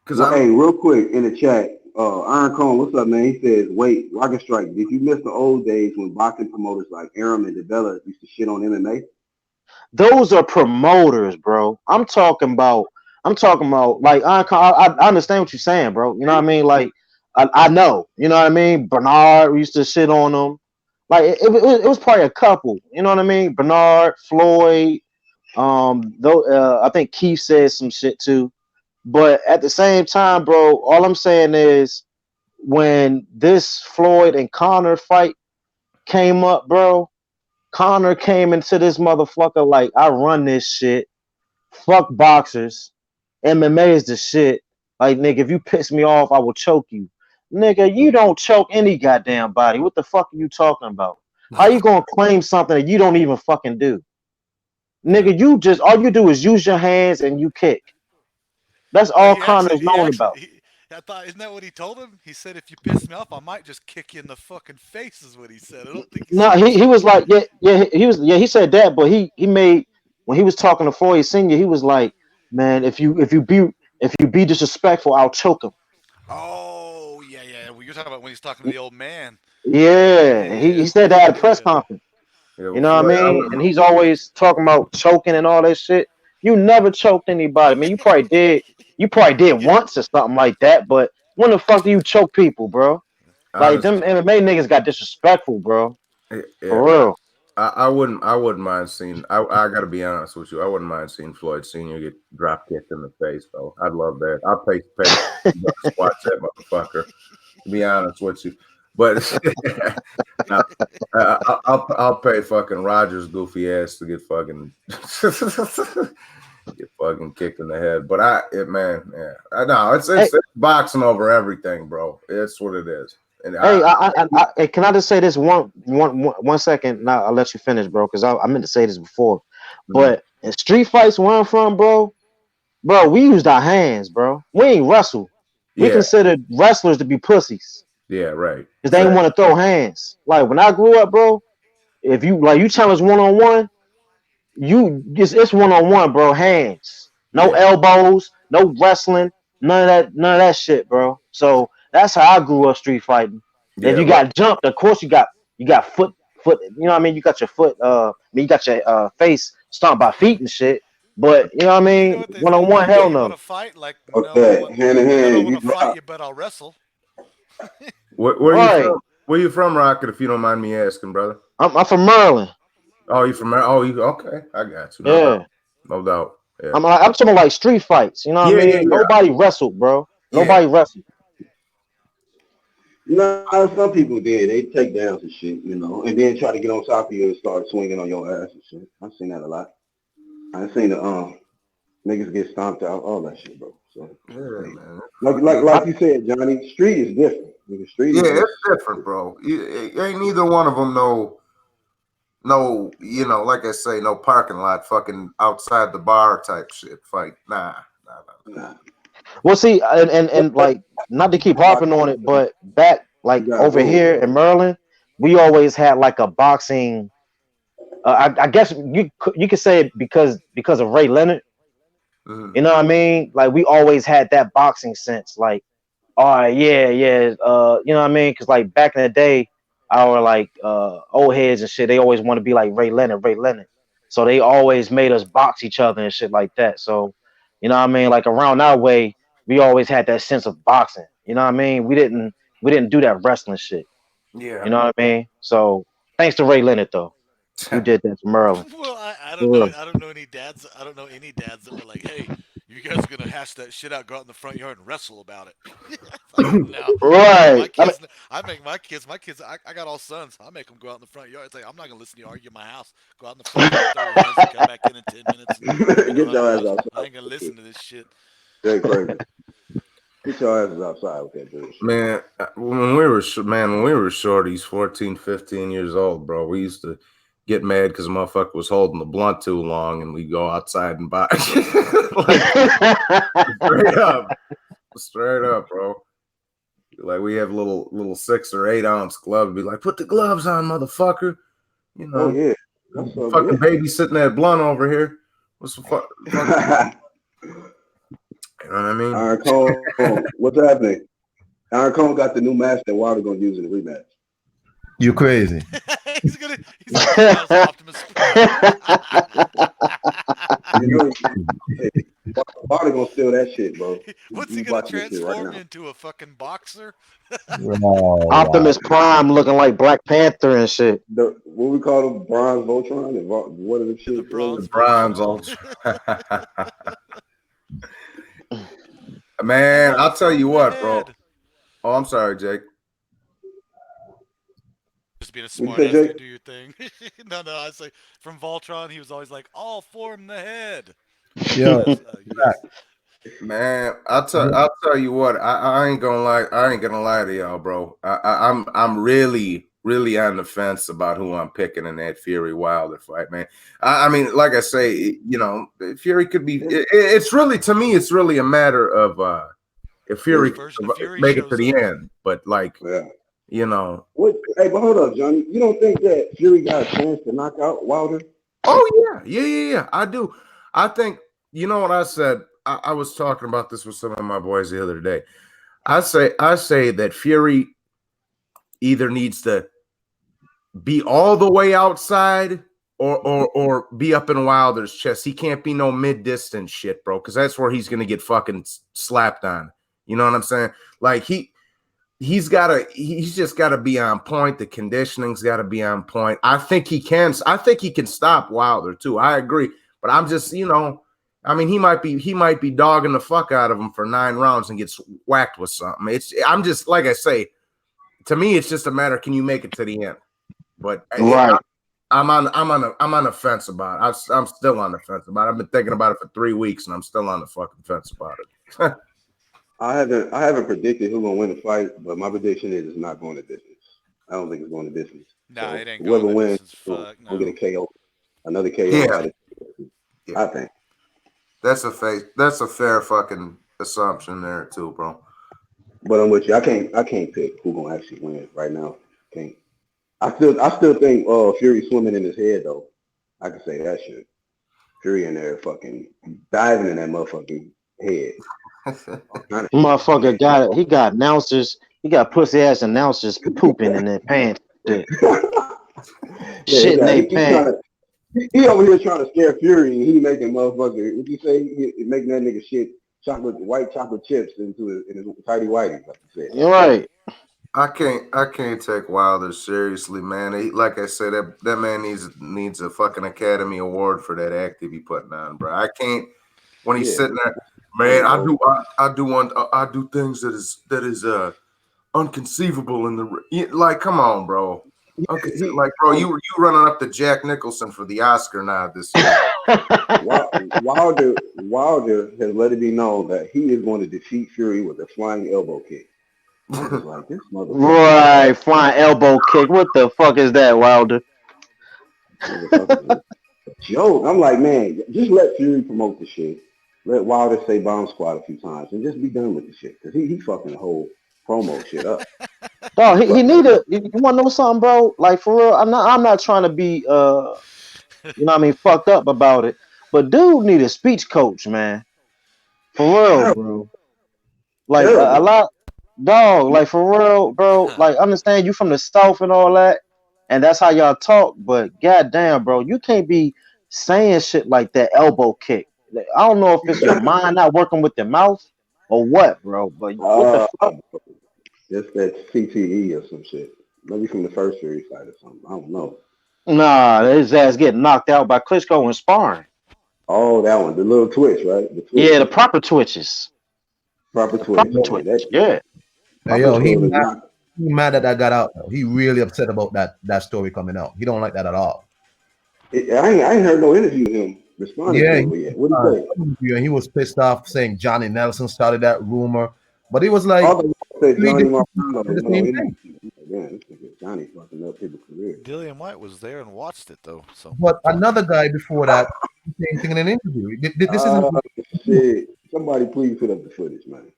Because Well, I'm hey, real quick in the chat, Iron Cone, what's up, man? He says, wait, Rocket Strike, did you miss the old days when boxing promoters like Aram and DeBella used to shit on MMA? Those are promoters, bro. I'm talking about like I understand what you're saying, bro. You know what I mean? Like I know, you know what I mean? Bernard used to shit on them. Like it was probably a couple, you know what I mean? Bernard, Floyd, though I think Keith said some shit too. But at the same time, bro, all I'm saying is when this Floyd and Connor fight came up, bro, Connor came into this motherfucker like I run this shit. Fuck boxers. MMA is the shit. Like nigga, if you piss me off, I will choke you. Nigga, you don't choke any goddamn body. What the fuck are you talking about? How you gonna claim something that you don't even fucking do? Yeah. Nigga, you just all you do is use your hands and you kick. That's No, all Connor's known about. I thought, isn't that what he told him? He said, if you piss me off, I might just kick you in the fucking face, is what he said. I don't think he No, said he choke was you. like, he said that, but he made when he was talking to Floyd Senior, he was like, man, if you be disrespectful, I'll choke him. Oh, yeah, yeah. Well, you're talking about when he's talking to the old man. Yeah, he Yeah, said that at a press yeah. conference. yeah, You well, know what I Floyd, mean? And he's always talking about choking and all that shit. You never choked anybody. I mean, you probably did. You probably did Yeah. once or something like that. But when the fuck do you choke people, bro? Like honest, them MMA niggas got disrespectful, bro. yeah, For real. I wouldn't mind seeing. I got to be honest with you. I wouldn't mind seeing Floyd Senior get drop kicked in the face, though. I'd love that. I'd pay to watch that motherfucker. To be honest with you, but no, I'll pay fucking Rogers goofy ass to get fucking get fucking kicked in the head. But man, yeah, I know Hey, it's boxing over everything, bro. It's what it is, and hey, hey, can I just say this one second? Now I'll let you finish, bro, because I meant to say this before. mhm. But in street fights where I'm from, bro, we used our hands, bro. We ain't wrestle. We Yeah, considered wrestlers to be pussies yeah, right, because they didn't exactly, want to throw hands. Like when I grew up, bro, if you challenge 1-on-1, it's 1-on-1, bro. Hands, no yeah, elbows, no wrestling, none of that shit, bro. So that's how I grew up street fighting. If yeah, you right. got jumped, of course you got foot. You know what I mean? You got your foot. I mean, you got your face stomped by feet and shit. But you know what I You know mean? what they One say? on one, Hey, hell you want no. to fight? Like, no. Okay, hand in I don't hand, want you to fight drop. you, but I'll wrestle. Where you Right. from? Where you from, Rocket? If you don't mind me asking, brother. I'm from Maryland. Oh, you from? Oh, you okay? I got you. No doubt. Yeah. No doubt. Yeah. I'm talking like street fights. You know what I Yeah, yeah, mean? yeah. Nobody wrestled, bro. Yeah. Nobody wrestled. No, some people did. They take down some shit, and then try to get on top of you and start swinging on your ass and shit. I've seen that a lot. I've seen the niggas get stomped out, all that shit, bro. So Yeah, hey, man. like Fucking like like you said, Johnny, street is different. Nigga, street Yeah, is just it's different, bro. Ain't neither one of them no, like I say, no parking lot, fucking outside the bar type shit fight. Nah. nah. Well, see, and like not to keep harping on it, but back like You got over rules. here in Maryland, we always had like a boxing. I guess you could say it because of Ray Leonard. Mhm. You know what I mean? Like we always had that boxing sense. Like, all right, yeah, yeah. You know what I mean? Because like back in the day, our like old heads and shit, they always want to be like Ray Leonard, Ray Leonard. So they always made us box each other and shit like that. So, you know what I mean? Like around our way, we always had that sense of boxing. You know what I mean? We didn't do that wrestling shit. You Yeah. know what I mean? So thanks to Ray Leonard though, you did that for Merlin. Well, I don't For know. real. I don't know any dads. I don't know any dads that were like, "Hey, you guys are gonna hash that shit out, go out in the front yard and wrestle about it." Fuck no. I make my Right. I mean, kids. I make my kids. My kids. I got all sons. I make them go out in the front yard. It's like I'm not gonna listen to you argue in my house. Go out in the front yard, throw your hands, and come back in 10 minutes, and let me know Get how it your ass goes. I outside. ain't gonna listen to this shit. Straight crazy. Get your asses outside with that bullshit. Man, when we were shorties, 14, 15 years old, bro, we used to get mad because motherfucker was holding the blunt too long, and we go outside and buy like straight up, straight up, bro. Like we have little 6 or 8 ounce gloves. Be like, put the gloves on, motherfucker. You Oh know, yeah, that's so fucking good. babysitting that blunt over here. What's the fuck? You know what I mean? Iron Cone, what's happening? Iron Cone got the new mask that Wilder gonna use in the rematch. You crazy. He's gonna come out as Optimus Prime. You know, hey, Wilder gonna steal that shit, bro. What's he He's gonna watching this shit right transform now. into? A fucking boxer? Oh wow. Optimus Prime looking like Black Panther and shit. The what we call them, Bronze Voltron, and what are the The shit? The bronze bronze Voltron. ultra. Man, I'll tell Malform you the what, bro. head. Oh, I'm sorry, Jake. Just being a What you smart say, ass, Jake? dude, do your thing. No, I say from Voltron, he was always like, "All form the head." Yo, Yes. Man, I'll tell you what. I ain't gonna lie. I ain't gonna lie to y'all, bro. I'm really on the fence about who I'm picking in that Fury Wilder fight, man. I mean, like I say, Fury could be. It's really, to me, it's really a matter of if Fury Vision. Version of Fury make it to shows the up. end. But like, Yeah. you know, What? Hey, but hold up, Johnny. You don't think that Fury got a chance to knock out Wilder? oh yeah. I do. I think you know what I said. I was talking about this with some of my boys the other day. I say that Fury either needs to be all the way outside or be up in Wilder's chest. He can't be no mid distance shit, bro, because that's where he's gonna get fucking slapped on. You know what I'm saying? Like he's just gotta be on point. The conditioning's gotta be on point. I think he can stop Wilder too. I agree. But I'm just, I mean, he might be dogging the fuck out of him for 9 rounds and gets whacked with something. I'm just like I say, to me, it's just a matter, can you make it to the end? But Right. I'm on the fence about it. I'm still on the fence about it. I've been thinking about it for 3 weeks and I'm still on the fucking fence about it. I haven't predicted who's gonna win the fight, but my prediction is it's not going to distance. I don't think it's going to distance. Nah, So it ain't whoever going the wins, distance. gonna Fuck gonna get a no. KO, another KO Yeah, out of yeah. I think. That's a fair fucking assumption there too, bro. But I'm with you. I can't pick who's gonna actually win right now. Can't. I still think Fury swimming in his head though. I can say that shit. Fury in there fucking diving in that motherfucking head. Trying to Motherfucker got it. He got announcers. He got pussy ass announcers pooping in their pants. Shit. yeah, Shit in their he trying pants. to he over here trying to scare Fury and he making motherfucker what you say he making that nigga shit white chocolate chips in his tidy whities, like you said. You're right. I can't take Wilder seriously, man. Like I said, that man needs a fucking Academy Award for that act he be putting on, bro. I can't when he's Yeah, sitting there, man. funny, I bro. do I do things that is unconceivable in like. Come on, bro. He Like, bro, you running up to Jack Nicholson for the Oscar nod this year. Wilder has let it be known that he is going to defeat Fury with a flying elbow kick. I'm just like, this motherfucker is Right, flying elbow kick. What the fuck is that, Wilder? motherfucker is a joke. I'm like, man, just let Fury promote the shit. Let Wilder say Bomb Squad a few times and just be done with the shit. Cause he fucking the whole promo shit up. Dog, He he fucking need a. You want to know something, bro? Like for real, I'm not trying to be you know what I mean, fucked up about it. But dude need a speech coach, man. For real, terrible, bro. Like a terrible. lot, dog. Like for real, bro. Like understand you from the south and all that, and that's how y'all talk. But goddamn, bro, you can't be saying shit like that. Elbow kick. Like, I don't know if it's your mind not working with your mouth or what, bro. But what the uh, fuck? just that CTE or some shit. Maybe from the first series fight or something. I don't know. Nah, his ass getting knocked out by Klitschko in sparring. Oh, that one, the little twitch, right? The twitch, Yeah, the proper twitches. proper The twitch. proper Yo, Yeah, twitch. that Yeah. yo, Klitschko is not. he mad that that got out. Though. He really upset about that story coming out. He don't like that at all. I ain't heard no interview with him responding Yeah, to it yet. What do you say? and he was pissed off saying Johnny Nelson started that rumor, but he was like, All the said we Johnny did Marcano the did no same interview. thing. Like, man, this nigga Johnny fucking up people's careers. Dillian White was there and watched it though. So But another guy before that, same thing in an interview. This isn't Uh, shit. Somebody please put up the footage, man.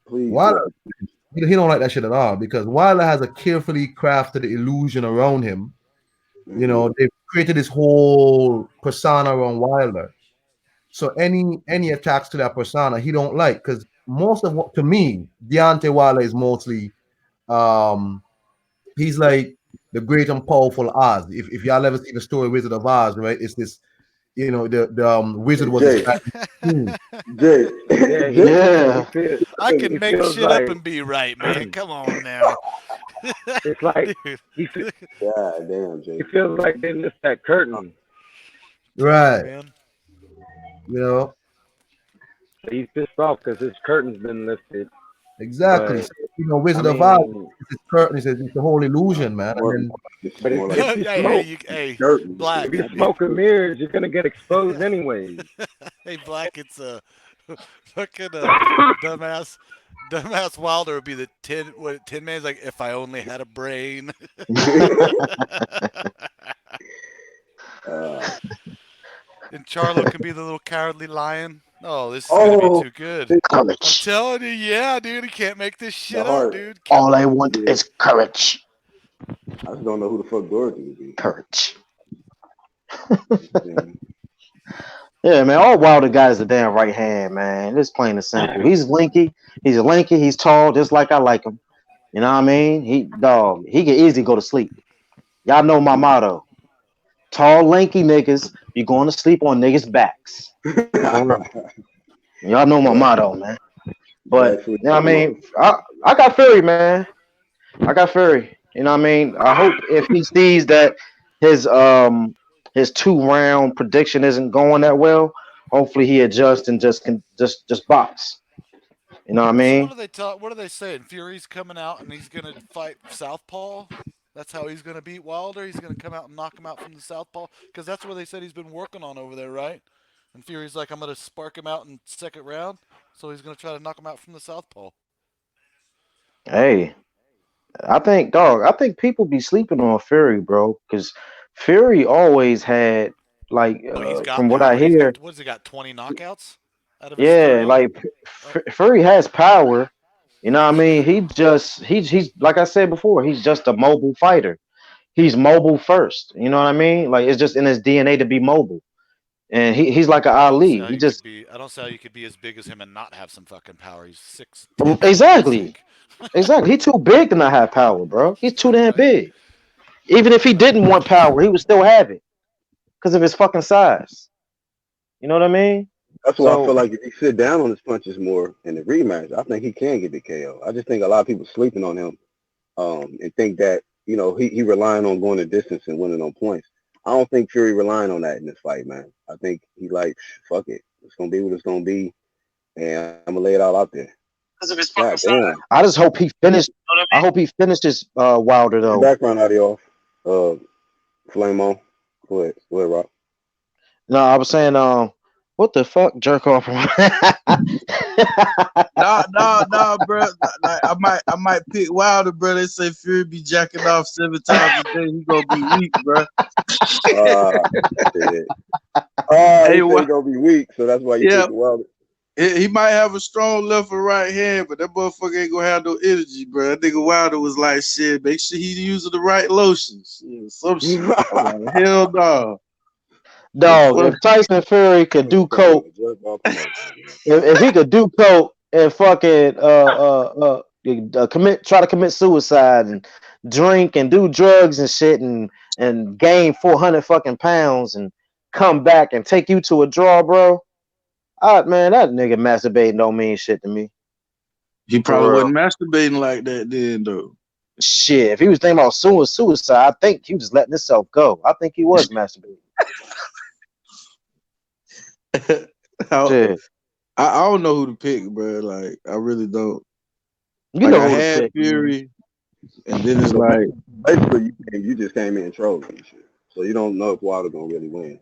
Please put up Wilder. the. He don't like that shit at all because Wilder has a carefully crafted illusion around him. You Mm-hmm. know, they've created this whole persona around Wilder. So any attacks to that persona, he don't like because most of what to me, Deontay Wilder is mostly um he's like the great and powerful Oz. If y'all ever seen the story Wizard of Oz, right? It's this, you know, the wizard Hey, was this Jay, guy. Hmm. Jay, Yeah, Jay. he Yeah. feels I can he make feels shit up like and be right, man. Come on now, it's like dude. he fe- God damn, he Jay. feels like they lift that curtain. Telling you, Right. man. You know, So he's pissed off because his curtain's been lifted. exactly. But So, you know, I Wizard of Oz, mean, it's this curtain, it's the whole illusion, man. And More, then this is but more like if hey, you hey, smoke hey, curtain. This if is Black. you not the smoke mirrors, you're gonna get exposed anyways. Hey, Black. It's a fucking dumbass. Dumbass Wilder would be the Tin Man's like if I only had a brain. uh, And Charlo can be the little cowardly lion. Oh, this is gonna be oh, too good. the I'm Courage. telling you, yeah, dude, he can't make this shit up, heart. dude. All I want Yeah, is courage. I just don't know who the fuck Dorothy would be. Courage. Yeah. Yeah, man. All Wilder got is a damn right hand, man. It's plain and simple. He's linky. He's a lanky. He's tall, just like I like him. You know what I mean? He can easily go to sleep. Y'all know my motto. Tall, lanky niggas be going to sleep on niggas' backs. For real. Y'all know my Black, motto, man. But Black foot you know what I Mo. mean? I got Fury, man. I got Fury. You know what I mean? I hope if he sees that his his 2 round prediction isn't going that well, hopefully he adjusts and just box. You know what I So what mean? are they talk? What are they saying? Fury's coming out and he's gonna fight Southpaw. That's how he's gonna beat Wilder. He's gonna come out and knock him out from the Southpaw because that's where they said he's been working on over there, right? And Fury's like, I'm gonna spark him out in second round, so he's gonna try to knock him out from the Southpaw. Hey, I think people be sleeping on Fury, bro, because Fury always had like Oh, he's got from what I power. He's hear, got what's he got? 20 knockouts out of his yeah, 30. like Oh, Fury has power. You know what I yeah. mean? He's like I said before, he's just a mobile fighter. He's mobile first. You know what I mean? Like it's just in his DNA to be mobile. And he's like an I don't see Ali. how He you could just be. I don't see how you could be as big as him and not have some fucking power. He's 6'10", for God's exactly, sake. exactly. He's too big to not have power, bro. He's too damn Right. big. Even if he didn't want power, he would still have it because of his fucking size. You know what I mean? That's why I feel So like if he sit down on his punches more in the rematch, I think he can get the KO. I just think a lot of people sleeping on him, and think that he relying on going the distance and winning on points. I don't think Fury relying on that in this fight, man. I think he like fuck it, it's gonna be what it's gonna be, and I'm gonna lay it all out there. God damn, I just hope he finished. I hope he finishes Wilder your though. background audio off. Flame on. Go ahead, Rock. No, I was saying, What the fuck? Jerk off. Nah, bro. Like I might pick Wilder, bro. They say Fury be jacking off 7 times a day. He gonna be weak, bro. Uh, shit. Oh, Hey, he said he what? gonna be weak, so that's why you Yeah, pick Wilder. he might have a strong left or right hand, but that motherfucker ain't gonna have no energy, bro. That nigga Wilder was like, shit, make sure he using the right lotion, shit, some shit. I'm like, hell no. The Dog, fuck? if Tyson Fury could Nigga do said he coke, was just off promotion. if he could do coke and fucking try to commit suicide and drink and do drugs and shit and gain 400 fucking pounds and come back and take you to a draw, bro. Man, that nigga masturbating don't mean shit to me. He probably For real. wasn't masturbating like that then, though. Shit, if he was thinking about suicide, I think he was just letting himself go. I think he was masturbating. I, Shit. I don't know who to pick, bro. Like, I really don't. You Like, know I who to had pick, man. Fury, and then it's So like, basically, you just came in trolling and shit. So you don't know if Wilder gonna really win.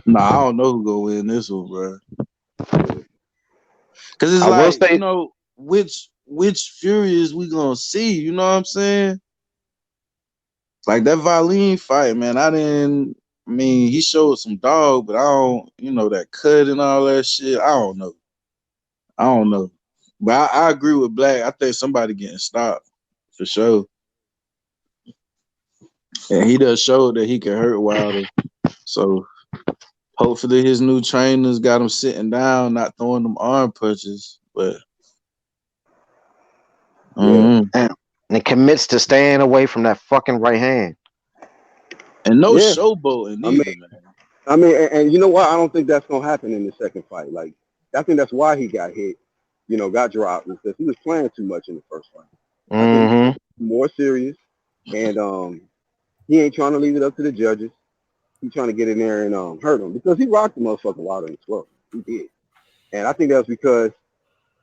nah, I don't know who gonna win this one, bro. Yeah. Cause it's I will like, say which Fury is we gonna see? You know what I'm saying? Like that Valine fight, man. I didn't. I mean, he showed some dog, but I don't. That cut and all that shit. I don't know. I don't know. But I agree with Black. I think somebody getting stopped for sure. And he does show that he can hurt Wilder. So hopefully his new trainers got him sitting down, not throwing them arm punches. But Yeah. and commits to staying away from that fucking right hand. and no Yeah. showboating I mean, either, man. and you know what? I don't think that's gonna happen in the second fight. Like, I think that's why he got hit. Got dropped because he was playing too much in the first fight. I think he's Mm-hmm. more serious, and he ain't trying to leave it up to the judges. He's trying to get in there and hurt him because he rocked the motherfucker Wilder in the 12th. He did, and I think that's because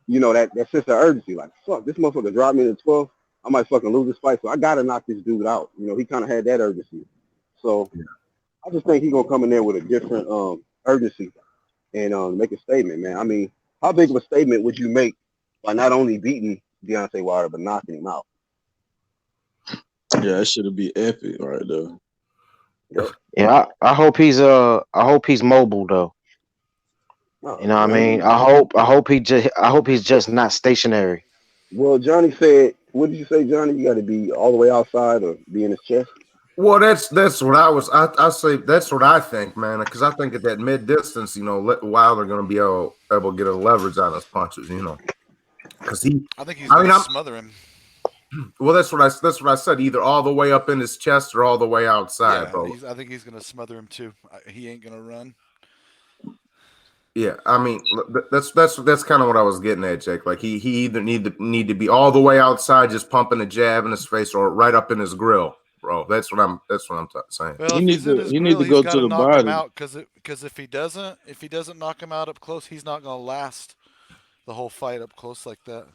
that sense of urgency. Like, fuck, this motherfucker dropped me in the 12th. I might fucking lose this fight, so I gotta knock this dude out. He kind of had that urgency. So I just think he's gonna come in there with a different urgency and make a statement, man. I mean, how big of a statement would you make by not only beating Deontay Wilder but knocking him out? Yeah, that should be epic right there. Yep. Yeah, I hope he's mobile though. You Oh, know what I mean? Johnny. I hope he's just not stationary. Well, Johnny said, what did you say, Johnny? You got to be all the way outside or be in his chest. Well, that's what I say that's what I think, man. Because I think at that mid distance, Wilder going to be able to get a leverage on his punches, Because I think he's I gonna mean, smother him. well, that's what I said. Either all the way up in his chest or all the way outside, Yeah, bro. I think he's gonna smother him too. He ain't gonna run. Yeah, I mean, that's kind of what I was getting at, Jake. Like he either need to be all the way outside, just pumping a jab in his face, or right up in his grill, bro. That's what I'm saying. Well, He if need he's in to his he need grill, to he's go got to to the knock him body. out because if he doesn't knock him out up close, he's not gonna last the whole fight up close like that.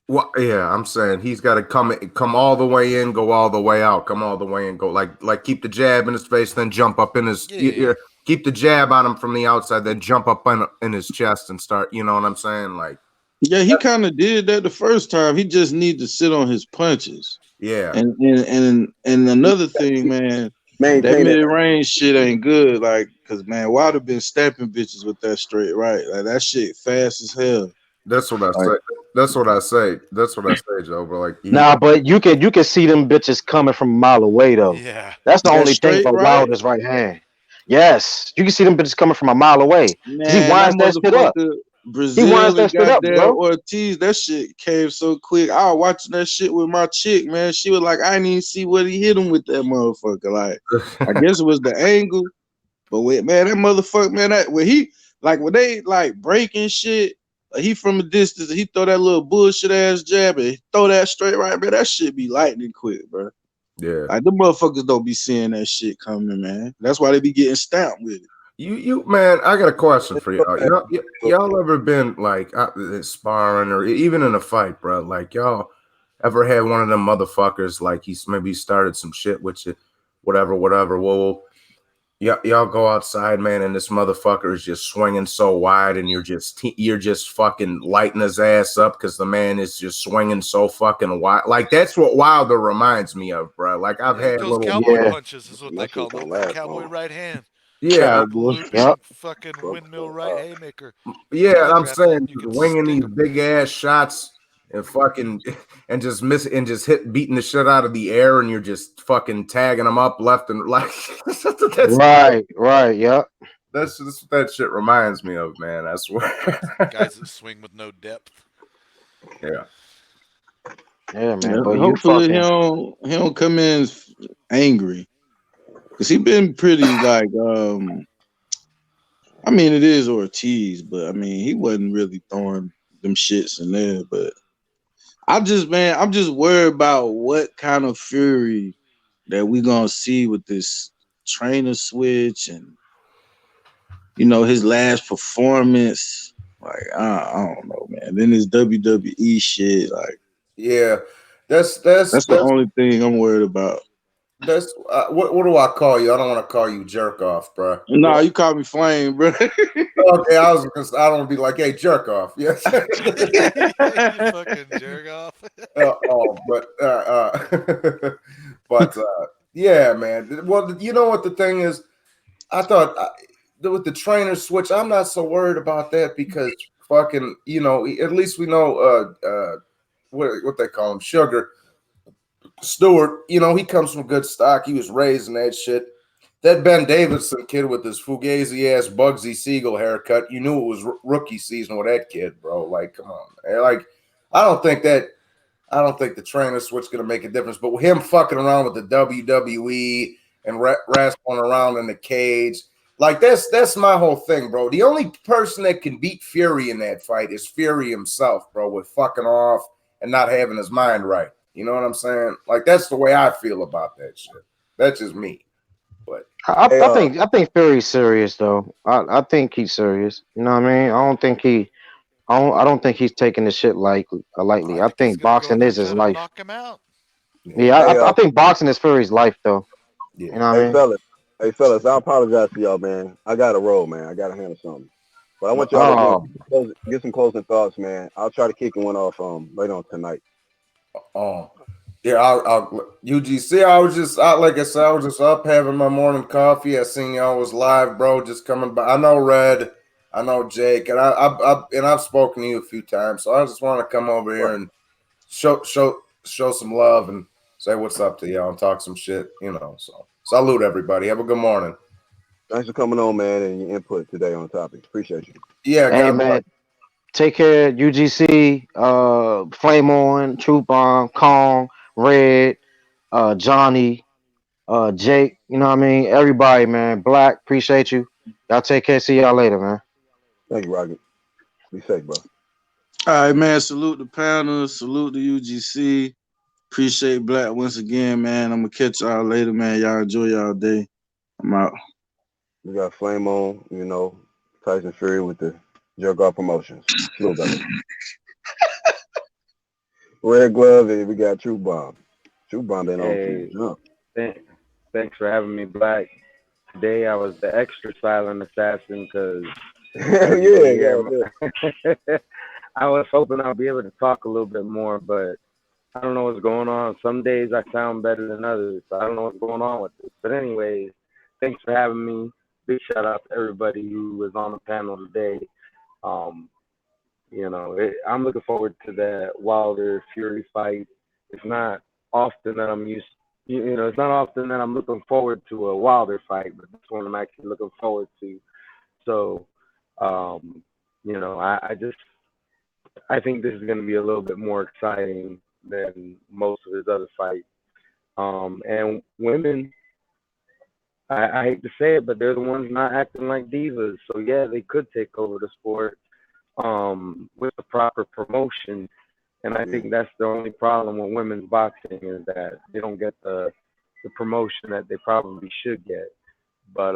Well, yeah, I'm saying he's got to come all the way in, go all the way out, come all the way in, go like keep the jab in his face, then jump up in his Yeah. keep the jab on him from the outside, then jump up in his chest and start. You know what I'm saying? Like, Yeah, he kind of did that the first time. He just need to sit on his punches. yeah, And another thing, man, that Maintain mid it. range shit ain't good. Like, cause man, Wilder been stamping bitches with that straight right. Like that shit fast as hell. that's what I Like, say. That's what I say. That's what I say, Joe. But like, Nah, but you can see them bitches coming from a mile away though. Yeah. That's the that only thing straight about right, Wilder's right hand. Yes, you can see them bitches coming from a mile away because he man, that winds that shit up. motherfucker He winds Brazil that and shit up, goddamn bro. Ortiz, that shit came so quick. I was watching that shit with my chick, man. She was like, I didn't even see what he hit him with that motherfucker. Like, I guess it was the angle. But man, that motherfucker, man, that when they like breaking shit, like he from a distance, he throw that little bullshit ass jab and he throw that straight right, man. That shit be lightning quick, bro. yeah. Like the motherfuckers don't be seeing that shit coming, man. That's why they be getting stamped with it. You man, I got a question for y'all. Y'all ever been like sparring or even in a fight, bro? Like y'all ever had one of them motherfuckers like he's maybe started some shit with you, whatever. Well, y'all go outside, man, and this motherfucker is just swinging so wide, and you're just fucking lighting his ass up because the man is just swinging so fucking wide. Like that's what Wilder reminds me of, bro. Like I've Yeah, he had those little, cowboy Yeah, punches is what My they shit call don't them. That last cowboy long. right hand. yeah, Big cowboy. looping Yep. fucking Fuck windmill so right hard. haymaker. yeah. I'm Telegraphing it, saying and you just can winging stick these them. big ass shots and fucking and just miss and just beating the shit out of the air, and you're just fucking tagging them up left and like that's Right. Yep. that's what that shit reminds me of, man. I swear. Guys that swing with no depth. Yeah. Yeah, Yeah, man. But you hopefully fucking he don't come in angry because he been pretty like I mean it is Ortiz, but I mean he wasn't really throwing them shits in there. But I'm just worried about what kind of fury that we gonna see with this trainer switch and his last performance. Like I don't know, man. Then this WWE shit, like Yeah. that's the only thing I'm worried about. What do I call you? I don't want to call you jerk off, bro. Nah, you call me flame, bro. Okay, I don't want to be like, hey, jerk off. Yes. You fucking jerk off. But but yeah, man. Well, you know what the thing is? I thought with the trainer switch, I'm not so worried about that because fucking, at least we know what they call him, Sugar Stewart. He comes from good stock. He was raised in that shit. That Ben Davidson kid with his fugazi ass Bugsy Siegel haircut, you knew it was rookie season with that kid, bro. Like, come on, man. Like, I don't think that I don't think the trainer switch is going to make a difference. But with him fucking around with the WWE and wrestling around in the cage, like that's my whole thing, bro. The only person that can beat Fury in that fight is Fury himself, bro, with fucking off and not having his mind right. You know what I'm saying? Like that's the way I feel about that shit. That's just me. But I, Hey, I think I think Fury's serious though. I think he's serious. You know what I mean? I don't think he's taking the shit I lightly. I think he's think gonna go in boxing there is and try his to life. knock him out. yeah, Yeah, hey, I think boxing is Fury's life though. You yeah. know what hey, I mean? fellas. Hey, fellas. I apologize to y'all, man. I got to roll, man. I got to handle something. But I No, want y'all to Oh, get some closing thoughts, man. I'll try to kick one off later on tonight. oh, yeah, I'll UGC. Like I said, I was just up having my morning coffee. I seen y'all was live, bro. Just coming by. I know Red, I know Jake, and I've spoken to you a few times. So I just want to come over here Right. and show some love and say what's up to y'all and talk some shit. So salute everybody. Have a good morning. Thanks for coming on, man, and your input today on the topic. Appreciate you. Yeah, hey God bless. man, take care. UGC, Flame On, Truth Bomb, Kong, Red, Johnny, Jake. You know what I mean? Everybody, man. Black, appreciate you. Y'all take care. See y'all later, man. Thank you, Rocket. Be safe, bro. All right, man. Salute the panel. Salute the UGC. Appreciate Black once again, man. I'm gonna catch y'all later, man. Y'all enjoy y'all day. I'm out. We got Flame on, Tyson Fury with the Jerk Off Promotions. Salute, brother. Red Glove, and we got True Bomb. True Bomb been on since Hey, jump. th- thanks for having me, Black. Today I was the extra silent assassin because Hell everybody yeah, here. goddamn. I was hoping I'll be able to talk a little bit more, but I don't know what's going on. Some days I sound better than others. So I don't know what's going on with this. But anyways, thanks for having me. Big shout out to everybody who was on the panel today. Um, I'm looking forward to that Wilder Fury fight. It's not often that I'm used. It's not often that I'm looking forward to a Wilder fight, but this one I'm actually looking forward to. So, um, I think this is going to be a little bit more exciting than most of his other fights. And women, I hate to say it, but they're the ones not acting like divas. So yeah, they could take over the sport with the proper promotion. And I Yeah, think that's the only problem with women's boxing is that they don't get the promotion that they probably should get. But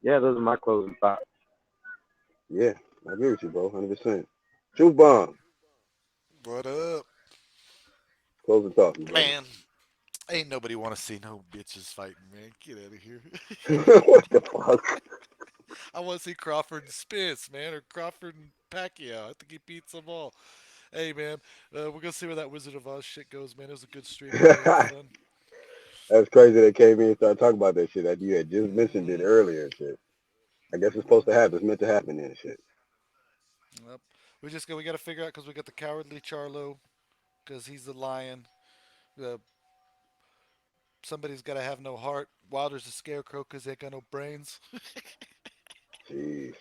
yeah, those are my closing thoughts. yeah. I agree with you, bro. 100%. True Bomb. What up, Closing thoughts, my brother. man? Ain't nobody want to see no bitches fighting, man. Get out of here. What the fuck? I want to see Crawford and Spence, man, or Crawford and Pacquiao. I think he beats them all. Hey, man, we're gonna see where that Wizard of Oz shit goes, man. It was a good stream today. Had fun. That's crazy. They came in and started talking about that shit that you had just mentioned it Mm-hmm. earlier and shit. I guess it's supposed to happen. It's meant to happen and shit. Yep. We got to figure out because we got the cowardly Charlo because he's the lion. Uh, Somebody's got to have no heart. Wilder's a scarecrow because they ain't got no brains. Jeez.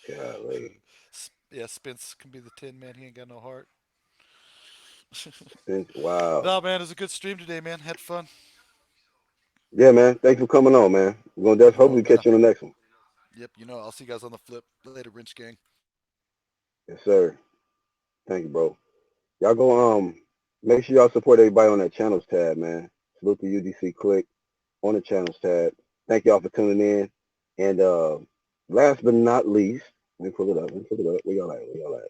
Golly. Yeah, Spence can be the Tin Man. He ain't got no heart. Wow. No, man, it was a good stream today, man. Had fun. Yeah, man. Thanks for coming on, man. We're gonna just You know hopefully it, man. catch you on the next one. Yep, you know. I'll see you guys on the flip later, Wrench Gang. Yes, sir. Thank you, bro. Y'all go make sure y'all support everybody on that channels tab, man. Salute to UDC Click on the channels tab. Thank y'all for tuning in. And last but not least, let me pull it up. Let me pull it up. Where y'all at? Where y'all at?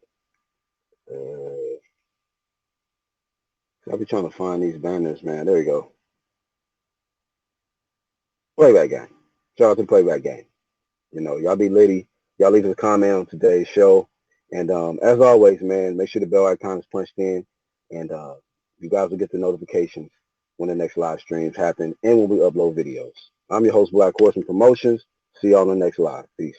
I'll be trying to find these banners, man. There we go. Playback game. Shout out to Playback game. You know, y'all be litty. Y'all leave a comment on today's show. And as always, man, make sure the bell icon is punched in. And you guys will get the notifications when the next live streams happen and when we upload videos. I'm your host, Black Horseman Promotions. See y'all on the next live. Peace.